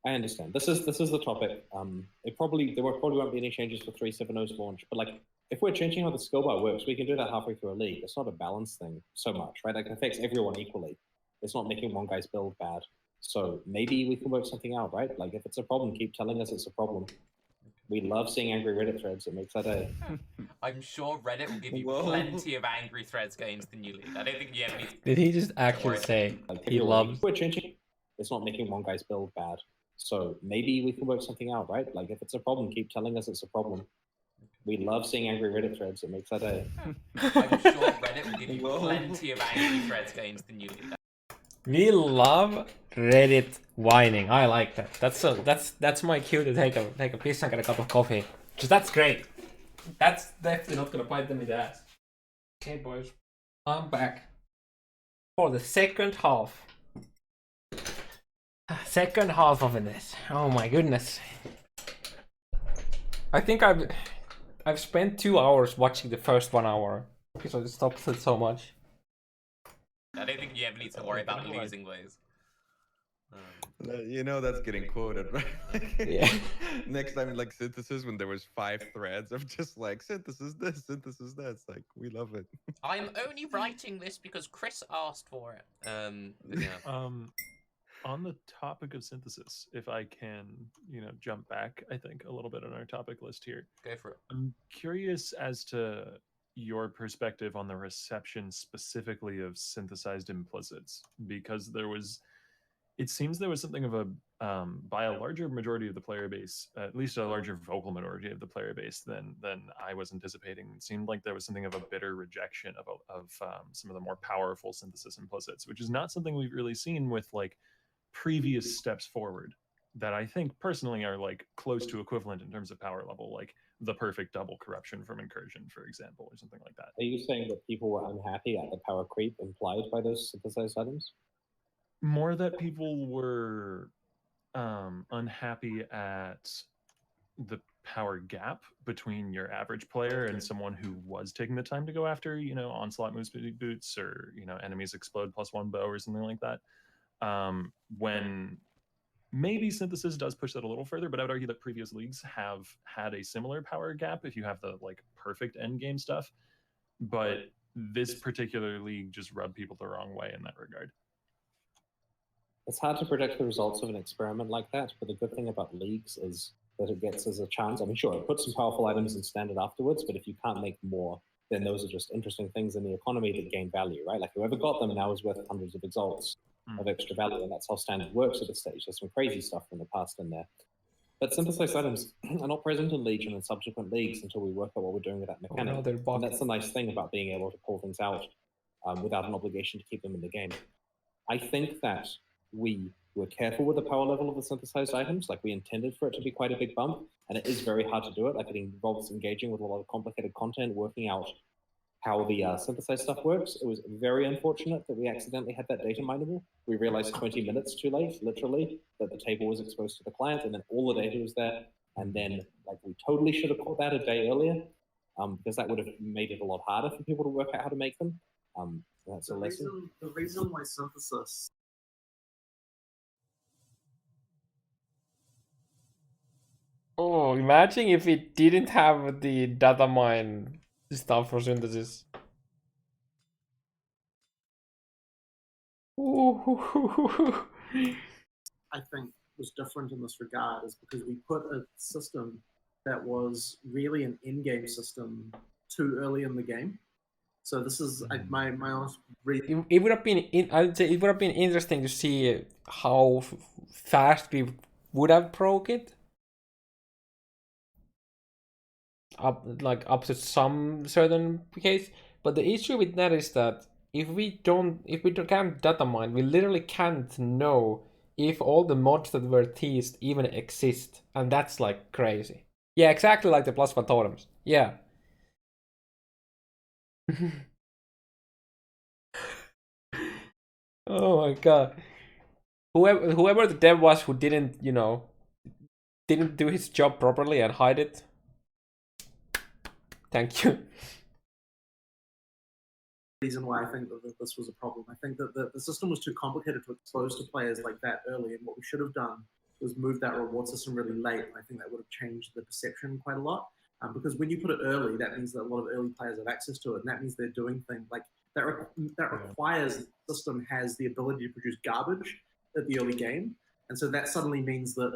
I understand. This is the topic. There probably won't be any changes for 3.7.0's launch, but if we're changing how the skill bar works, we can do that halfway through a league. It's not a balance thing so much, right? It affects everyone equally. It's not making one guy's build bad. So maybe we can work something out, right? If it's a problem, keep telling us it's a problem. We love seeing angry Reddit threads. It makes our day. I'm sure Reddit will give you plenty of angry threads going into the new league. I don't think you ever need to... Did he just actually say he loves... We're changing. It's not making one guy's build bad. So maybe we can work something out, right? If it's a problem, keep telling us it's a problem. We love seeing angry Reddit threads. It makes our day. I'm sure Reddit will give you plenty of angry threads going into the new league. We love Reddit whining. I like that. That's my cue to take a piss and get a cup of coffee. That's great. That's definitely not gonna bite them in the ass. Okay, boys, I'm back for the second half. Second half of this. Oh my goodness. I think I've spent 2 hours watching the first 1 hour because I stopped it so much. I don't think you ever need to worry about losing ways. That's getting quoted, right? Yeah. Next time in synthesis, when there was 5 threads of just synthesis this, synthesis that, it's we love it. I'm only writing this because Chris asked for it. Yeah. On the topic of synthesis, if I can, jump back, I think a little bit on our topic list here. Go for it. I'm curious as to your perspective on the reception specifically of synthesized implicits, because it seems there was something of a, by a larger majority of the player base, at least a larger vocal minority of the player base than I was anticipating. It seemed like there was something of a bitter rejection of some of the more powerful synthesis implicits, which is not something we've really seen with previous steps forward that I think personally are close to equivalent in terms of power level, the perfect double corruption from incursion, for example, or something like that. Are you saying that people were unhappy at the power creep implied by those synthesized items? More that people were unhappy at the power gap between your average player and someone who was taking the time to go after, onslaught moves boots or, enemies explode +1 bow or something like that. When Maybe synthesis does push that a little further, but I would argue that previous leagues have had a similar power gap if you have the like perfect end game stuff. But this particular league just rubbed people the wrong way in that regard. It's hard to predict the results of an experiment like that, but the good thing about leagues is that it gets us a chance. I mean, sure, it puts some powerful items in standard afterwards, but if you can't make more, then those are just interesting things in the economy that gain value, right? Like whoever got them now is worth hundreds of exalts of extra value, and that's how standard works at this stage. There's some crazy stuff from the past in there. But synthesized items are not present in Legion and subsequent leagues until we work out what we're doing with that mechanic. And that's the nice thing about being able to pull things out without an obligation to keep them in the game. I think that we were careful with the power level of the synthesized items. Like we intended for it to be quite a big bump, and it is very hard to do it. Like it involves engaging with a lot of complicated content, working out how the synthesized stuff works. It was very unfortunate that we accidentally had that data mineable. We realized 20 minutes too late, literally, that the table was exposed to the client, and then all the data was there. And then, like, we totally should have caught that a day earlier, because that would have made it a lot harder for people to work out how to make them. That's a lesson. The reason why synthesis Oh, imagine if it didn't have the data mine stuff for synthesis. I think was different in this regard is because we put a system that was really an in-game system too early in the game. So this is my honest reason. It would have been I'd say it would have been interesting to see how fast we would have broke it. Up to some certain case, but the issue with that is that if we can't data mine, we literally can't know if all the mods that were teased even exist, and that's like crazy. Yeah, exactly like the +1 totems. Yeah. Oh my god. Whoever the dev was who didn't do his job properly and hide it. Thank you. Reason why I think that this was a problem. I think that the system was too complicated to expose to players like that early, and what we should have done was move that reward system really late. And I think that would have changed the perception quite a lot. Because when you put it early, that means that a lot of early players have access to it, and that means they're doing things like that requires the system has the ability to produce garbage at the early game. And so that suddenly means that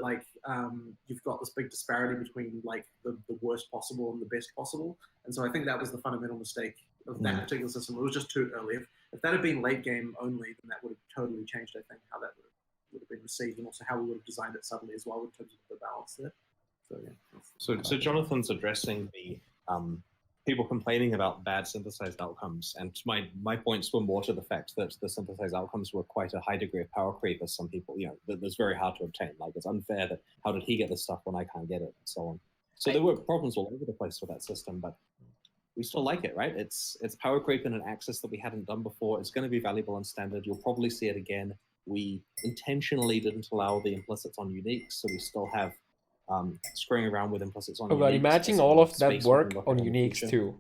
you've got this big disparity between like the worst possible and the best possible. And so I think that was the fundamental mistake of that particular system. It was just too early. If that had been late game only, then that would have totally changed, I think, how that would have been received, and also how we would have designed it suddenly as well in terms of the balance there. So yeah. So Jonathan's addressing the people complaining about bad synthesized outcomes, and my points were more to the fact that the synthesized outcomes were quite a high degree of power creep, as some people, that's very hard to obtain. Like it's unfair that how did he get this stuff when I can't get it, and so on. So there were problems all over the place with that system, but we still like it, right? It's power creep in an axis that we hadn't done before. It's going to be valuable in standard. You'll probably see it again. We intentionally didn't allow the implicits on uniques, so we still have screwing around with implicits on uniques. But imagine all of that work on uniques too.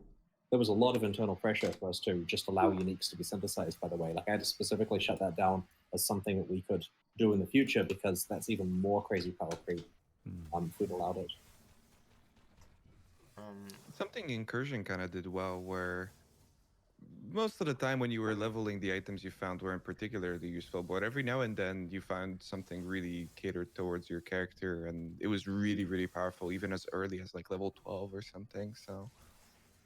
There was a lot of internal pressure for us to just allow uniques to be synthesized, by the way. Like I had to specifically shut that down as something that we could do in the future, because that's even more crazy power creep if we'd allowed it. Something Incursion kind of did well, where most of the time when you were leveling, the items you found weren't particularly useful, but every now and then you found something really catered towards your character, and it was really, really powerful, even as early as like level 12 or something. So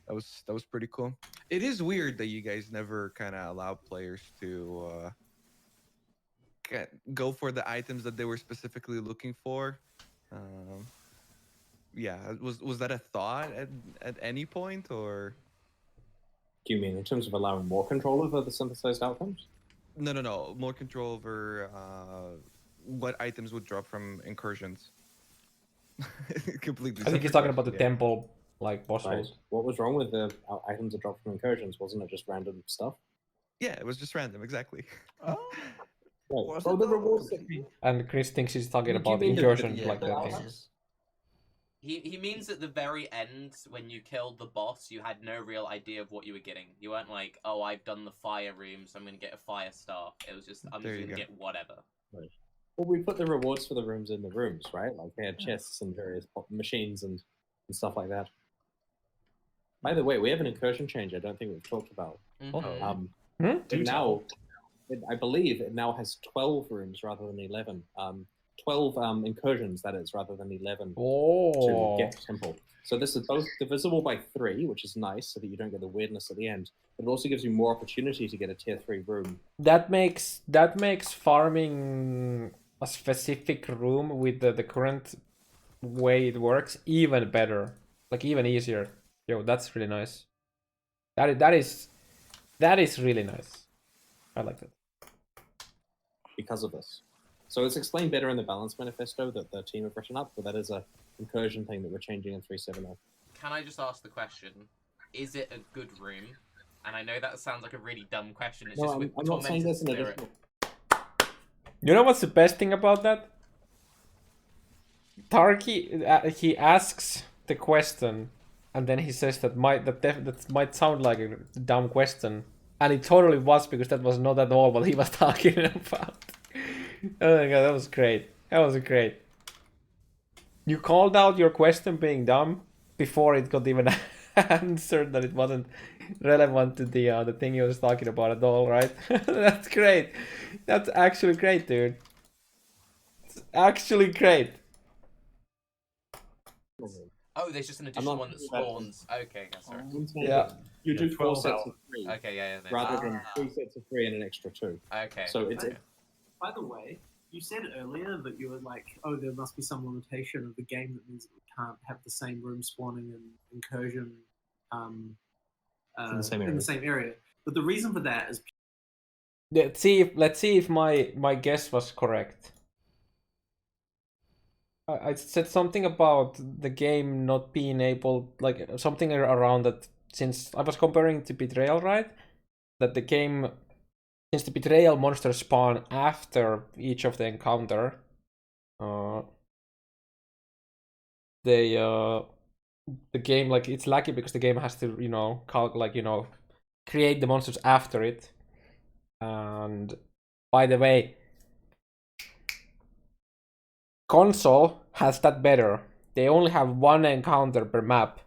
that was pretty cool. It is weird that you guys never kind of allow players to go for the items that they were specifically looking for. Yeah, was that a thought at any point, or? Do you mean in terms of allowing more control over the synthesized outcomes? No. More control over what items would drop from incursions. Completely. I think he's talking about the temple, like boss fights. What was wrong with the items that dropped from incursions? Wasn't it just random stuff? Yeah, it was just random, exactly. Right. So the rewards. And Chris thinks he's talking about incursion, like that thing. He means at the very end, when you killed the boss, you had no real idea of what you were getting. You weren't like, oh, I've done the fire room, so I'm going to get a fire star. It was just, I'm just going to get whatever. Right. Well, we put the rewards for the rooms in the rooms, right? Like they had chests and various machines and stuff like that. By the way, we have an incursion change I don't think we've talked about. I believe it now has 12 rooms rather than 11. 12 incursions, that is, rather than 11 to get to temple. So this is both divisible by 3, which is nice, so that you don't get the weirdness at the end. But it also gives you more opportunity to get a tier 3 room. That makes farming a specific room with the current way it works even better, like even easier. Yo, that's really nice. That is really nice. I like that. Because of this. So it's explained better in the balance manifesto that the team have written up, but that is a incursion thing that we're changing in 3.7.0. Can I just ask the question, is it a good room? And I know that sounds like a really dumb question. It's No, just with I'm not saying Tormented there's an Spirit. additional. You know what's the best thing about that? Tarky, he asks the question, and then he says that might sound like a dumb question, and it totally was, because that was not at all what he was talking about. Oh my god, that was great. That was great. You called out your question being dumb before it got even answered, that it wasn't relevant to the thing he was talking about at all, right? That's great. That's actually great, dude. It's actually great. Oh, there's just an additional one that spawns. Okay, yeah, sorry. Yeah. You do 4 sets of 3. Okay, yeah. Rather than 3 sets of 3 and an extra 2. Okay. So it's. By the way, you said earlier that you were like, oh, there must be some limitation of the game that means that we can't have the same room spawning and incursion in the same area. But the reason for that is... Let's see if my guess was correct. I said something about the game not being able, like something around that, since I was comparing to Betrayal, right? That the game, since the Betrayal monsters spawn after each of the encounter, the game, like, it's lucky because the game has to, create the monsters after it. And by the way, console has that better. They only have 1 encounter per map,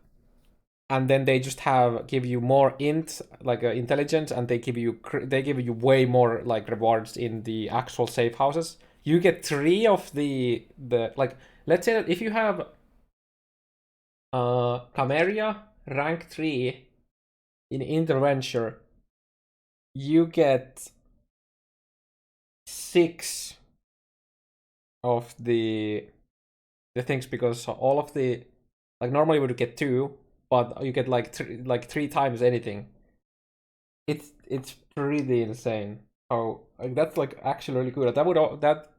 and then they just give you more intelligence, and they give you way more like rewards in the actual safe houses. You get 3 of the like, let's say that if you have Cameria rank 3 in Interventure, you get 6 of the things, because all of the, like, normally you would get 2, but you get like 3 times anything. It's pretty insane. Oh, like, that's like actually really good.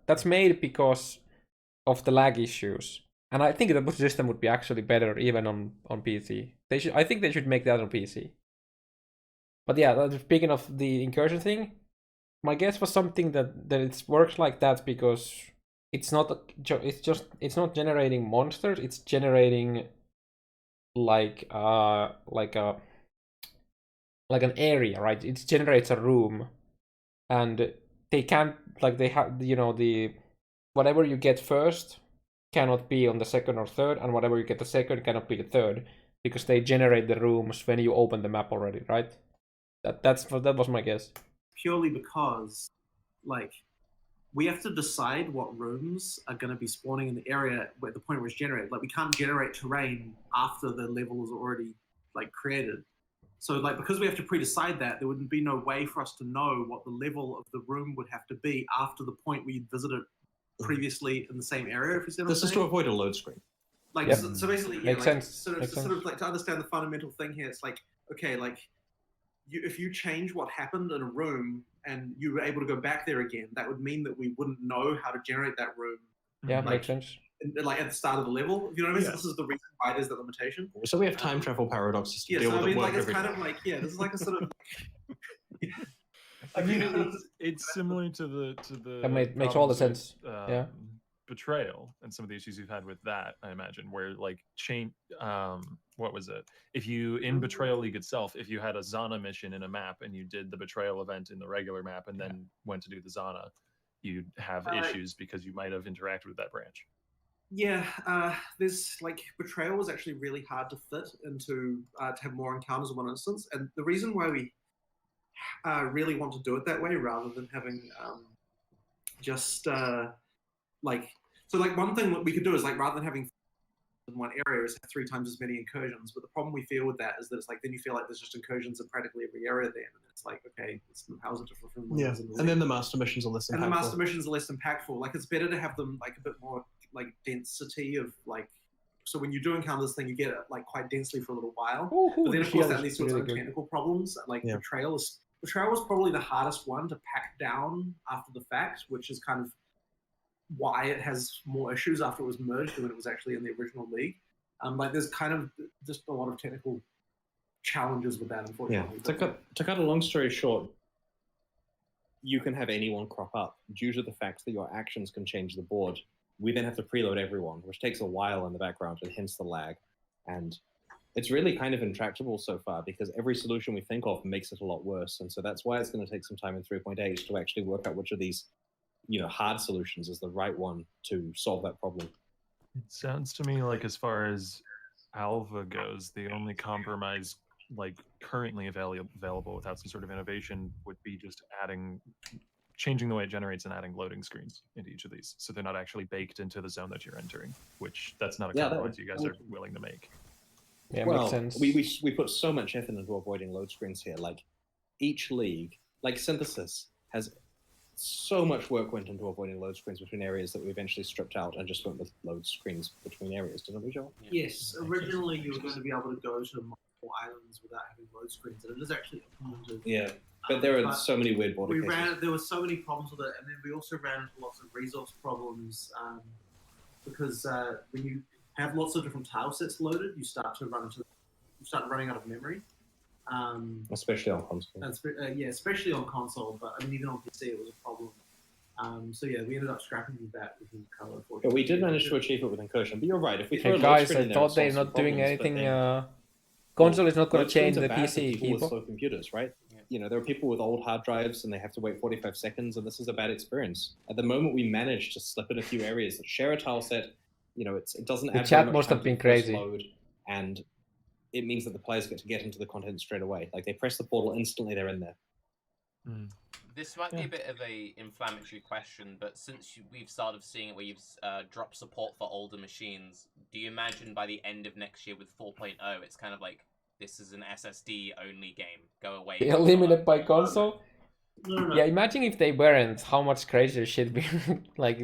That's made because of the lag issues, and I think the system would be actually better even on PC. I think they should make that on PC. But yeah, speaking of the incursion thing, my guess was something that it works like that because it's not generating monsters. It's generating like an area, right? It generates a room, and they can't, like, they have, the whatever you get first cannot be on the second or third, and whatever you get the second cannot be the third, because they generate the rooms when you open the map already, right? That was my guess. Purely because, like, we have to decide what rooms are going to be spawning in the area at the point where it's generated. Like, we can't generate terrain after the level is already, like, created. So, like, because we have to pre-decide that, there would be no way for us to know what the level of the room would have to be after the point we visited previously in the same area. If you see what I'm saying? This is to avoid a load screen. Like, Yep. so basically, yeah, Makes like, sense. sort Makes of like, to understand the fundamental thing here, it's like, okay, like, if you change what happened in a room and you were able to go back there again, that would mean that we wouldn't know how to generate that room. Yeah, like, makes sense. Like at the start of the level, you know what I mean? Yeah. So this is the reason why there's that limitation. So we have time travel paradoxes to Yeah, deal so I with mean, at work like, it's every kind day. of like, yeah, this is like a sort of. I mean, it's similar to the That makes all the problems sense. with, Yeah. Betrayal and some of the issues you've had with that, I imagine, where like what was it? If you, in Betrayal League itself, if you had a Zana mission in a map and you did the Betrayal event in the regular map and then went to do the Zana, you'd have issues because you might have interacted with that branch? Yeah, there's like Betrayal was actually really hard to fit into to have more encounters in one instance, and the reason why we really want to do it that way rather than having just like one thing that we could do is like rather than having in one area is have 3 times as many incursions. But the problem we feel with that is that it's like then you feel like there's just incursions in practically every area then, and it's like okay, how is it different from Yeah, and then the master missions are less impactful. And the master missions are less impactful. Like it's better to have them like a bit more like density of like. So when you do encounter this thing, you get it like quite densely for a little while. Ooh, but then of course that leads to its really own good. technical problems. Like Yeah. Betrayal was probably the hardest one to pack down after the fact, which is kind of why it has more issues after it was merged than when it was actually in the original league. Like there's kind of just a lot of technical challenges with that, unfortunately. Yeah. To cut a long story short, you can have anyone crop up due to the fact that your actions can change the board. We then have to preload everyone, which takes a while in the background, and hence the lag. And it's really kind of intractable so far because every solution we think of makes it a lot worse. And so that's why it's going to take some time in 3.8 to actually work out which of these, hard solutions is the right one to solve that problem. It sounds to me like as far as Alva goes, the only compromise like currently available without some sort of innovation would be just changing the way it generates and adding loading screens into each of these, so they're not actually baked into the zone that you're entering. Which that's not a compromise you guys are willing to make. Yeah, well, makes sense. We put so much effort into avoiding load screens here. Like each league, like Synthesis, has so much work went into avoiding load screens between areas that we eventually stripped out and just went with load screens between areas, didn't we, Joel? Yes, originally you were going to be able to go to multiple islands without having load screens, and it is actually implemented. Yeah, but there are so many weird border cases. There were so many problems with it, and then we also ran into lots of resource problems because when you have lots of different tile sets loaded, you start running out of memory. Especially on console. Especially on console, but I mean even on PC it was a problem. So yeah, we ended up scrapping that within color. But we did manage to achieve it with incursion. But you're right. If we throw Hey guys, I thought they're not doing anything. Console is not going to change the PC. People with slow computers, right? Yeah. There are people with old hard drives and they have to wait 45 seconds, and this is a bad experience. At the moment, we managed to slip in a few areas that share a tile set. It doesn't. The chat must have been crazy. Load, and it means that the players get into the content straight away. Like they press the portal instantly, they're in there. This might be a bit of a inflammatory question, but since we've started seeing it where you've dropped support for older machines, do you imagine by the end of next year with 4.0, it's kind of like this is an SSD only game? Go away. Eliminated by console? No. Yeah, imagine if they weren't. How much crazier shit be like.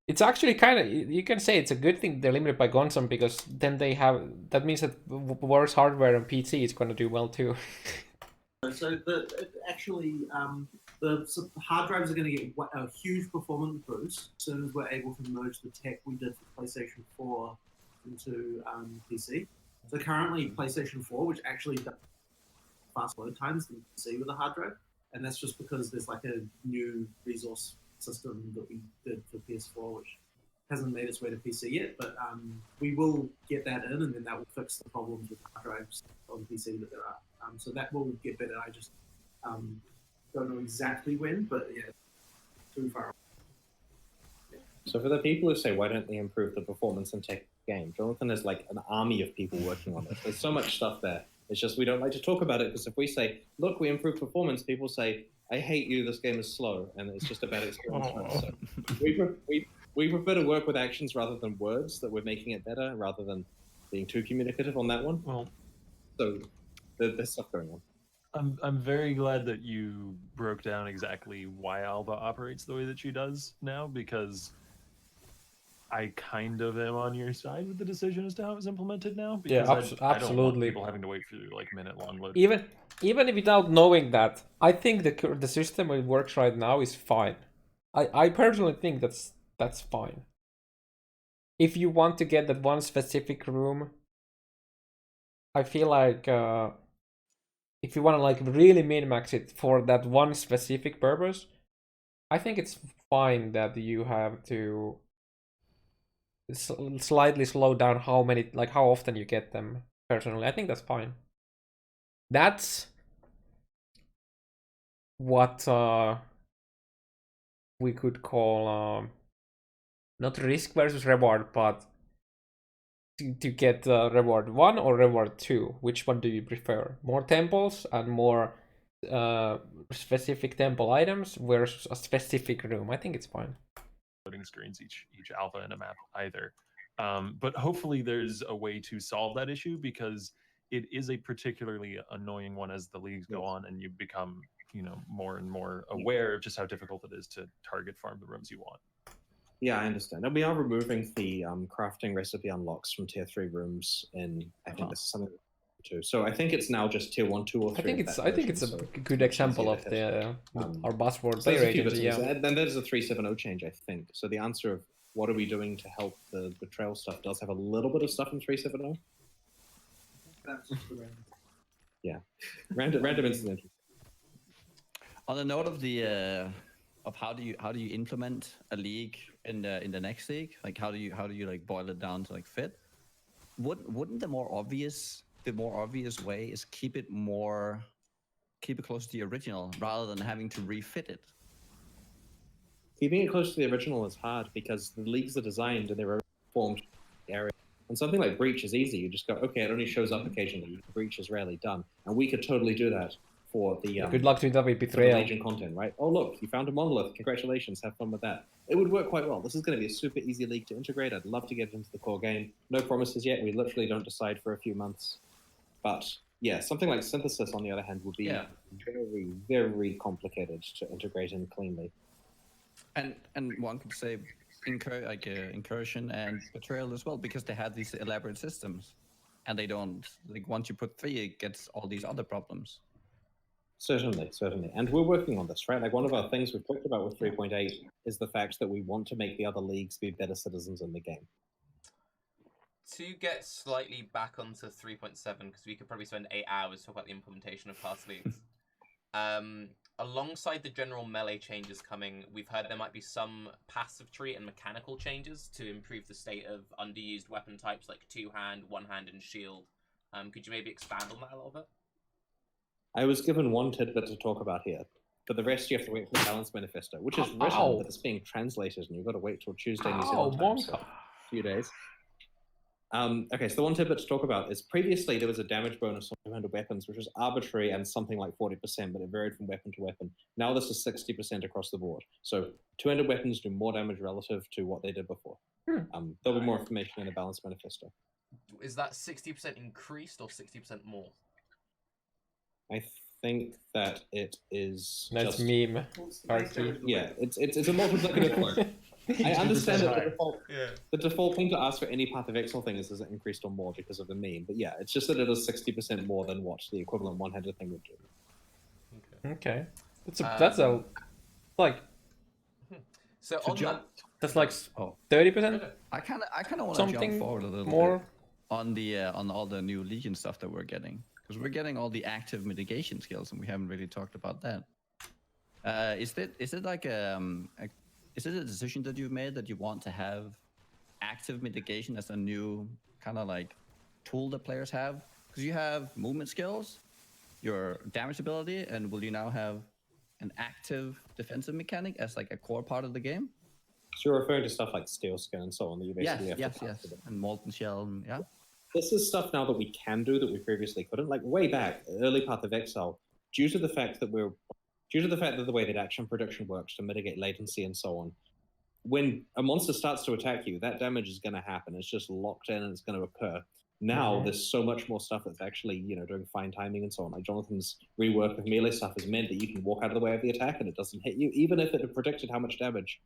It's actually kind of, you can say it's a good thing they're limited by console because then that means that worse hardware and PC is going to do well too. So the hard drives are going to get a huge performance boost as soon as we're able to merge the tech we did for PlayStation 4 into PC. So currently PlayStation 4, which actually does fast load times than PC with a hard drive, and that's just because there's like a new resource system that we did for PS4, which hasn't made its way to PC yet, but we will get that in, and then that will fix the problems with hard drives on PC that there are. So that will get better. I just don't know exactly when, but yeah, too far. So for the people who say, why don't they improve the performance and tech game? Jonathan is like an army of people working on it. There's so much stuff there. It's just we don't like to talk about it because if we say, look, we improved performance, people say, I hate you, this game is slow, and it's just a bad experience. So we prefer to work with actions rather than words, that we're making it better rather than being too communicative on that one. Well, so there's stuff going on. I'm very glad that you broke down exactly why Alba operates the way that she does now, because I kind of am on your side with the decision as to how it's implemented now. Because yeah, I don't want absolutely. people having to wait for like minute-long load. Even without knowing that, I think the system it works right now is fine. I personally think that's fine. If you want to get that one specific room, I feel like if you want to like really min-max it for that one specific purpose, I think it's fine that you have to slightly slow down how often you get them. Personally, I think that's fine. That's what we could call not risk versus reward, but to get reward 1 or reward 2. Which one do you prefer? More temples and more specific temple items versus a specific room? I think it's fine. Loading screens each alpha in a map either. But hopefully there's a way to solve that issue, because it is a particularly annoying one as the leagues go on and you become, more and more aware of just how difficult it is to target farm the rooms you want. Yeah, I understand. And we are removing the crafting recipe unlocks from tier 3 rooms in, I think this is something too. So I think it's now just tier 1, 2, or 3. I think it's a good example of the our buzzword player agency. Yeah. And then there's a 3.7.0 change, I think. So the answer of what are we doing to help the betrayal stuff does have a little bit of stuff in 3.7.0. That's Yeah, random incident. On the note of the of how do you implement a league in the next league? Like how do you like boil it down to like fit? Wouldn't the more obvious way is keep it close to the original rather than having to refit it? Keeping it close to the original is hard because the leagues are designed in their own formed area. And something like Breach is easy. You just go, okay, it only shows up occasionally. Breach is rarely done. And we could totally do that for the good luck to the betrayal. Legion content, right? Oh, look, you found a monolith. Congratulations. Have fun with that. It would work quite well. This is going to be a super easy league to integrate. I'd love to get it into the core game. No promises yet. We literally don't decide for a few months. But yeah, something like Synthesis, on the other hand, would be very, very complicated to integrate in cleanly. And one could say Incursion and Betrayal as well, because they had these elaborate systems, and they don't, like, once you put 3, it gets all these other problems. Certainly. And we're working on this, right? Like, one of our things we've talked about with 3.8 is the fact that we want to make the other leagues be better citizens in the game. To get slightly back onto 3.7, because we could probably spend 8 hours talking about the implementation of past leagues. Alongside the general melee changes coming, we've heard there might be some passive tree and mechanical changes to improve the state of underused weapon types like 2-hand, 1-hand, and shield. Could you maybe expand on that a little bit? I was given one tidbit to talk about here, but the rest you have to wait for the Balance Manifesto, which is written, but it's being translated, and you've got to wait till Tuesday, New Zealand time, so a few days. Okay, so the one tidbit to talk about is previously there was a damage bonus on 200 weapons, which was arbitrary and something like 40%, but it varied from weapon to weapon. Now this is 60% across the board. So 200 weapons do more damage relative to what they did before. There'll be more information in the Balance Manifesto. Is that 60% increased or 60% more? I think that it is. That's just... meme. Yeah, it's a multiplicative one. I understand that the default thing to ask for any Path of Exile thing is it increased or more because of the meme. But yeah, it's just that it is 60% more than what the equivalent one-handed thing would do. Okay. That's a like. So on that, that's like 30%. I kind of want to jump forward a little bit on the on all the new Legion stuff that we're getting, because we're getting all the active mitigation skills, and we haven't really talked about that. Is it like is it a decision that you've made that you want to have active mitigation as a new kind of like tool that players have? Because you have movement skills, your damage ability, and will you now have an active defensive mechanic as like a core part of the game? So you're referring to stuff like Steel Skin and so on that you basically yes, and Molten Shell, yeah. This is stuff now that we can do that we previously couldn't. Like way back, early Path of Exile, due to the fact that the way that action prediction works to mitigate latency and so on, when a monster starts to attack you, that damage is going to happen. It's just locked in and it's going to occur. Now there's so much more stuff that's actually, doing fine timing and so on. Like Jonathan's rework of melee stuff has meant that you can walk out of the way of the attack and it doesn't hit you, even if it had predicted how much damage.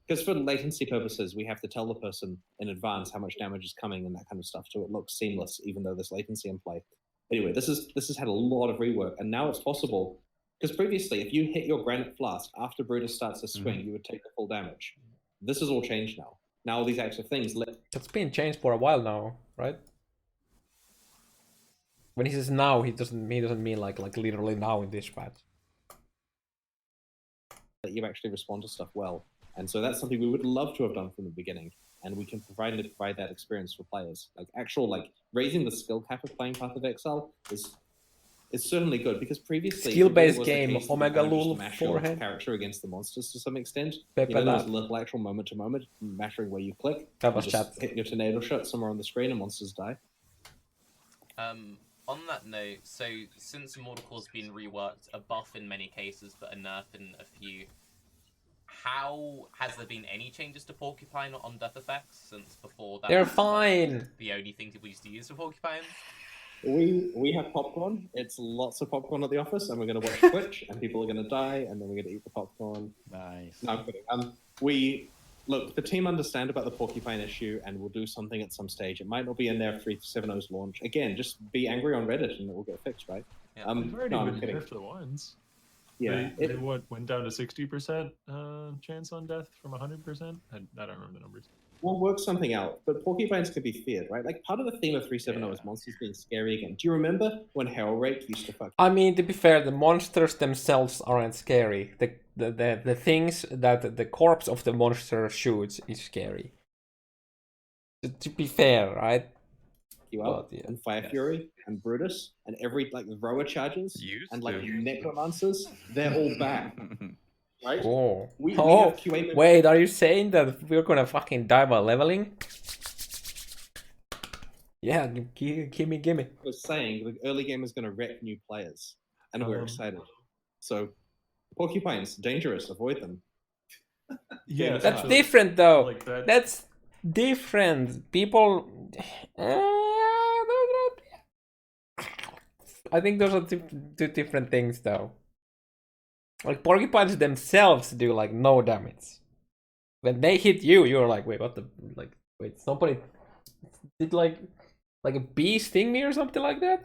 Because for latency purposes, we have to tell the person in advance how much damage is coming and that kind of stuff, so it looks seamless, even though there's latency in play. Anyway, this has had a lot of rework, and now it's possible. Because previously, if you hit your Granite Flask after Brutus starts to swing, you would take the full damage. This is all changed now. Now all these active things... That's been changed for a while now, right? When he says now, he doesn't mean like literally now in this patch. That you actually respond to stuff well. And so that's something we would love to have done from the beginning. And we can provide that experience for players. Like raising the skill cap of playing Path of Exile is it's certainly good because previously Skill-based it was the game, case that you Omega kind of just Lul mash your forehead. character against the monsters to some extent. Pepe You know, there was Lab. little actual moment to moment mashing where you click. That was you chat. just hit your tornado shot somewhere on the screen and monsters die. On that note, so since Mortal Core's been reworked, a buff in many cases, but a nerf in a few, how has there been any changes to Porcupine on death effects since before that? They're was, fine. The only thing that we used to use for Porcupines? We have popcorn. It's lots of popcorn at the office, and we're going to watch Twitch, and people are going to die, and then we're going to eat the popcorn. Nice. No, I'm kidding. Look, the team understand about the Porcupine issue, and we'll do something at some stage. It might not be in their 3.7.0's launch. Again, just be angry on Reddit, and it will get fixed, right? Yeah. They've already no, I'm been kidding. nerfed once. Yeah, They went down to 60% chance on death from 100%. I don't remember the numbers. we'll work something out. But Porcupines can be feared, right? Like, part of the theme of 3.7.0 is monsters being scary again. Do you remember when Hellrake used to fuck? I mean, to be fair, the monsters themselves aren't scary. The things that the corpse of the monster shoots is scary. To be fair, right? You up, But, yeah. and Fire Fury, and Brutus, and every, like, the Roa charges, Used and, like, to. Necromancers, they're all back, right? Oh. We Oh, have QA members. wait, are you saying that we're gonna fucking die by leveling? Yeah, gimme. I was saying the early game is going to wreck new players, and we're excited. So, Porcupines, dangerous, avoid them. Yeah, That's actually, different though. like that. That's different. People. I think those are two different things though. Like porcupines themselves do like no damage. When they hit you, you're like, wait, what the like? Wait, somebody did like a bee sting me or something like that?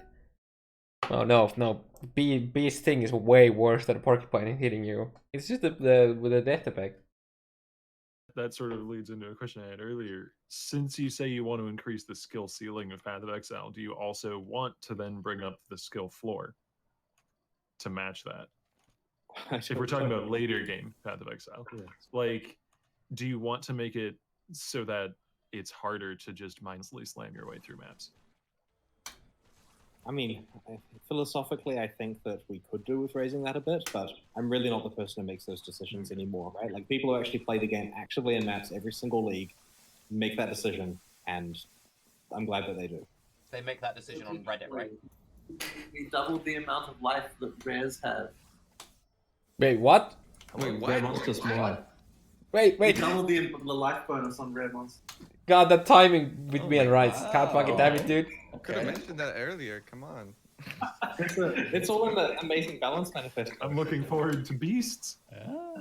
Oh no, bee sting is way worse than a porcupine hitting you. It's just the death effect. That sort of leads into a question I had earlier. Since you say you want to increase the skill ceiling of Path of Exile, do you also want to then bring up the skill floor to match that? If we're talking about later game Path of Exile, like, do you want to make it so that it's harder to just mindlessly slam your way through maps? I mean, philosophically, I think that we could do with raising that a bit, but I'm really not the person who makes those decisions anymore, right? Like, people who actually play the game actively in maps every single league make that decision, and I'm glad that they do. They make that decision on Reddit, right? We doubled the amount of life that rares have. Wait, what? Wait, Rare what? monsters more. Wait. We doubled the life bonus on rare monsters. God, that timing with me and Rice. Can't fucking wow. damn it, dude. Could have mentioned that earlier. Come on. It's all in the amazing balance manifesto. I'm looking forward to beasts.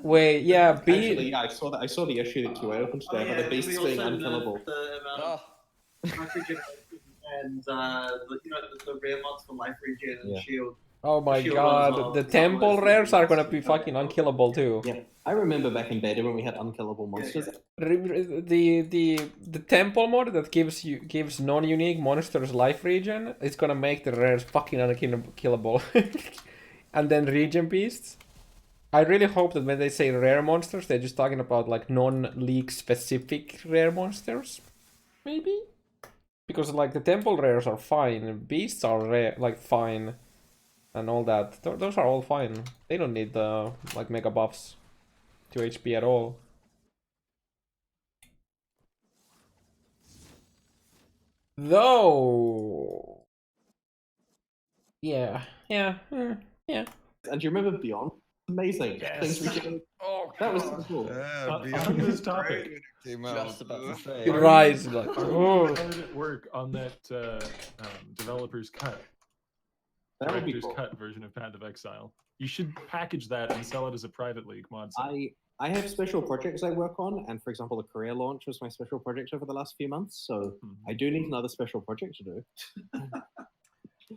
Wait, yeah, Actually, yeah, I saw the issue that QA opened today about the beasts being unkillable. The amount of life regeneration and the rare mods for life regen and Yeah. shield. Oh my Shield god, runs the off, temple always rares are gonna the- be fucking unkillable too. Yeah, I remember back in beta when we had unkillable monsters. The temple mod that gives non-unique monsters life regen is gonna make the rares fucking unkillable. And then regen beasts. I really hope that when they say rare monsters, they're just talking about like non-league specific rare monsters, maybe. Because like the temple rares are fine, beasts are rare, like fine. And all that. Those are all fine. They don't need like mega buffs to HP at all. Though. Yeah. And do you remember Beyond? Amazing. Yes. Things we did. Oh, That was so cool. Yeah, On Beyond this was topic, great when it came out. just about to say. It rise like. Are Oh. we hard at work on that developer's cut, That would be director's cool. cut version of Path of Exile? You should package that and sell it as a private league mod set. I have special projects I work on, and for example, the career launch was my special project over the last few months, so I do need another special project to do.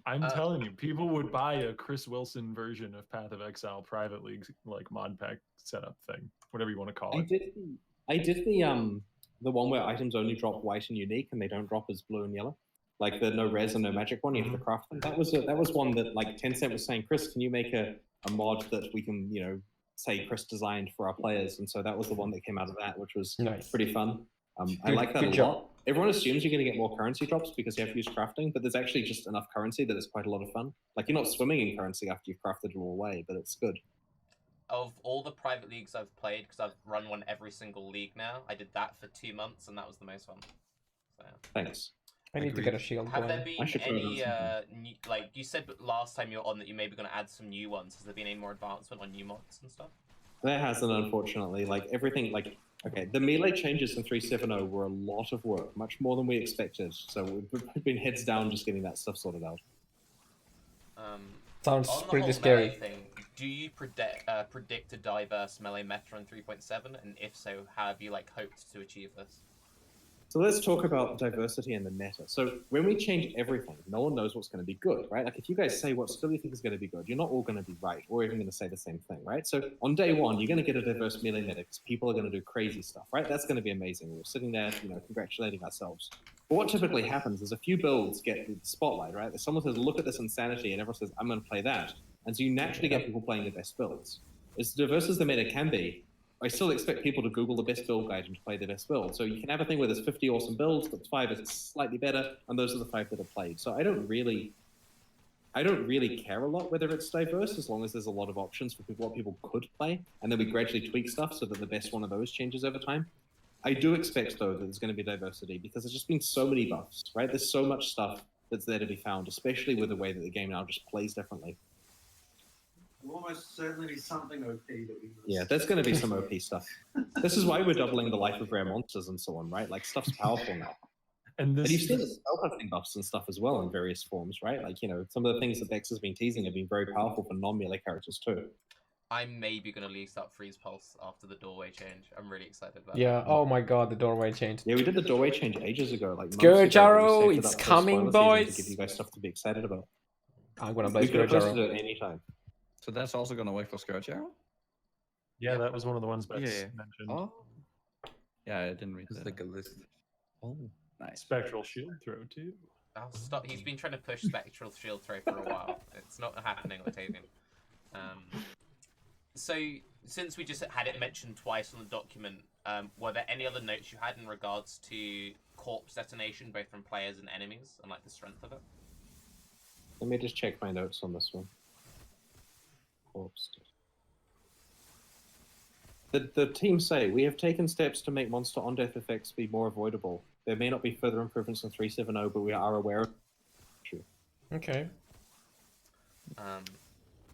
I'm telling you, people would buy a Chris Wilson version of Path of Exile private league like mod pack setup thing, whatever you want to call I it. did the one where items only drop white and unique, and they don't drop as blue and yellow, like the no res and no magic one. You have to craft them. That was one that like Tencent was saying, Chris, can you make a mod that we can say Chris designed for our players? And so that was the one that came out of that, which was Nice. pretty fun. I Good- like that good a job. lot. everyone assumes you're going to get more currency drops because you have to use crafting, but there's actually just enough currency that it's quite a lot of fun. Like, you're not swimming in currency after you've crafted it all away, but it's good. Of all the private leagues I've played, because I've run one every single league now, I did that for 2 months, and that was the most fun. So. Thanks. I need to get a shield Have going. there been any, new, like, you said last time you were on that you may be going to add some new ones. Has there been any more advancement on new mods and stuff? There hasn't, unfortunately. Like, everything, like, okay, the melee changes in 3.7.0 were a lot of work, much more than we expected. So we've been heads down just getting that stuff sorted out. Sounds on the pretty whole scary. Melee thing, do you predict a diverse melee meta in 3.7? And if so, how have you like hoped to achieve this? So let's talk about diversity and the meta. So when we change everything, no one knows what's going to be good, right? Like if you guys say what skill you think is going to be good, you're not all going to be right or even going to say the same thing, right? So on day one, you're going to get a diverse melee meta because people are going to do crazy stuff, right? That's going to be amazing. We're sitting there, you know, congratulating ourselves. But what typically happens is a few builds get the spotlight, right? Someone says, look at this insanity, and everyone says, I'm going to play that. And so you naturally get people playing the best builds. As diverse as the meta can be, I still expect people to Google the best build guide and to play the best build. So you can have a thing where there's 50 awesome builds, but 5 is slightly better, and those are the 5 that are played. So I don't really care a lot whether it's diverse, as long as there's a lot of options for people, what people could play, and then we gradually tweak stuff so that the best one of those changes over time. I do expect, though, that there's going to be diversity, because there's just been so many buffs, right? There's so much stuff that's there to be found, especially with the way that the game now just plays differently. There'll almost certainly be something OP that we missed. Yeah, there's going to be some OP stuff. This is why we're doubling the life of rare monsters and so on, right? Like, stuff's powerful now. And And you've seen the spellcasting buffs and stuff as well in various forms, right? Like, you know, some of the things that Bex has been teasing have been very powerful for non-melee characters too. I'm maybe going to lease up Freeze Pulse after the doorway change. I'm really excited about Yeah, that. oh my god, the doorway changed. Yeah, we did the doorway change ages ago. Like Scourge months ago, Arrow, we saved it it's up for coming, spoiler season boys! To give you guys stuff to be excited about. I'm gonna play We could have Scourge posted Arrow. it anytime. So that's also going to wait for Scourge Arrow? Yeah, that was one of the ones Bex Yeah. mentioned. Oh. Yeah, I didn't read It's that. like a list. Oh, nice. Spectral Shield Throw too. I'll stop. He's been trying to push Spectral Shield Throw for a while. It's not happening, Octavian. So, since we just had it mentioned twice on the document, were there any other notes you had in regards to corpse detonation, both from players and enemies, and like the strength of it? Let me just check my notes on this one. Corpse. The team say, we have taken steps to make monster on-death effects be more avoidable. There may not be further improvements in 3.7.0, but we are aware of it. Okay.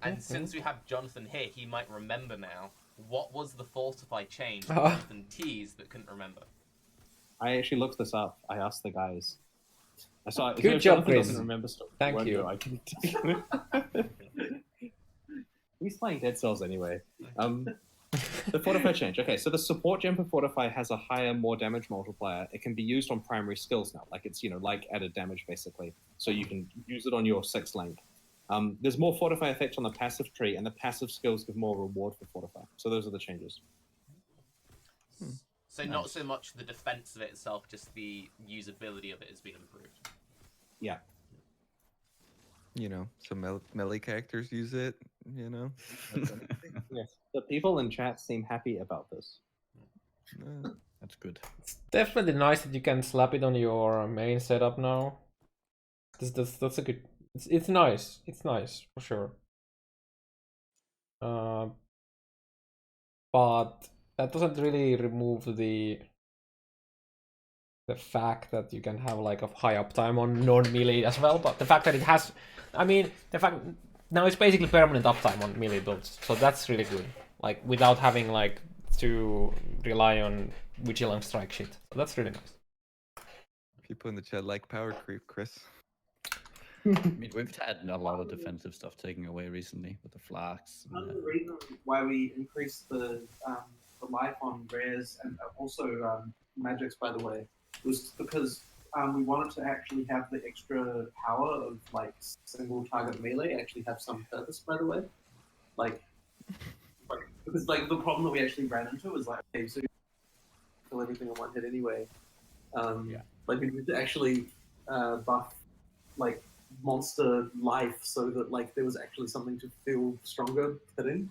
And since we have Jonathan here, he might remember now. What was the Fortify change that Jonathan teased but couldn't remember? I actually looked this up. I asked the guys. I saw it. Good job, Chris. Doesn't remember stuff. Thank you. I can He's playing Dead Cells anyway. The Fortify change. Okay, so the support gem for Fortify has a higher, more damage multiplier. It can be used on primary skills now. Like it's, you know, like added damage basically. So you can use it on your 6th link. There's more Fortify effect on the passive tree, and the passive skills give more reward for Fortify. So those are the changes. So not so much the defense of it itself, just the usability of it has been improved. Yeah. You know, some melee characters use it, you know. Yes. The people in chat seem happy about this. That's good. It's definitely nice that you can slap it on your main setup now. That's a good. It's nice. It's nice for sure. But that doesn't really remove the fact that you can have like a high uptime on non-melee as well. But the fact that it has, I mean, the fact now it's basically permanent uptime on melee builds, so that's really good. Like without having like to rely on vigilant strike shit. So that's really nice. People in the chat like power creep, Chris. I mean, we've had a lot of defensive stuff taken away recently with the flax. One of the reasons why we increased the life on rares and also magics, by the way, was because we wanted to actually have the extra power of like single target melee actually have some purpose, by the way. Like because like the problem that we actually ran into was like, okay, so you kill everything in one hit anyway. Like we need to actually buff like monster life so that like there was actually something to feel stronger hitting.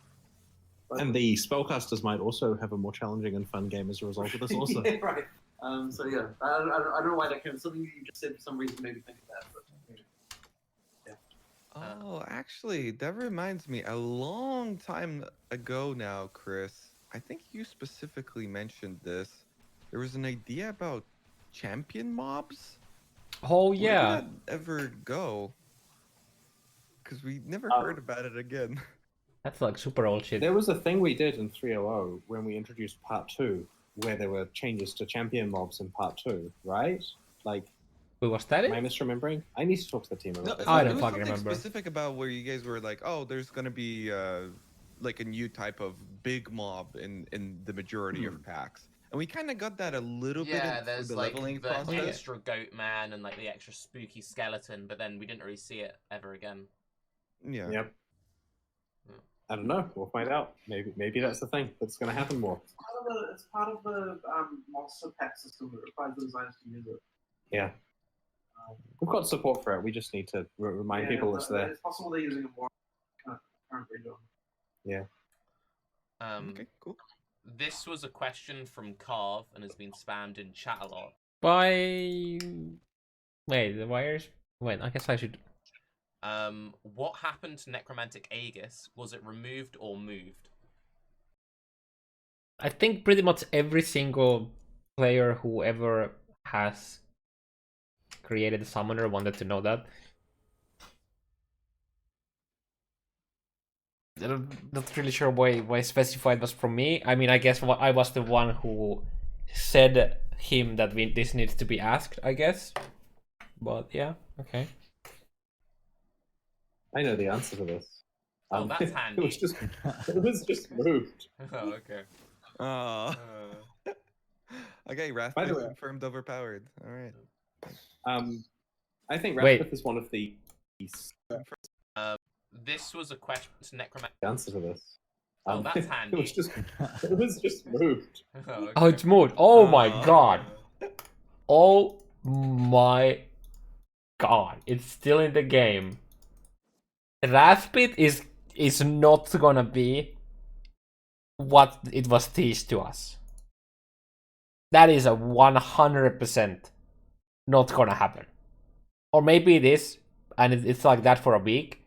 And the spellcasters might also have a more challenging and fun game as a result of this also. Yeah, right. So yeah, I don't know why that came. Something you just said for some reason made me think of that. But Oh, actually, that reminds me. A long time ago now, Chris. I think you specifically mentioned this. There was an idea about champion mobs. Oh Where did yeah. that ever go? Because we never heard about it again. That's like super old shit. There was a thing we did in 3.0 when we introduced Part 2, where there were changes to champion mobs in Part 2, right? Like, Wait, was that am I it? misremembering? I need to talk to the team No, about this. I it don't was fucking something remember. specific about where you guys were like, oh, there's gonna be like a new type of big mob in the majority of packs, and we kind of got that a little bit Yeah, through there's the like leveling the process. extra goat man and like the extra spooky skeleton, but then we didn't really see it ever again. Yeah. Yep. I don't know. We'll find out. Maybe that's the thing that's going to happen more. it's part of the monster pack system that requires the designers to use it. Yeah. We've got support for it. We just need to remind people it's there. It's possible they're using a more current region. Yeah. Okay, cool. This was a question from Carve and has been spammed in chat a lot. Why? Wait, the wires. Wait, I guess I should. What happened to Necromantic Aegis? Was it removed or moved? I think pretty much every single player who ever has created a summoner wanted to know that. I'm not really sure why specified was from me. I mean, I guess I was the one who said him that this needs to be asked, I guess. But yeah, okay. I know the answer to this. Oh, that's handy. It was just moved. Oh, okay. Okay, Wrath By the way, confirmed overpowered. All right. I think Wait. Rathbith is one of the This was a question to Necromantic. answer to this. Oh, that's handy. It was just moved. Oh, okay. Oh, it's moved. Oh my god. Oh my god. It's still in the game. Wrathbit is not gonna be what it was teased to us. That is a 100% not gonna happen. Or maybe it is, and it's like that for a week,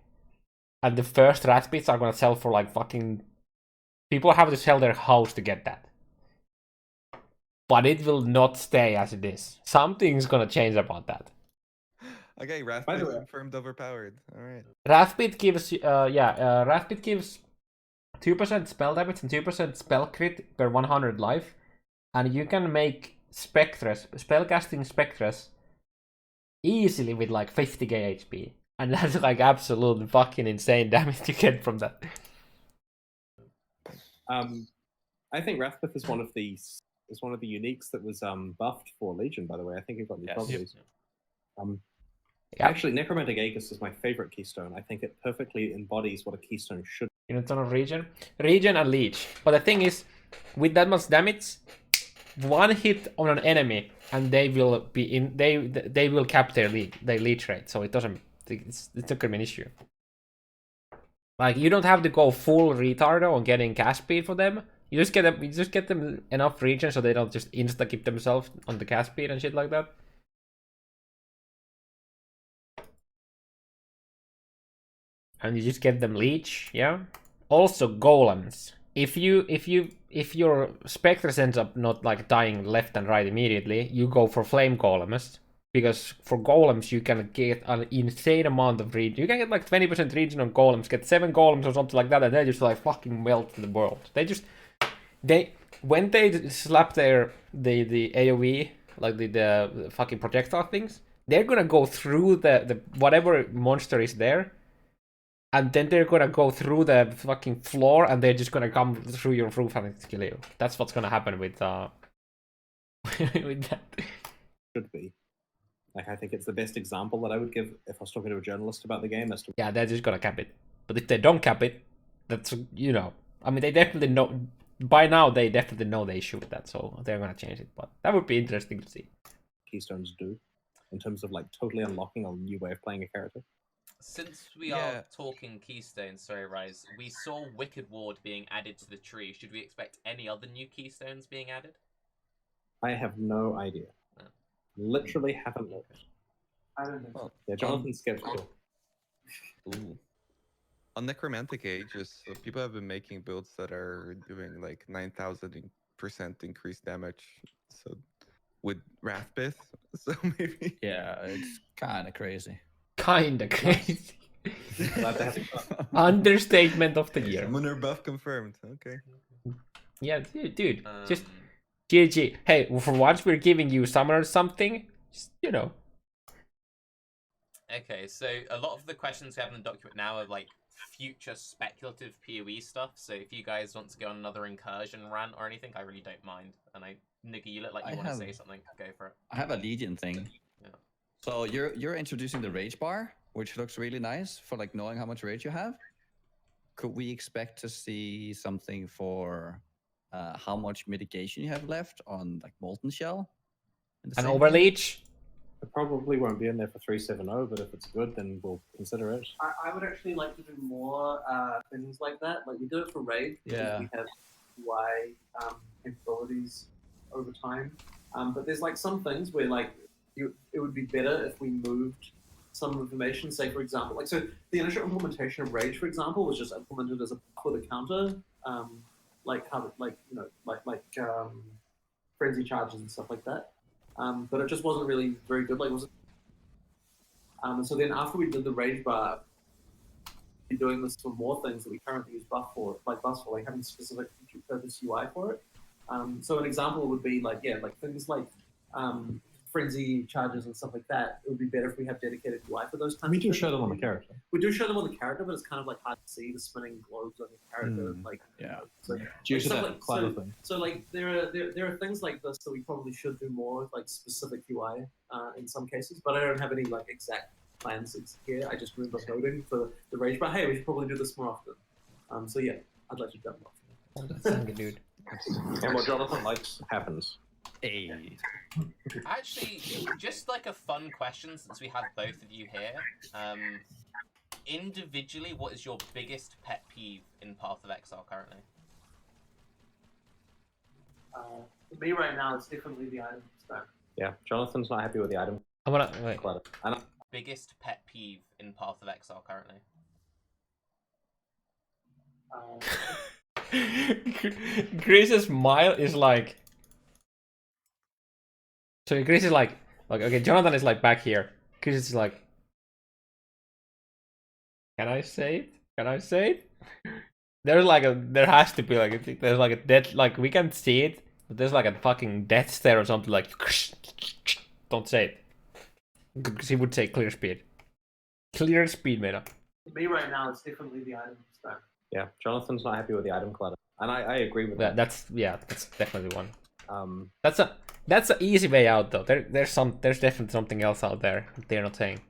and the first Wrathbits are gonna sell for like fucking... People have to sell their house to get that. But it will not stay as it is. Something's gonna change about that. Okay, By the Wrathbit way- confirmed overpowered. All right. Wrathbit gives Wrathbit gives 2% spell damage and 2% spell crit per 100 life, and you can make Spectres, spellcasting Spectres, easily with like 50k HP, and that's like absolute fucking insane damage you get from that. I think Rathbith is one of the uniques that was buffed for Legion. By the way, I think it got new properties. Actually, Necromantic Aegis is my favorite keystone. I think it perfectly embodies what a keystone should. In a ton of region and leech. But the thing is, with that much damage, one hit on an enemy and they will be in. They will cap their leech rate. So it doesn't. It's not gonna be an issue. Like, you don't have to go full retardo on getting cast speed for them. You just get them enough region so they don't just insta keep themselves on the cast speed and shit like that. And you just get them leech, yeah. Also golems. If your Spectres ends up not like dying left and right immediately, you go for flame golems. Because for golems you can get an insane amount of region. You can get like 20% region on golems, get 7 golems or something like that, and they just like fucking melt the world. When they slap the AoE, like the fucking projectile things, they're gonna go through the whatever monster is there, and then they're gonna go through the fucking floor, and they're just gonna come through your roof and kill you. That's what's gonna happen with with that. Should be. Like, I think it's the best example that I would give if I was talking to a journalist about the game as to. Yeah, they're just gonna cap it. But if they don't cap it, that's, you know, I mean, they definitely know. By now, they definitely know they shoot that, so they're gonna change it. But that would be interesting to see. Keystones do, in terms of like totally unlocking a new way of playing a character. Since we are talking keystones, sorry, Rise, we saw Wicked Ward being added to the tree. Should we expect any other new keystones being added? I have no idea. Literally haven't looked. I don't know. Well, Yeah, Jonathan's skeptical. Ooh. On Necromantic Ages, so people have been making builds that are doing like 9,000% increased damage. So with Wrathpith, so maybe. yeah, it's kind of crazy. Kinda crazy. Glad to have it. Understatement of the year. Summoner buff confirmed. Okay. Yeah, dude, just GG. Hey, for once we're giving you summoner something, just, you know. Okay, so a lot of the questions we have in the document now are like future speculative PoE stuff. So if you guys want to go on another incursion rant or anything, I really don't mind. And Nuggy, you look like you want to say something. Go for it. I have a Legion thing. Yeah. So you're introducing the rage bar, which looks really nice for like knowing how much rage you have. Could we expect to see something for how much mitigation you have left on like Molten Shell? An overleech? It probably won't be in there for 370, but if it's good, then we'll consider it. I would actually like to do more things like that. Like we do it for raid because Yeah. we have UI capabilities over time. But there's like some things where like it would be better if we moved some information. Say for example, like so the initial implementation of rage, for example, was just implemented as a for the counter, like how like you know like frenzy charges and stuff like that. But it just wasn't really very good. Like, and so then after we did the rage bar, we're doing this for more things that we currently use buff for, like having specific purpose UI for it. So an example would be like like things like frenzy charges and stuff like that. It would be better if we have dedicated UI for those kinds. We of do things. show them on the character. We do show them on the character, but it's kind of like hard to see the spinning globes on the character. Like yeah. So, Due to stuff that like- clever thing. so like there are things like this that we probably should do more with, like specific UI in some cases, but I don't have any like exact plans here. I just remember noting for the rage bar, hey, we should probably do this more often. So yeah, I'd like to do that more often. That's good, dude. And what Jonathan likes happens. Hey. Actually, just like a fun question since we have both of you here. Individually, what is your biggest pet peeve in Path of Exile currently? For me right now, it's definitely the item stack. Yeah, Jonathan's not happy with the item. I wanna wait. Clutter. And Biggest pet peeve in Path of Exile currently? Greece's smile is like. So Greece is like okay, Jonathan is like back here. Greece is like. Can I say it? Can I say it? There has to be like there's like a death, like we can see it, but there's like a fucking death stare or something like. Don't say it. Because he would say clear speed. Clear speed, meta. For me right now, it's definitely the item stack. yeah, Jonathan's not happy with the item clutter. And I agree with that. That's definitely one. That's That's an easy way out though. There's definitely something else out there they're not saying.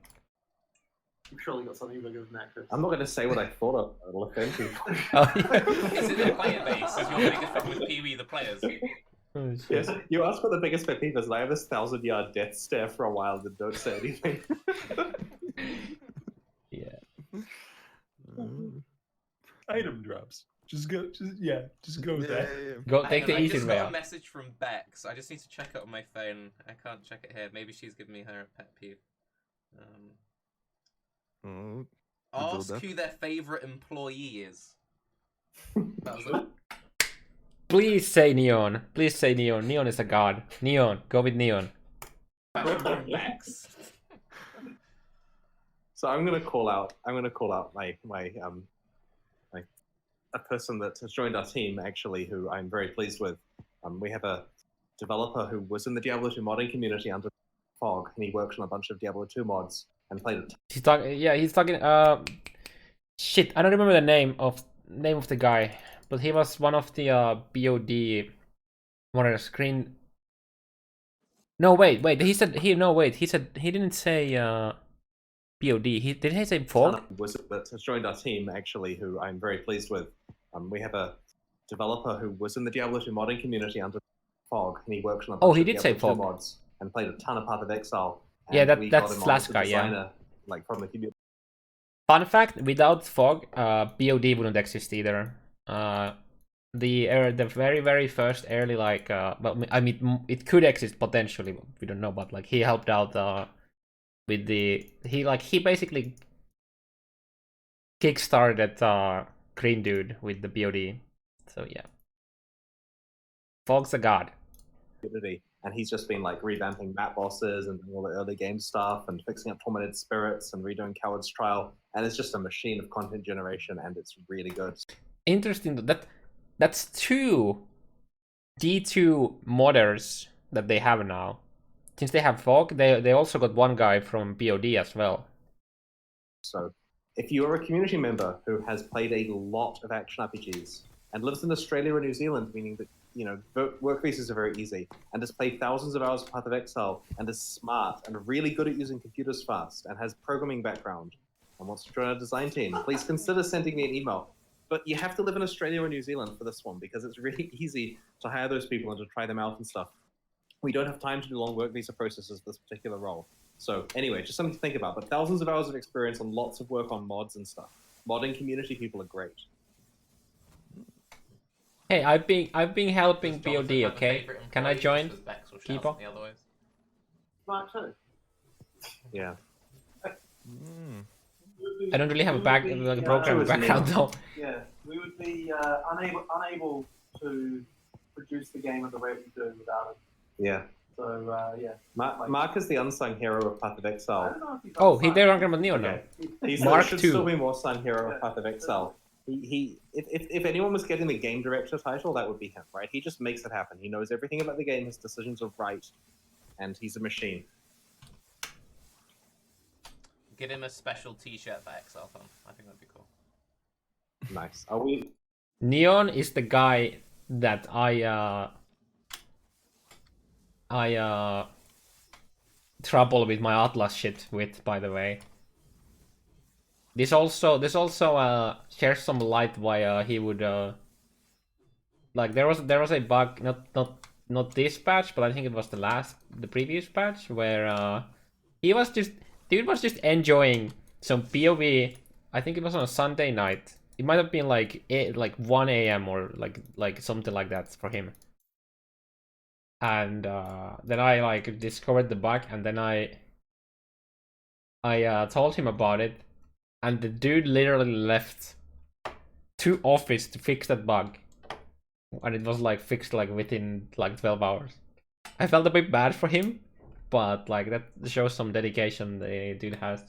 I'm sure they got something bigger than that, Chris. I'm not going to say what I thought of. It'll offend people. Oh, yeah. Is it the player base? Is your biggest problem with PoE the players? Oh, shit. Yes, you asked what the biggest pet peeve is, and I have this 1,000-yard death stare for a while and don't say anything. Yeah. Item drops. Just go with that. Go Hang take on, the I easy just way got a out. message from Bex. I just need to check it on my phone. I can't check it here. Maybe she's giving me her pet peeve. Oh, Ask build-up. who their favorite employee is. That was it. Please say Neon. Please say Neon. Neon is a god. Neon. Go with Neon. Question from Bex. So I'm gonna call out my a person that has joined our team actually, who I'm very pleased with. We have a developer who was in the Diablo 2 modding community under Fog, and he worked on a bunch of Diablo 2 mods and played it. He's talking. Yeah, he's talking. Shit, I don't remember the name of the guy, but he was one of the BOD. One of the screen. No, wait. He said he. No, wait. He said he didn't say BOD. Did he say Fog? Was that has joined our team actually, who I'm very pleased with. We have a developer who was in the Diablo 2 modding community under Fog, and he worked on a bunch he of did Diablo say 2 Fog. mods and played a ton of Path of Exile. Yeah, and we got that's him on last as a guy, yeah. designer, like from the community. Fun fact: without Fog, BOD wouldn't exist either. the very first early like well, I mean it could exist potentially, but we don't know. But like he helped out with he basically kickstarted Green Dude with the BOD. So yeah, Fog's a god. And he's just been like revamping map bosses and doing all the early game stuff and fixing up Tormented Spirits and redoing Coward's Trial. And it's just a machine of content generation, and it's really good. Interesting that's 2 D2 modders that they have now. Since they have Fog, they also got one guy from BOD as well. So if you are a community member who has played a lot of action RPGs and lives in Australia or New Zealand, meaning that, you know, work visas are very easy, and has played thousands of hours of Path of Exile, and is smart and really good at using computers fast, and has programming background, and wants to join our design team, please consider sending me an email. But you have to live in Australia or New Zealand for this one, because it's really easy to hire those people and to try them out and stuff. We don't have time to do long work visa processes for this particular role. So anyway, just something to think about. But thousands of hours of experience and lots of work on mods and stuff. Modding community people are great. Hey, I've been helping BOD, okay? Can I join? People? Right too. Yeah. I don't really have a programming background though. Yeah, we would be unable to produce the game at the rate we do without it. Yeah. So yeah. Mark is the unsung hero of Path of I Exile. don't know if he's Oh, he did on Neo now. Okay. He's Mark should II. still be more sung hero of Path of Exile. If anyone was getting the game director title, that would be him, right? He just makes it happen. He knows everything about the game. His decisions are right, and he's a machine. Get him a special T-shirt for Exile Fun. I think that'd be cool. Nice. Are we? Neon is the guy that I trouble with my Atlas shit with, by the way. This also shares some light why he would like there was a bug, not this patch, but I think it was the previous patch, where dude was just enjoying some POE. I think it was on a Sunday night. It might have been like 1 a.m. or like something like that for him. And then I like discovered the bug, and then I told him about it, and the dude literally left to office to fix that bug, and it was like fixed like within like 12 hours. I felt a bit bad for him, but like that shows some dedication the dude has.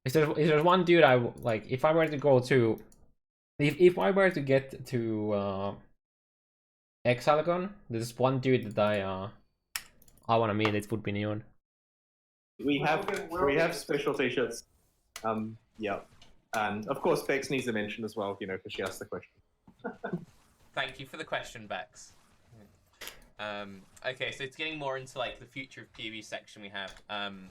Is there one dude I like? If I were to go to, if I were to get to Exile, there's one dude that I want to meet. It would be Neon. We have special t-shirts. Yeah, and of course Bex needs a mention as well, you know, because she asked the question. Thank you for the question, Bex. Okay, so it's getting more into like the future of PoE section we have.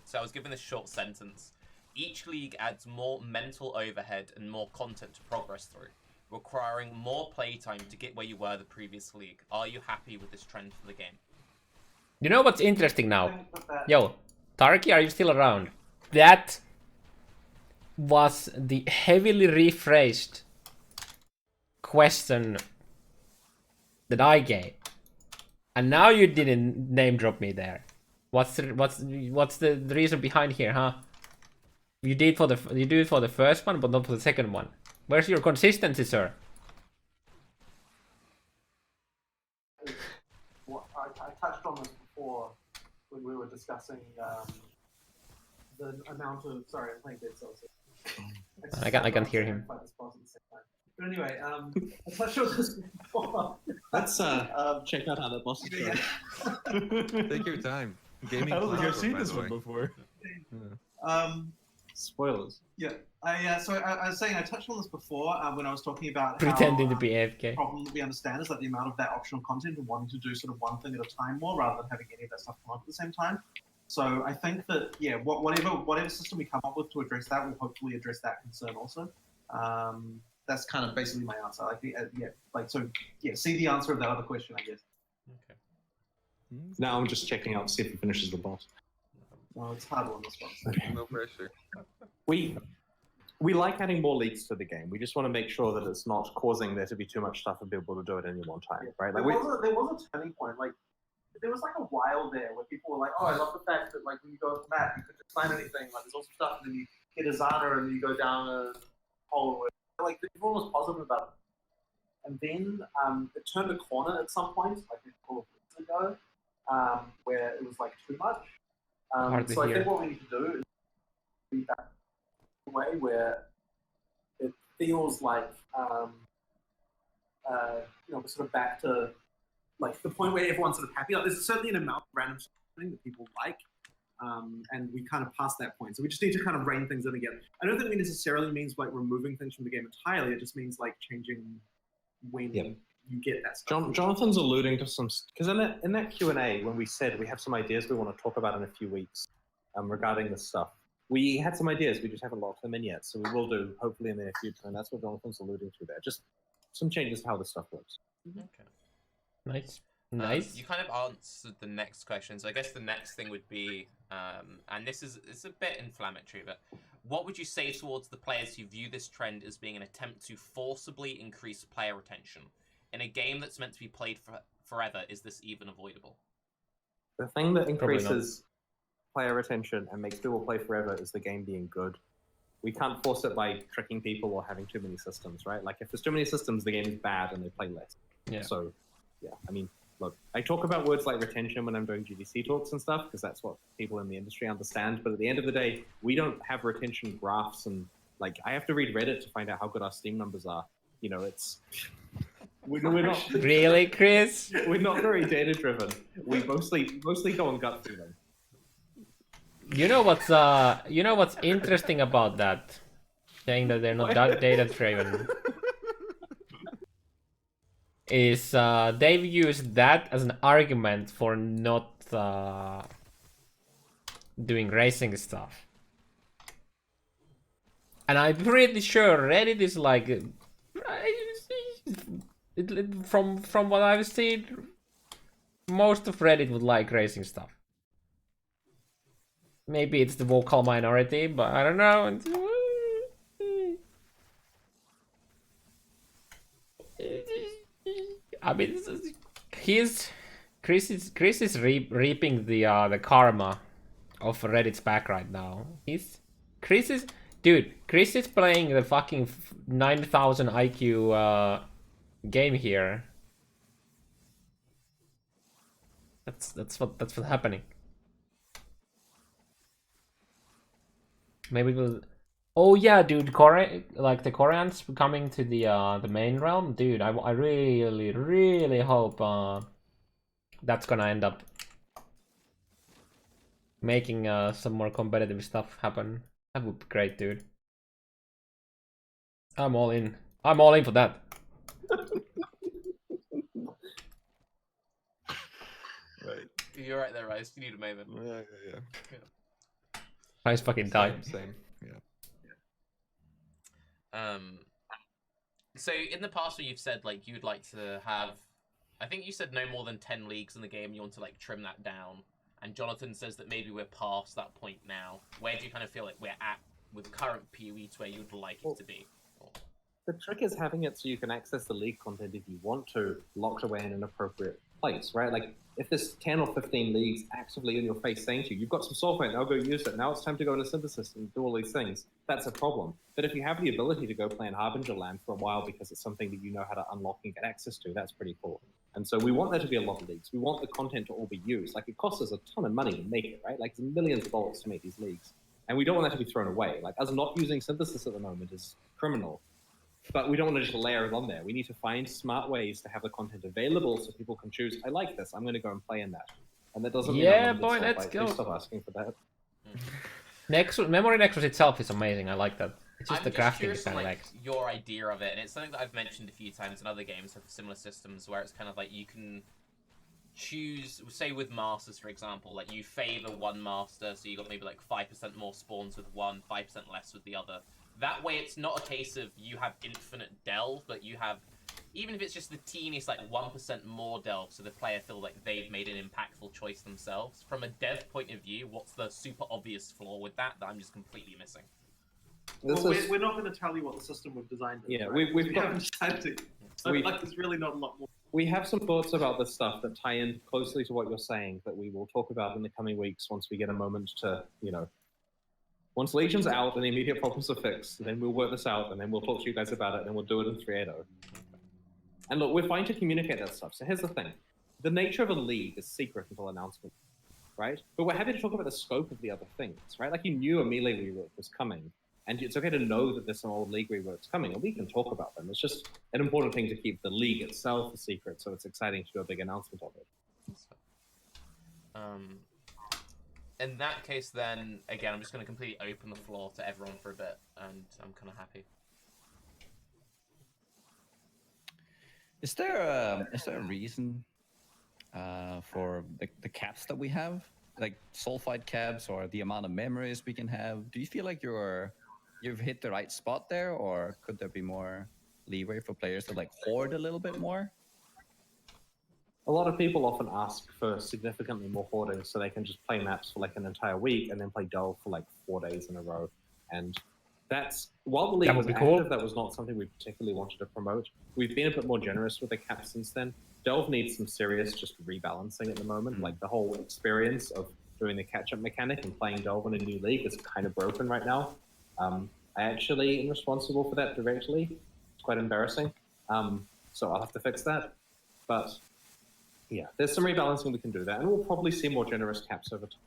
So I was given this short sentence. Each league adds more mental overhead and more content to progress through, requiring more playtime to get where you were the previous league. Are you happy with this trend for the game? You know what's interesting now? Yo, Tarky, are you still around? That was the heavily rephrased question that I gave, and now you didn't name drop me there. What's the reason behind here, huh? You do it for the first one, but not for the second one. Where's your consistency, sir? I touched on this before when we were discussing the amount of. Sorry, I'm playing Dead Cells. I can't hear him. But anyway, I touched on this before. Let's check out how that boss is going. Take your time. Gaming I don't think I've platform, seen by this the one way. before. Spoilers. Yeah, I was saying I touched on this before when I was talking about Pretending how, to be AFK. The problem that we understand is that the amount of that optional content and wanting to do sort of one thing at a time more rather than having any of that stuff come up at the same time. So I think that whatever system we come up with to address that will hopefully address that concern also. That's kind of basically my answer. Like see the answer of that other question, I guess. Okay. Now I'm just checking out to see if he finishes the boss. Well, it's hard on this one. So. No pressure. we like adding more leagues to the game. We just want to make sure that it's not causing there to be too much stuff and be able to do it any one time, right? Like there was a turning point. Like there was like a while there where people were like, "Oh, I love the fact that like when you go to the map, you could just find anything. Like there's all stuff, and then you hit a Zana, and then you go down a hole." Like everyone was positive about it, and then it turned a corner at some point, like a couple of weeks ago, where it was like too much. So I think what we need to do is be that way where it feels like we're sort of back to like the point where everyone's sort of happy. Like, there's certainly an amount of random thing that people like, and we kind of passed that point. So we just need to kind of rein things in again. I don't think it necessarily means like removing things from the game entirely. It just means like changing when you get that stuff. Jonathan's alluding to some, because in that Q&A when we said we have some ideas we want to talk about in a few weeks regarding this stuff, we had some ideas, we just haven't locked them in yet, so we will do hopefully in the near future, and that's what Jonathan's alluding to there. Just some changes to how this stuff works. Okay. Nice. You kind of answered the next question, so I guess the next thing would be, and it's a bit inflammatory, but what would you say towards the players who view this trend as being an attempt to forcibly increase player retention? In a game that's meant to be played forever, is this even avoidable? The thing that increases player retention and makes people play forever is the game being good. We can't force it by tricking people or having too many systems, right? Like if there's too many systems, the game is bad and they play less. Yeah. So, yeah, I mean, look, I talk about words like retention when I'm doing GDC talks and stuff because that's what people in the industry understand. But at the end of the day, we don't have retention graphs, and like I have to read Reddit to find out how good our Steam numbers are. You know, it's we're not really, Chris. We're not very data driven. We mostly go on gut feeling. You know what's interesting about that? Saying that they're not data driven. Is they've used that as an argument for not doing racing stuff. And I'm pretty sure Reddit is like from what I've seen, most of Reddit would like racing stuff. Maybe it's the vocal minority, but I don't know. I mean, Chris is reaping the karma of Reddit's back right now. Chris is playing the fucking 9,000 IQ game here. That's what's happening. Maybe we'll. Oh yeah, dude, like the Koreans coming to the main realm, dude. I really hope that's gonna end up making some more competitive stuff happen. That would be great, dude. I'm all in. I'm all in for that. Right. You're right there, Raiz. You need a moment. Yeah. Nice fucking time. Same. Yeah. So in the past, where you've said like you'd like to have, I think you said no more than 10 leagues in the game. You want to like trim that down. And Jonathan says that maybe we're past that point now. Where do you kind of feel like we're at with current POE to where you'd like it to be? The trick is having it so you can access the league content if you want to, locked away in an appropriate place, right? Like if there's 10 or 15 leagues actively in your face saying to you, you've got some software, now go use it. Now it's time to go into Synthesis and do all these things. That's a problem. But if you have the ability to go play in Harbinger Land for a while because it's something that you know how to unlock and get access to, that's pretty cool. And so we want there to be a lot of leagues. We want the content to all be used. Like it costs us a ton of money to make it, right? Like it's millions of dollars to make these leagues. And we don't want that to be thrown away. Like us not using Synthesis at the moment is criminal. But we don't want to just layer it on there. We need to find smart ways to have the content available so people can choose, I like this, I'm going to go and play in that. And that doesn't mean boy, let's go. Stop asking for that. Memory Nexus itself is amazing. I like that. It's just I'm the crafting curious is kind of like your idea of it, and it's something that I've mentioned a few times in other games with similar systems, where it's kind of like you can choose, say with masters for example, like you favor one master, so you got maybe like 5% more spawns with one, 5% less with the other. That way, it's not a case of you have infinite delve, but you have, even if it's just the teeniest, like 1% more delve, so the player feel like they've made an impactful choice themselves. From a dev point of view, what's the super obvious flaw with that I'm just completely missing? we're not going to tell you what the system we've designed is. Yeah, right? we haven't decided to. So we- like, there's really not a lot more. We have some thoughts about this stuff that tie in closely to what you're saying that we will talk about in the coming weeks once we get a moment to, once Legion's out and the immediate problems are fixed, then we'll work this out and then we'll talk to you guys about it and then we'll do it in 3.8.0. And look, we're fine to communicate that stuff. So here's the thing. The nature of a league is secret until announcement, right? But we're happy to talk about the scope of the other things, right? Like you knew a Melee rework was coming. And it's okay to know that there's some old league reworks coming, and we can talk about them. It's just an important thing to keep the league itself a secret, so it's exciting to do a big announcement of it. In that case, then, again, I'm just going to completely open the floor to everyone for a bit, and I'm kind of happy. Is there a reason for the caps that we have, like sulfide caps or the amount of memories we can have? Do you feel like you've hit the right spot there, or could there be more leeway for players to like hoard a little bit more? A lot of people often ask for significantly more hoarding so they can just play maps for like an entire week and then play Delve for like 4 days in a row. And that's, while the league was active, that was not something we particularly wanted to promote. We've been a bit more generous with the caps since then. Delve needs some serious just rebalancing at the moment. Like the whole experience of doing the catch-up mechanic and playing Delve in a new league is kind of broken right now. I actually am responsible for that directly. It's quite embarrassing. So I'll have to fix that. But yeah, there's some rebalancing we can do there, and we'll probably see more generous caps over time,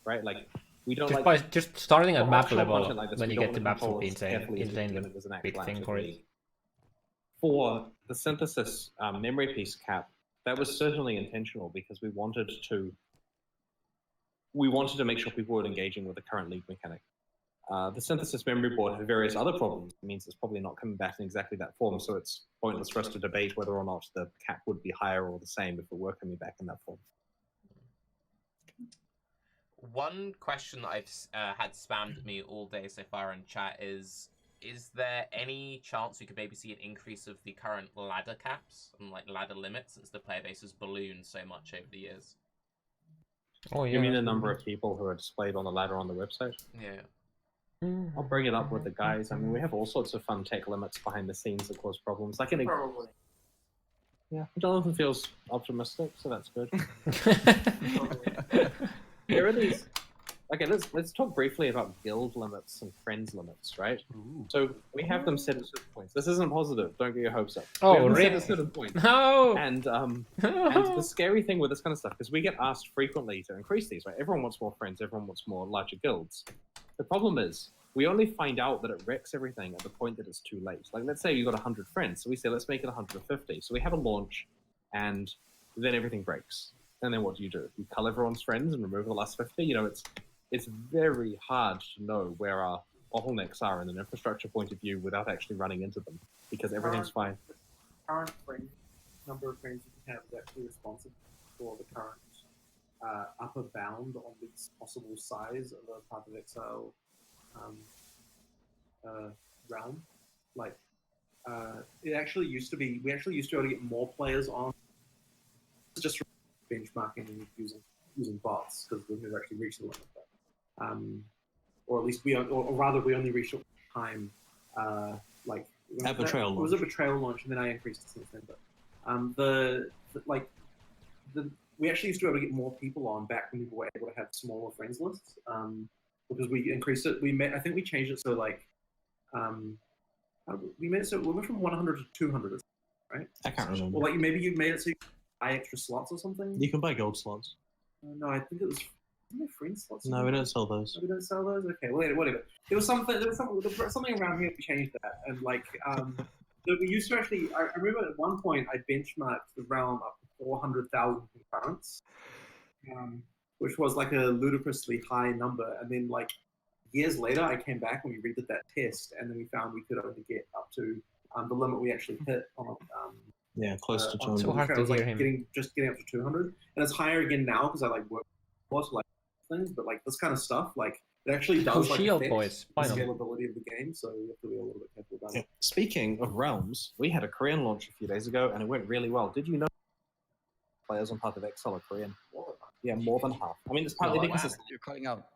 right? Like we don't just like by just starting at map offshore level content like this, when we you don't get to wanna maps will control be as carefully as we insane do when it was an big actual thing active for it. league. For the synthesis memory piece cap, that was certainly intentional because we wanted to make sure people were engaging with the current league mechanic. The synthesis memory board had various other problems. It means it's probably not coming back in exactly that form, so it's pointless for us to debate whether or not the cap would be higher or the same if it were coming back in that form. One question that I've had spammed at me all day so far in chat is there any chance we could maybe see an increase of the current ladder caps and like ladder limits since the player base has ballooned so much over the years? Oh, yeah. You mean the number of people who are displayed on the ladder on the website? Yeah. I'll bring it up with the guys. I mean, we have all sorts of fun tech limits behind the scenes that cause problems. Like Probably. yeah, Jonathan feels optimistic, so that's good. There are these. Okay, let's talk briefly about guild limits and friends limits, right? Ooh. So we have them set at certain points. This isn't positive. Don't get your hopes up. Oh, we have them set really? at certain points. No. And the scary thing with this kind of stuff is we get asked frequently to increase these, right? Everyone wants more friends. Everyone wants more larger guilds. The problem is we only find out that it wrecks everything at the point that it's too late. Like, let's say you got 100 friends. So we say, let's make it 150. So we have a launch, and then everything breaks. And then what do? You cull everyone's friends and remove the last 50? You know, it's very hard to know where our bottlenecks are in an infrastructure point of view without actually running into them, because everything's fine. The current number of friends you can have is actually responsible for the current upper bound on the possible size of a Path of Exile realm. Like, it actually used to be, we actually used to be able to get more players on just from benchmarking and using bots, because we've never actually reached the limit. Or at least or rather we only reached it time, like at Betrayal launch. It was a Betrayal launch, and then I increased it since then. But we actually used to be able to get more people on back when people were able to have smaller friends lists, because we increased it. I think we changed it so like, we made it so we went from 100 to 200, right? I can't remember. Well, like maybe you made it so you could buy extra slots or something. You can buy gold slots. No, I think it was. Isn't there friend slots? No, we don't sell those. No, we don't sell those. Okay, well, whatever. There was something around here to change that, and like, we used to actually. I remember at one point I benchmarked the realm up to 400,000 concurrents, which was like a ludicrously high number. And then like years later, I came back and we redid that test, and then we found we could only get up to the limit we actually hit on. Yeah, close to 200. So hard to hear him. Getting up to 200, and it's higher again now because I like work more like things, but like this kind of stuff, like it actually does like shield, affect boys. the Finally. scalability of the game, so you have to be a little bit careful about Yeah. it. Speaking of realms, we had a Korean launch a few days ago, and it went really well. Did you know players on Path of Exile are Korean? Yeah, more than half. I mean, it's partly because it's You're cutting out.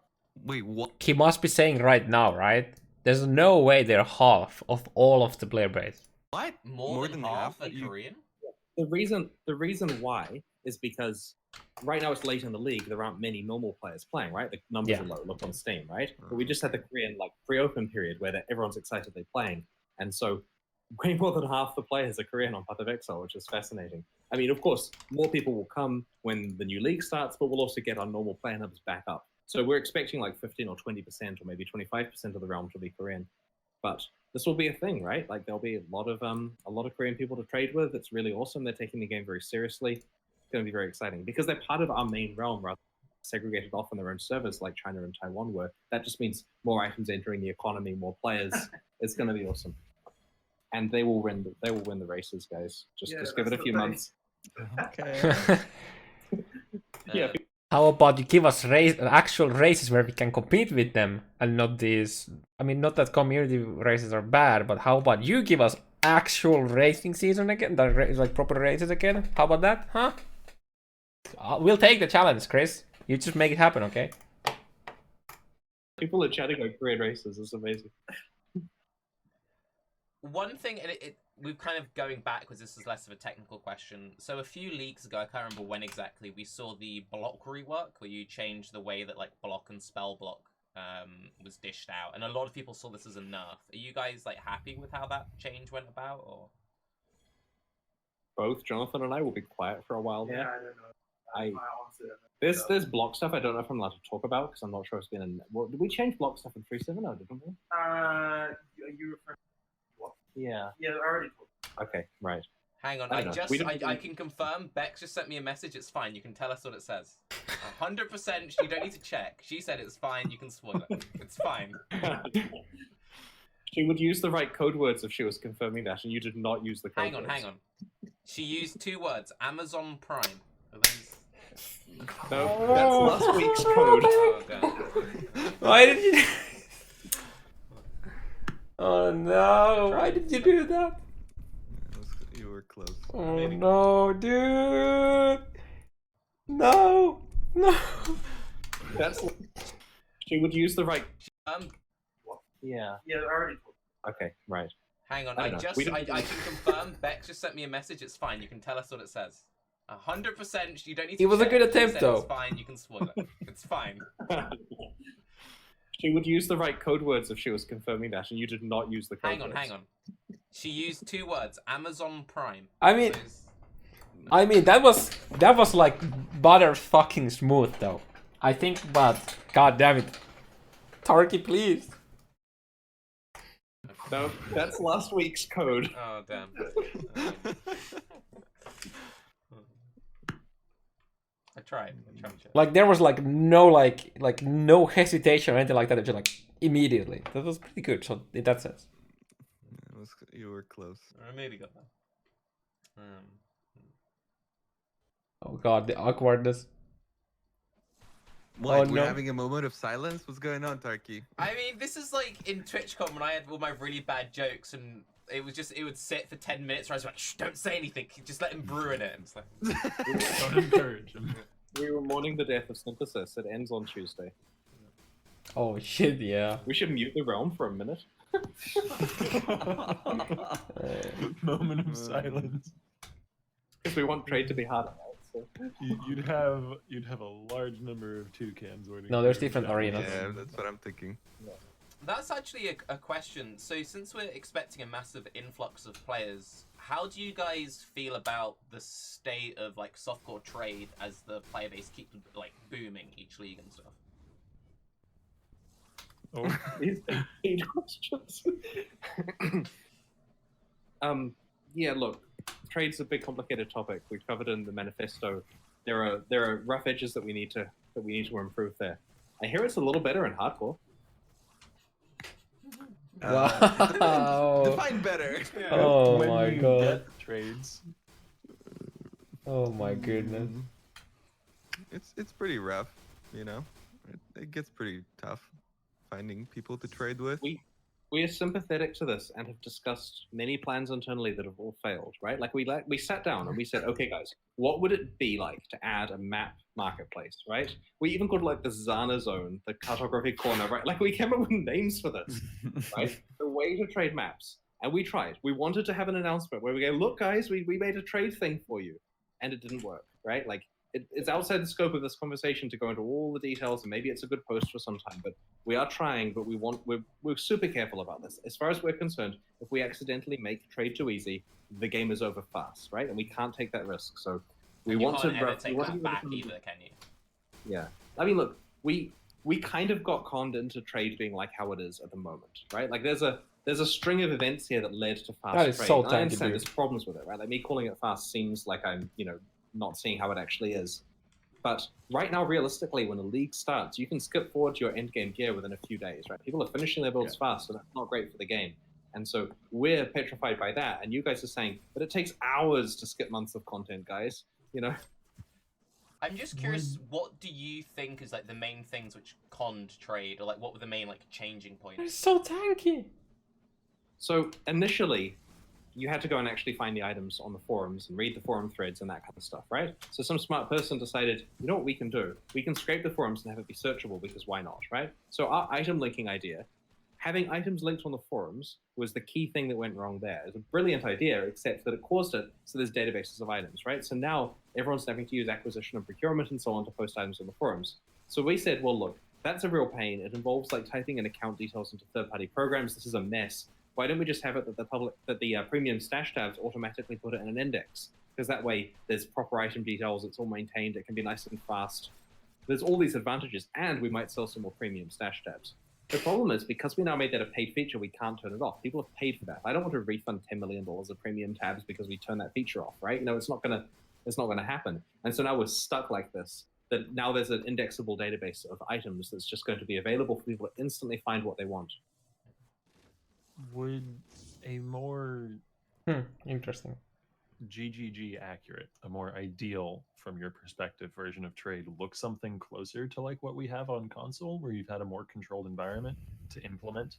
Wait, what? He must be saying right now, right? There's no way they're half of all of the player base. What? More than half are You- Korean? The reason why is because right now it's late in the league. There aren't many normal players playing, right? The numbers Yeah. are low. Look on Steam, right? But we just had the Korean like pre-open period where everyone's excitedly playing, and so way more than half the players are Korean on Path of Exile, which is fascinating. I mean, of course, more people will come when the new league starts, but we'll also get our normal player numbers back up. So we're expecting like 15 or 20% or maybe 25% of the realm to be Korean. But this will be a thing, right? Like there'll be a lot of Korean people to trade with. It's really awesome. They're taking the game very seriously. It's going to be very exciting because they're part of our main realm rather than segregated off on their own servers like China and Taiwan were. That just means more items entering the economy, more players. It's going to be awesome. And they will win. They will win the races, guys. Just give it a few months. Okay. Yeah. How about you give us actual races where we can compete with them and not these... I mean, not that community races are bad, but how about you give us actual racing season again? Like proper races again? How about that, huh? We'll take the challenge, Chris. You just make it happen, okay? People are chatting about Korean races. It's amazing. One thing, and we're kind of going backwards, this is less of a technical question. So a few leagues ago, I can't remember when exactly, we saw the block rework, where you changed the way that like block and spell block was dished out. And a lot of people saw this as a nerf. Are you guys like happy with how that change went about, or? Both Jonathan and I will be quiet for a while Yeah, there. I don't know. There's block stuff I don't know if I'm allowed to talk about because I'm not sure it's been in. Well, did we change block stuff in 3.7 or didn't we? You referring to what? Yeah. Yeah, I already talked. Okay, right. Hang on, I I don't know. just, We don't- I can confirm, Bex just sent me a message, it's fine, you can tell us what it says. 100%, you don't need to check. She said it's fine, you can spoil it. It's fine. She would use the right code words if she was confirming that, and you did not use the code Hang on, words. hang on. She used 2 words, Amazon Prime. Are those... No, that's last week's code. Oh, damn. Why did you... Oh no, why did you do that? You were close. Oh Maybe. no, dude! No! No! That's. She would use the right. Yeah, Yeah. I already talked. Okay, right. Hang on, I I don't know. just, We don't- I can confirm, Bex just sent me a message, it's fine, you can tell us what it says. 100%, you don't need to It was a check. good She attempt, said though. It's fine, you can spoil it. It's fine. She would use the right code words if she was confirming that, and you did not use the code Hang on, words. hang on. She used 2 words, Amazon Prime. I mean- Those- that was like butter fucking smooth though. I think, but god damn it. Tarky, please. No, that's last week's code. Oh, damn. I tried. Like there was like no hesitation or anything like that. It was just like immediately. That was pretty good. So in that sense. You were close. I nearly got that. Oh god, the awkwardness. What? Oh, We're no. having a moment of silence? What's going on, Tarky? I mean, this is like in TwitchCon when I had all my really bad jokes and it would sit for 10 minutes where I was like, shh, don't say anything, just let him brew in it. And it's like... Don't encourage him. We were mourning the death of Synthesis. It ends on Tuesday. Oh shit, yeah. We should mute the realm for a minute. Moment of silence. Because we want trade to be harder. So. You'd have a large number of toucans waiting. No, there's for you. different arenas. Yeah, that's what I'm thinking. That's actually a question. So since we're expecting a massive influx of players, how do you guys feel about the state of like softcore trade as the player base keeps like booming each league and stuff? Oh. These paid questions. Yeah, look, trade's a big complicated topic. We've covered in the manifesto. There are rough edges that we need to improve there. I hear it's a little better in hardcore. Wow. Define better. Oh When my you god. get trades. Oh my goodness. It's pretty rough, you know. It gets pretty tough finding people to trade with. we are sympathetic to this and have discussed many plans internally that have all failed, right? Like we sat down and we said, okay, guys, what would it be like to add a map marketplace, right? We even called it like the Zana Zone, the cartography corner, right? Like we came up with names for this, right? The way to trade maps. And we tried. We wanted to have an announcement where we go, look, guys, we made a trade thing for you. And it didn't work, right? Like it's outside the scope of this conversation to go into all the details, and maybe it's a good post for some time, but we are trying, but we're super careful about this. As far as we're concerned, if we accidentally make trade too easy, the game is over fast, right? And we can't take that risk. So we You want to can't ever take that back either, can you? Yeah. I mean, look, we kind of got conned into trade being like how it is at the moment, right? Like there's a string of events here that led to fast That is trade. so And I tanky, understand dude. there's problems with it, right? Like me calling it fast seems like I'm, not seeing how it actually is. But right now, realistically, when a league starts, you can skip forward to your end game gear within a few days, right? People are finishing their builds fast, and that's not great for the game. And so we're petrified by that. And you guys are saying, but it takes hours to skip months of content, guys. I'm just curious, what do you think is like the main things which conned trade, or like what were the main like changing points? It's so tanky. So initially, you had to go and actually find the items on the forums and read the forum threads and that kind of stuff, right? So some smart person decided, you know what we can do? We can scrape the forums and have it be searchable, because why not, right? So our item linking idea, having items linked on the forums, was the key thing that went wrong there. It's a brilliant idea, except that it caused it so there's databases of items, right? So now everyone's having to use acquisition and procurement and so on to post items on the forums. So we said, well, look, that's a real pain. It involves like typing in account details into third-party programs. This is a mess. Why don't we just have it that the premium stash tabs automatically put it in an index? Because that way there's proper item details, it's all maintained, it can be nice and fast. There's all these advantages, and we might sell some more premium stash tabs. The problem is, because we now made that a paid feature, we can't turn it off. People have paid for that. I don't want to refund $10 million of premium tabs because we turn that feature off, right? It's not gonna happen. And so now we're stuck like this. That now there's an indexable database of items that's just going to be available for people to instantly find what they want. Would a more Interesting. GGG accurate, a more ideal from your perspective version of trade look something closer to like what we have on console, where you've had a more controlled environment to implement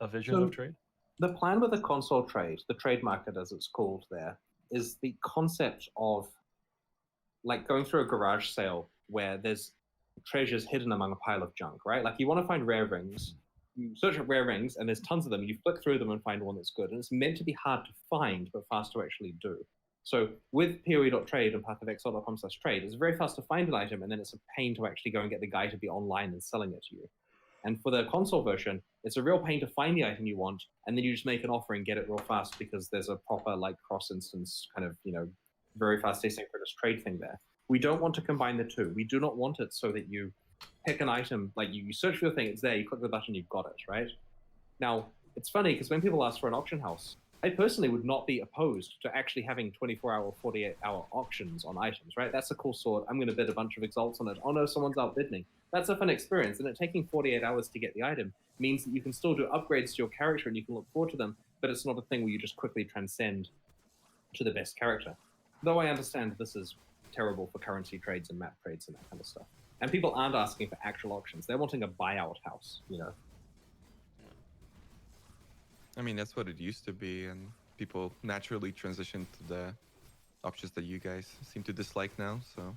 a vision of trade? The plan with the console trade, the trade market as it's called there, is the concept of like going through a garage sale where there's treasures hidden among a pile of junk, right? Like you want to find rare rings, you search up rare rings, and there's tons of them. You flick through them and find one that's good. And it's meant to be hard to find, but fast to actually do. So with POE.trade and pathofexile.com/trade, it's very fast to find an item, and then it's a pain to actually go and get the guy to be online and selling it to you. And for the console version, it's a real pain to find the item you want, and then you just make an offer and get it real fast because there's a proper like cross-instance kind of, very fast asynchronous trade thing there. We don't want to combine the two. We do not want it so that you pick an item, like you search for your thing, it's there, you click the button, you've got it, right? Now, it's funny because when people ask for an auction house, I personally would not be opposed to actually having 24-hour, 48-hour auctions on items, right? That's a cool sort. I'm going to bid a bunch of exalts on it. Oh no, someone's outbid me. That's a fun experience, and it taking 48 hours to get the item means that you can still do upgrades to your character and you can look forward to them, but it's not a thing where you just quickly transcend to the best character. Though I understand this is terrible for currency trades and map trades and that kind of stuff. And people aren't asking for actual auctions. They're wanting a buyout house, I mean, that's what it used to be, and people naturally transitioned to the options that you guys seem to dislike now, so...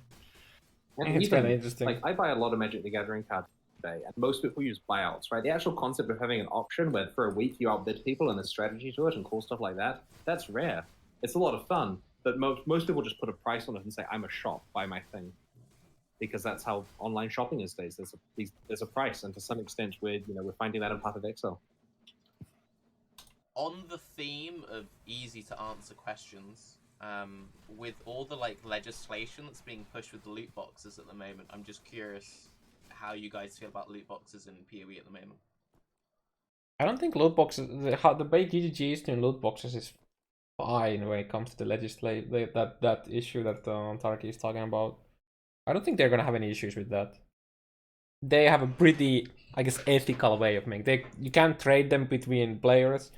And it's kind of interesting. Like, I buy a lot of Magic the Gathering cards today, and most people use buyouts, right? The actual concept of having an auction where for a week you outbid people and there's strategy to it and cool stuff like that, that's rare. It's a lot of fun, but most people just put a price on it and say, I'm a shop, buy my thing. Because that's how online shopping is these days. There's a price, and to some extent we're finding that in Path of Exile. On the theme of easy to answer questions, with all the like legislation that's being pushed with the loot boxes at the moment, I'm just curious how you guys feel about loot boxes in PoE at the moment. I don't think loot boxes, the way GGG is doing loot boxes is fine when it comes to the that issue that Tarky is talking about. I don't think they're gonna have any issues with that. They have a pretty, I guess, ethical way of making. You can't trade them between players.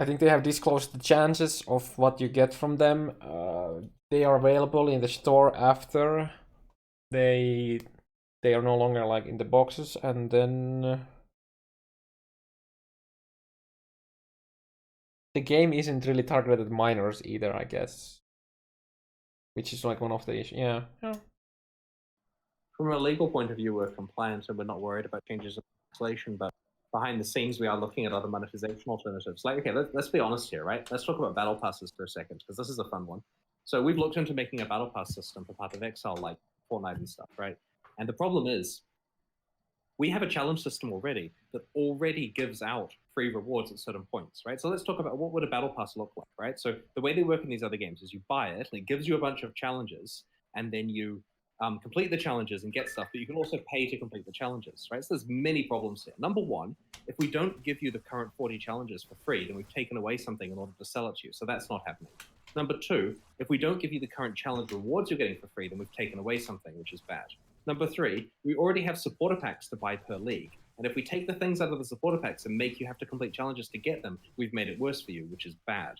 I think they have disclosed the chances of what you get from them. They are available in the store after they are no longer like in the boxes, and then the game isn't really targeted at minors either, I guess. Which is like one of the issues. Yeah. From a legal point of view, we're compliant and we're not worried about changes in legislation, but behind the scenes, we are looking at other monetization alternatives. Like, okay, let's be honest here, right? Let's talk about battle passes for a second, because this is a fun one. So we've looked into making a battle pass system for part of Exile, like Fortnite and stuff, right? And the problem is, we have a challenge system already that already gives out free rewards at certain points, right? So let's talk about what would a battle pass look like, right? So the way they work in these other games is you buy it, and it gives you a bunch of challenges, and then you complete the challenges and get stuff, but you can also pay to complete the challenges, right? So there's many problems here. Number one, if we don't give you the current 40 challenges for free, then we've taken away something in order to sell it to you, so that's not happening. Number two, if we don't give you the current challenge rewards you're getting for free, then we've taken away something, which is bad. Number three, we already have supporter packs to buy per league. And if we take the things out of the supporter packs and make you have to complete challenges to get them, we've made it worse for you, which is bad.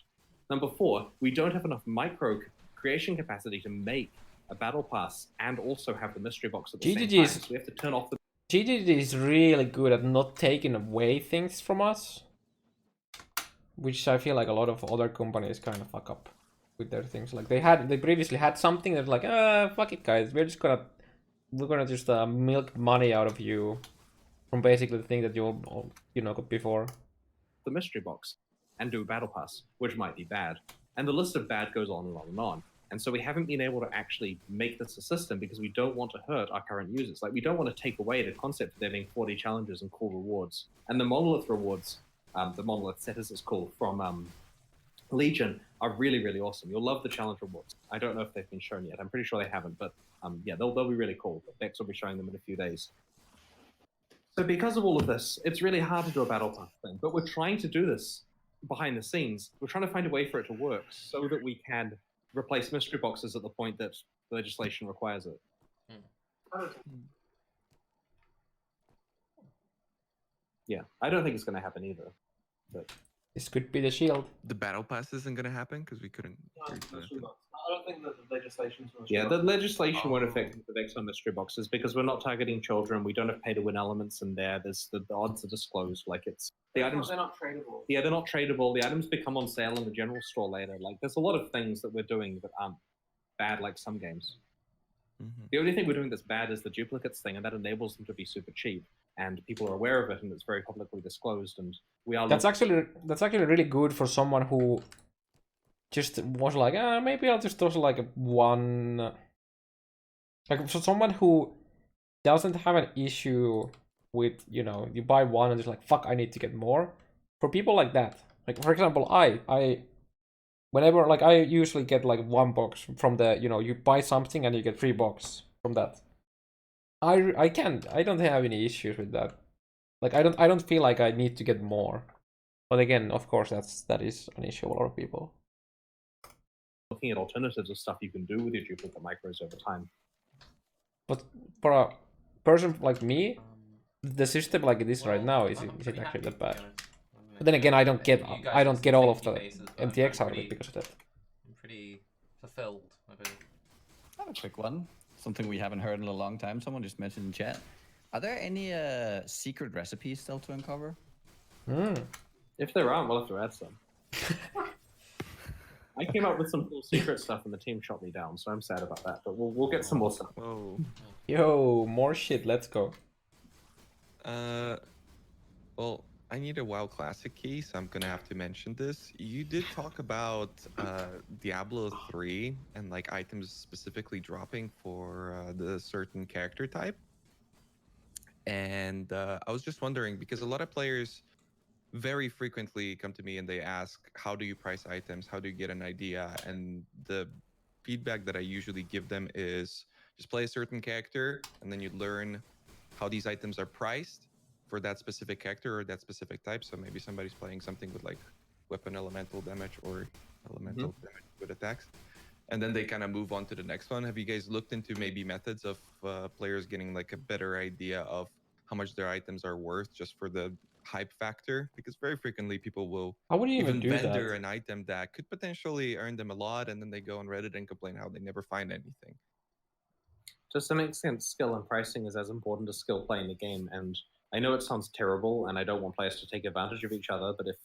Number four, we don't have enough micro creation capacity to make a battle pass and also have the mystery box at the same time. So we have to turn off the... GGG is really good at not taking away things from us, which I feel like a lot of other companies kind of fuck up with their things. Like they previously had something that's like, fuck it guys, we're gonna just milk money out of you from basically the thing that you got before. The mystery box and do a battle pass, which might be bad. And the list of bad goes on and on and on. And so we haven't been able to actually make this a system because we don't want to hurt our current users. Like, we don't want to take away the concept of there being 40 challenges and cool rewards. And the monolith rewards, the monolith set as it's called, from Legion are really, really awesome. You'll love the challenge rewards. I don't know if they've been shown yet. I'm pretty sure they haven't, but yeah, they'll be really cool. Bex will be showing them in a few days. So because of all of this, it's really hard to do a battle pass thing, but we're trying to do this behind the scenes. We're trying to find a way for it to work so that we can replace mystery boxes at the point that legislation requires it. Yeah, I don't think it's going to happen either. But this could be the shield. The battle pass isn't going to happen because we couldn't. I don't think that the legislation's going to. Yeah, the legislation won't affect the Exile mystery boxes because we're not targeting children. We don't have pay to win elements in there. There's the odds are disclosed. Like, it's the items. They're not tradable. Yeah, they're not tradable. The items become on sale in the general store later. Like, there's a lot of things that we're doing that aren't bad, like some games. Mm-hmm. The only thing we're doing that's bad is the duplicates thing, and that enables them to be super cheap. And people are aware of it, and it's very publicly disclosed. And we are. That's actually really good for someone who just was like, maybe I'll just toss like one. Like, for someone who doesn't have an issue with, you buy one and just like, fuck, I need to get more. For people like that, like, for example, whenever, like, I usually get like one box from the, you buy something and you get 3 box from that. I don't have any issues with that. Like, I don't feel like I need to get more. But again, of course, that is an issue for a lot of people. Looking at alternatives of stuff you can do with your duplicate micros over time. But for a person like me, the system like this right now is it actually that bad? But then again, I don't get all of the MTX out of it because of that. I'm pretty fulfilled. I have a quick one. Something we haven't heard in a long time. Someone just mentioned in chat. Are there any secret recipes still to uncover? If there aren't, we'll have to add some. I came up with some cool secret stuff and the team shot me down, so I'm sad about that. But we'll get some more stuff. Whoa. Yo, more shit. Let's go. Well, I need a WoW Classic key, so I'm gonna have to mention this. You did talk about Diablo 3 and like items specifically dropping for the certain character type. And I was just wondering, because a lot of players very frequently come to me and they ask, how do you price items? How do you get an idea? And the feedback that I usually give them is just play a certain character and then you learn how these items are priced for that specific character or that specific type. So maybe somebody's playing something with like weapon elemental damage or elemental damage with attacks. And then they kind of move on to the next one. Have you guys looked into maybe methods of players getting like a better idea of how much their items are worth just for the hype factor? Because very frequently people will even vendor an item that could potentially earn them a lot, and then they go on Reddit and complain how they never find anything. To some extent, skill and pricing is as important as skill playing the game. And I know it sounds terrible, and I don't want players to take advantage of each other, but if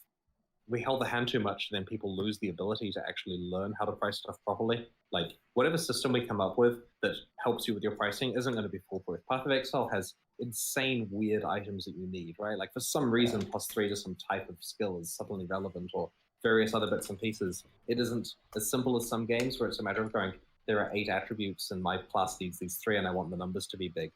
we held the hand too much, then people lose the ability to actually learn how to price stuff properly. Like, whatever system we come up with that helps you with your pricing isn't going to be foolproof. Path of Exile has insane weird items that you need, right? Like, for some reason, +3 to some type of skill is suddenly relevant, or various other bits and pieces. It isn't as simple as some games where it's a matter of going, there are 8 attributes and my class needs these 3 and I want the numbers to be big.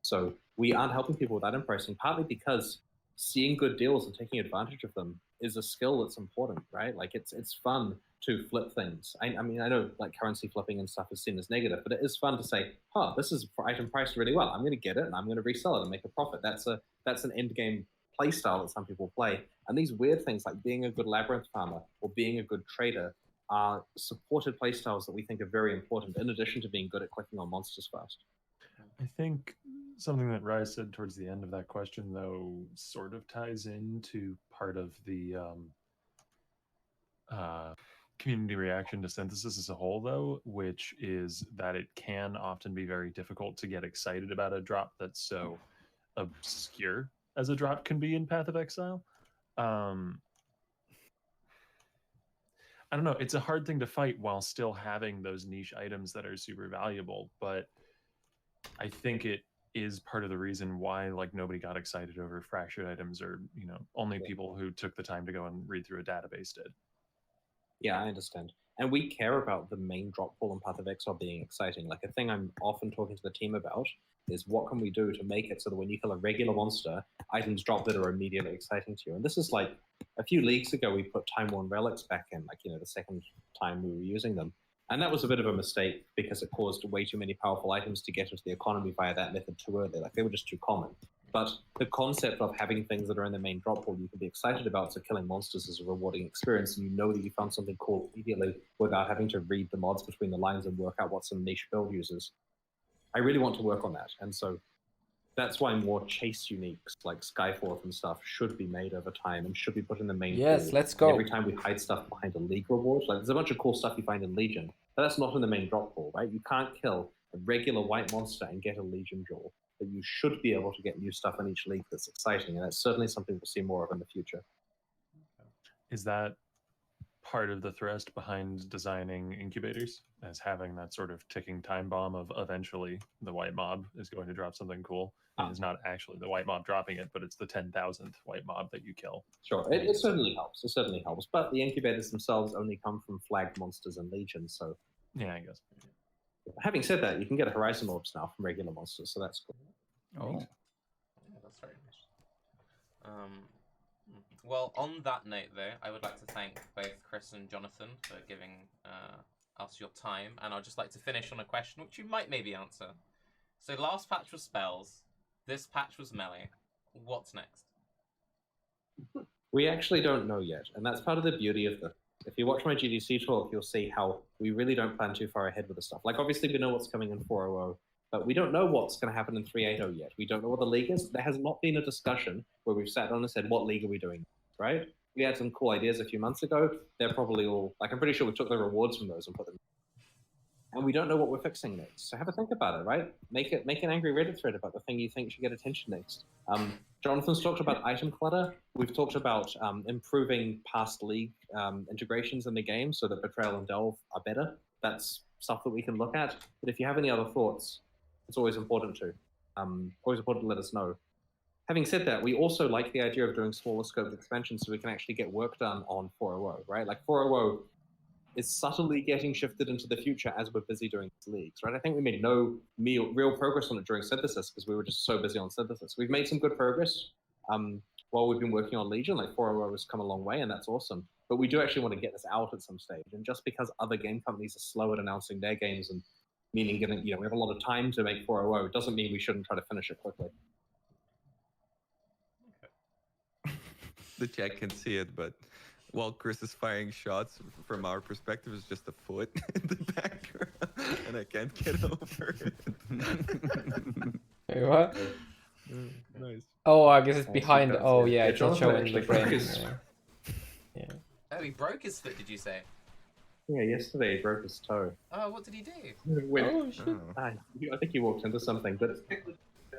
So we aren't helping people with item pricing, partly because seeing good deals and taking advantage of them is a skill that's important, right? Like, it's fun to flip things. I mean, I know like currency flipping and stuff is seen as negative, but it is fun to say, this is item priced really well. I'm going to get it and I'm going to resell it and make a profit. That's an end game play style that some people play. And these weird things like being a good labyrinth farmer or being a good trader are supported play styles that we think are very important, in addition to being good at clicking on monsters fast. I think something that Rise said towards the end of that question, though, sort of ties into part of the community reaction to synthesis as a whole, though, which is that it can often be very difficult to get excited about a drop that's so obscure as a drop can be in Path of Exile. I don't know. It's a hard thing to fight while still having those niche items that are super valuable, but I think it is part of the reason why like nobody got excited over fractured items, or only people who took the time to go and read through a database did. Yeah, I understand. And we care about the main drop pool and Path of Exile being exciting. Like, a thing I'm often talking to the team about is what can we do to make it so that when you kill a regular monster, items drop that are immediately exciting to you. And this is like a few leagues ago, we put Time-Worn Relics back in, like, the second time we were using them. And that was a bit of a mistake because it caused way too many powerful items to get into the economy via that method too early. Like, they were just too common. But the concept of having things that are in the main drop pool you can be excited about, so killing monsters is a rewarding experience, and you know that you found something cool immediately without having to read the mods between the lines and work out what some niche build uses. I really want to work on that, and so that's why more chase uniques like Skyforth and stuff should be made over time and should be put in the main Yes, pool. let's go. And every time we hide stuff behind a League reward, like, there's a bunch of cool stuff you find in Legion, but that's not in the main drop pool, right? You can't kill a regular white monster and get a Legion jewel. But you should be able to get new stuff in each league that's exciting, and that's certainly something we'll see more of in the future. Is that part of the thrust behind designing incubators, as having that sort of ticking time bomb of eventually the white mob is going to drop something cool? And it's not actually the white mob dropping it, but it's the 10,000th white mob that you kill. Sure, it certainly helps. It certainly helps. But the incubators themselves only come from flagged monsters and legions, so... Yeah, I guess. Having said that, you can get a Horizon Orbs now from regular monsters, so that's cool. Oh. Yeah, that's very nice. Well, on that note, though, I would like to thank both Chris and Jonathan for giving us your time, and I'd just like to finish on a question which you might maybe answer. So last patch was spells, this patch was melee. What's next? We actually don't know yet, and that's part of the beauty of the... If you watch my GDC talk, you'll see how we really don't plan too far ahead with the stuff. Like, obviously, we know what's coming in 4.0.0, but we don't know what's going to happen in 3.8.0 yet. We don't know what the league is. There has not been a discussion where we've sat down and said, what league are we doing, right? We had some cool ideas a few months ago. They're probably all... Like, I'm pretty sure we took the rewards from those and put them... And we don't know what we're fixing next. So have a think about it, right? Make an angry Reddit thread about the thing you think should get attention next. Jonathan's talked about item clutter. We've talked about improving past league integrations in the game so that Betrayal and Delve are better. That's stuff that we can look at. But if you have any other thoughts, it's always important to. Let us know. Having said that, we also like the idea of doing smaller scoped expansions so we can actually get work done on 4.0.0, right? Like 4.0.0 is subtly getting shifted into the future as we're busy doing these leagues, right? I think we made no real progress on it during synthesis because we were just so busy on synthesis. We've made some good progress while we've been working on Legion. Like 4.0 has come a long way, and that's awesome. But we do actually want to get this out at some stage. And just because other game companies are slow at announcing their games and meaning we have a lot of time to make 4.0, doesn't mean we shouldn't try to finish it quickly. The chat can see it, but while Chris is firing shots, from our perspective, it's just a foot in the background, and I can't get over it. Wait, what? Nice. Oh, I guess it's behind. Oh, yeah, it's not Jonathan showing actually the frame. broke his- Yeah. Oh, he broke his foot, did you say? Yeah, yesterday he broke his toe. Oh, what did he do? When, Oh, shit. Oh. I think he walked into something, but it's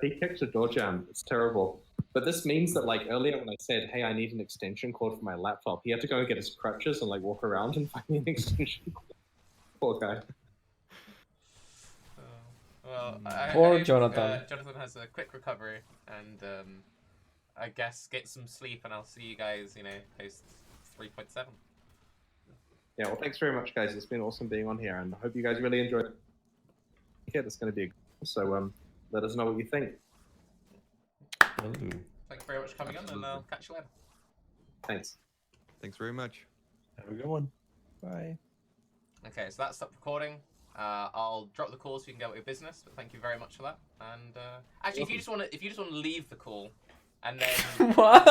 he kicked a door jam. It's terrible. But this means that, like, earlier when I said, hey, I need an extension cord for my laptop, he had to go and get his crutches and, like, walk around and find me an extension cord. Poor guy. Well, Poor I hope, Jonathan. Jonathan has a quick recovery and I guess get some sleep, and I'll see you guys, you know, post 3.7. Yeah, well, thanks very much, guys. It's been awesome being on here, and I hope you guys really enjoyed it. Yeah, it's going to be a good, so let us know what you think. Thank you very much for coming on, and I'll catch you later. Thanks. Thanks very much. Have a good one. Bye. Okay, so that stopped recording. I'll drop the call so you can get with your business. But thank you very much for that. And actually, if you just want to leave the call, and then What?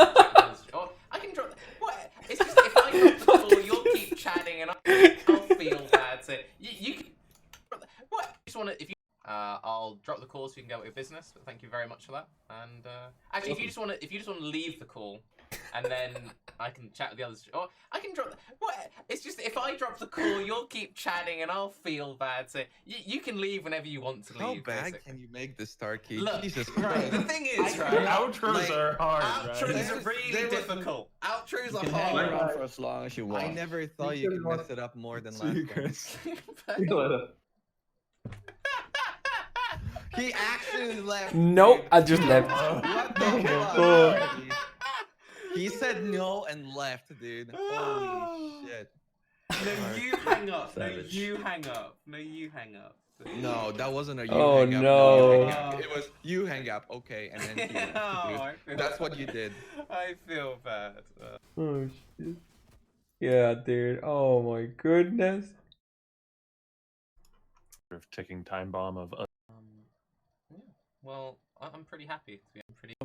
Oh, I can drop. What? It's just if I drop the call, you'll keep chatting, and I'll feel bad. So you can. What? Just want to if you. I'll drop the call so you can get with your business. But thank you very much for that. And actually, if you just want to leave the call, and then I can chat with the others. Oh, I can drop. What? It's just if I drop the call, you'll keep chatting, and I'll feel bad. So you can leave whenever you want to How leave. bad basically. can you make this, Tarky? Look, Jesus right. Christ. The thing is, right? Outros Like, are hard, Outros right? are really difficult. Outros You are can hang hard. around for as long as you want. I never thought you could mess it up more than See you, last time. Chris. See you later. He actually left. Nope, dude. I just left. What the Oh, fuck? God. Tarky? He said no and left, dude. Holy shit. No, you hang up. No, Savage. you hang up. No, you hang up. No, that wasn't a you Oh, hang up. no. You hang up. It was you hang up. Okay, and then he left, Oh, dude. I feel That's bad. what you did. I feel bad. Oh shit. Yeah, dude. Oh my goodness. Sort of ticking time bomb of Yeah. Well, I'm pretty happy. I'm pretty.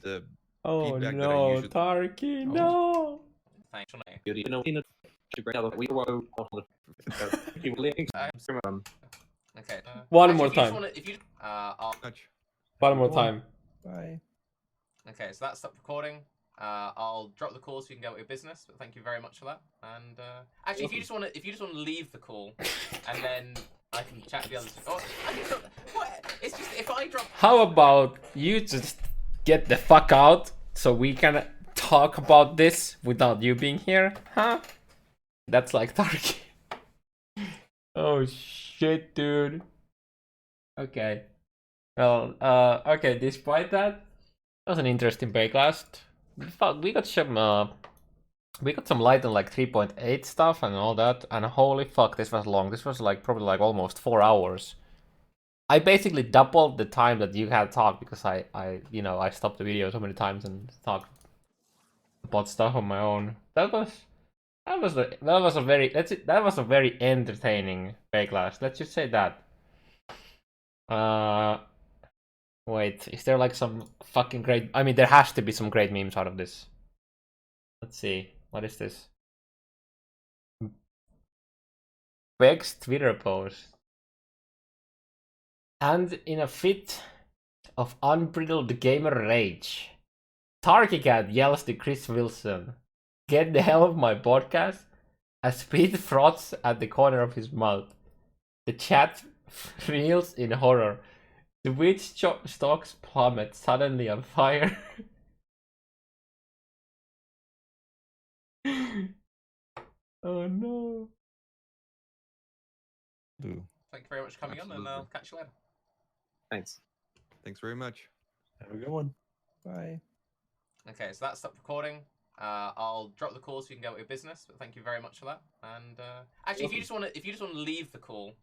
The Oh feedback that I no, usually- Tarky, no. Thanks. You know, we were Okay. One more if you just time. wanna- if you, I'll. Much. One more time. Bye. Okay, so that stopped recording. I'll drop the call so you can get with your business. But thank you very much for that. And actually, if you just want to leave the call, and then I can chat with the others. Oh, I can drop. What? It's just if I drop. How about you just get the fuck out so we can talk about this without you being here? Huh? That's like Tarky. Oh shit, dude. Okay. Well, okay, despite that was an interesting Baeclast. Fuck, we got some light on like 3.8 stuff and all that, and holy fuck, this was long. This was like probably like almost 4 hours. I basically doubled the time that you had talked because I stopped the video so many times and talked about stuff on my own. That was a very entertaining Baeclast. Let's just say that. Wait, is there like some fucking great? I mean, there has to be some great memes out of this. Let's see. What is this? Beg's Twitter post. And in a fit of unbridled gamer rage, TarkeCat yells to Chris Wilson, "Get the hell off my podcast!" as Pete froths at the corner of his mouth. The chat reels in horror. The wheat stocks plummet suddenly on fire. Oh no. Ooh. Thank you very much for coming on, and I'll catch you later. Thanks. Thanks very much. have a good one. Bye. Okay, so that stopped recording. I'll drop the call so you can get with your business. But thank you very much for that. And actually, if you just want to leave the call,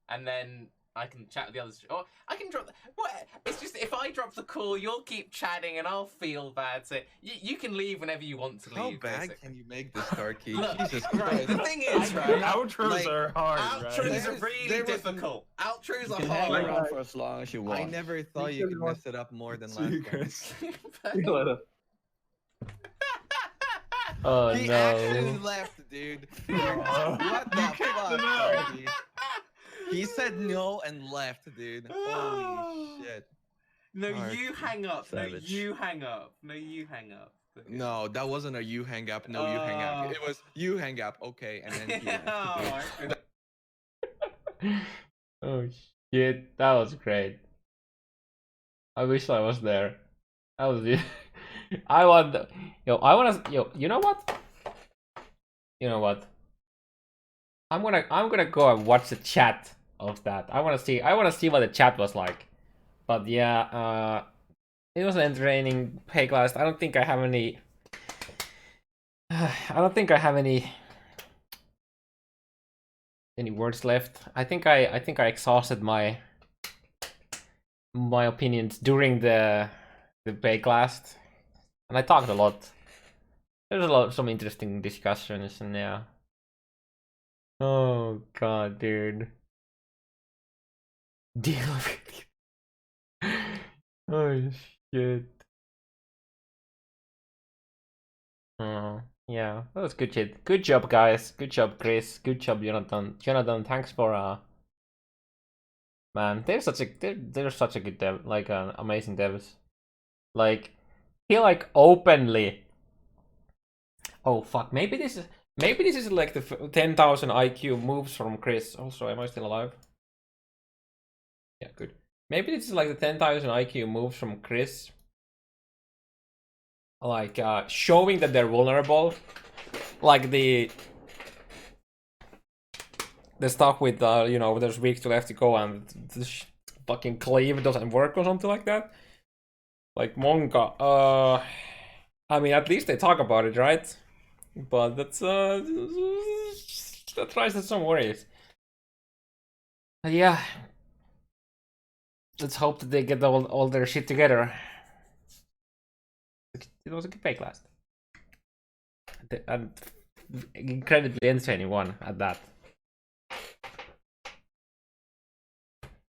and then I can chat with the others. Oh, I can drop. What? It's just if I drop the call, you'll keep chatting, and I'll feel bad. So you can leave whenever you want to leave. How bad basically. can you make this, Tarky? Look, Jesus right. Christ. The thing is, right? Outros Like, are hard, Outros right? are really There was- difficult. Outros You are can hang hard. around for as long as you want. I never thought you could mess it up more than See last you, time. Chris. See you later. Oh He no. actually left, dude. What the fuck, Tarky? He said no and left, dude. Holy shit. No, Alright. you hang up. Savage. No, you hang up. No, you hang up. No, that wasn't a you hang up. No, you hang up. It was you hang up. Okay, and then he left, dude. Oh, I feel- Oh shit, that was great. I wish I was there. I was. I want. I want to. You know what? You know what? I'm gonna go and watch the chat of that. I wanna see what the chat was like. But yeah, it was an entertaining Baeclast. I don't think I have any. I don't think I have any words left. I think I exhausted my opinions during the Baeclast, and I talked a lot. There's some interesting discussions, and yeah. Oh god, dude. Deal with you. Oh shit. Oh yeah, that was good shit. Good job, guys. Good job, Chris. Good job, Jonathan. Jonathan, thanks for man. They're such a good dev, like amazing devs. Like he like openly. Oh fuck, maybe this is like the 10,000 IQ moves from Chris. Also, am I still alive? Yeah, good. Maybe this is like the 10,000 IQ moves from Chris. Like showing that they're vulnerable. Like the stuff with there's weeks to left to go and this fucking cleave doesn't work or something like that. Like Monka, I mean, at least they talk about it, right? But that raises some worries. Yeah, let's hope that they get all their shit together. It was a good Baeclast, and incredibly entertaining one at that.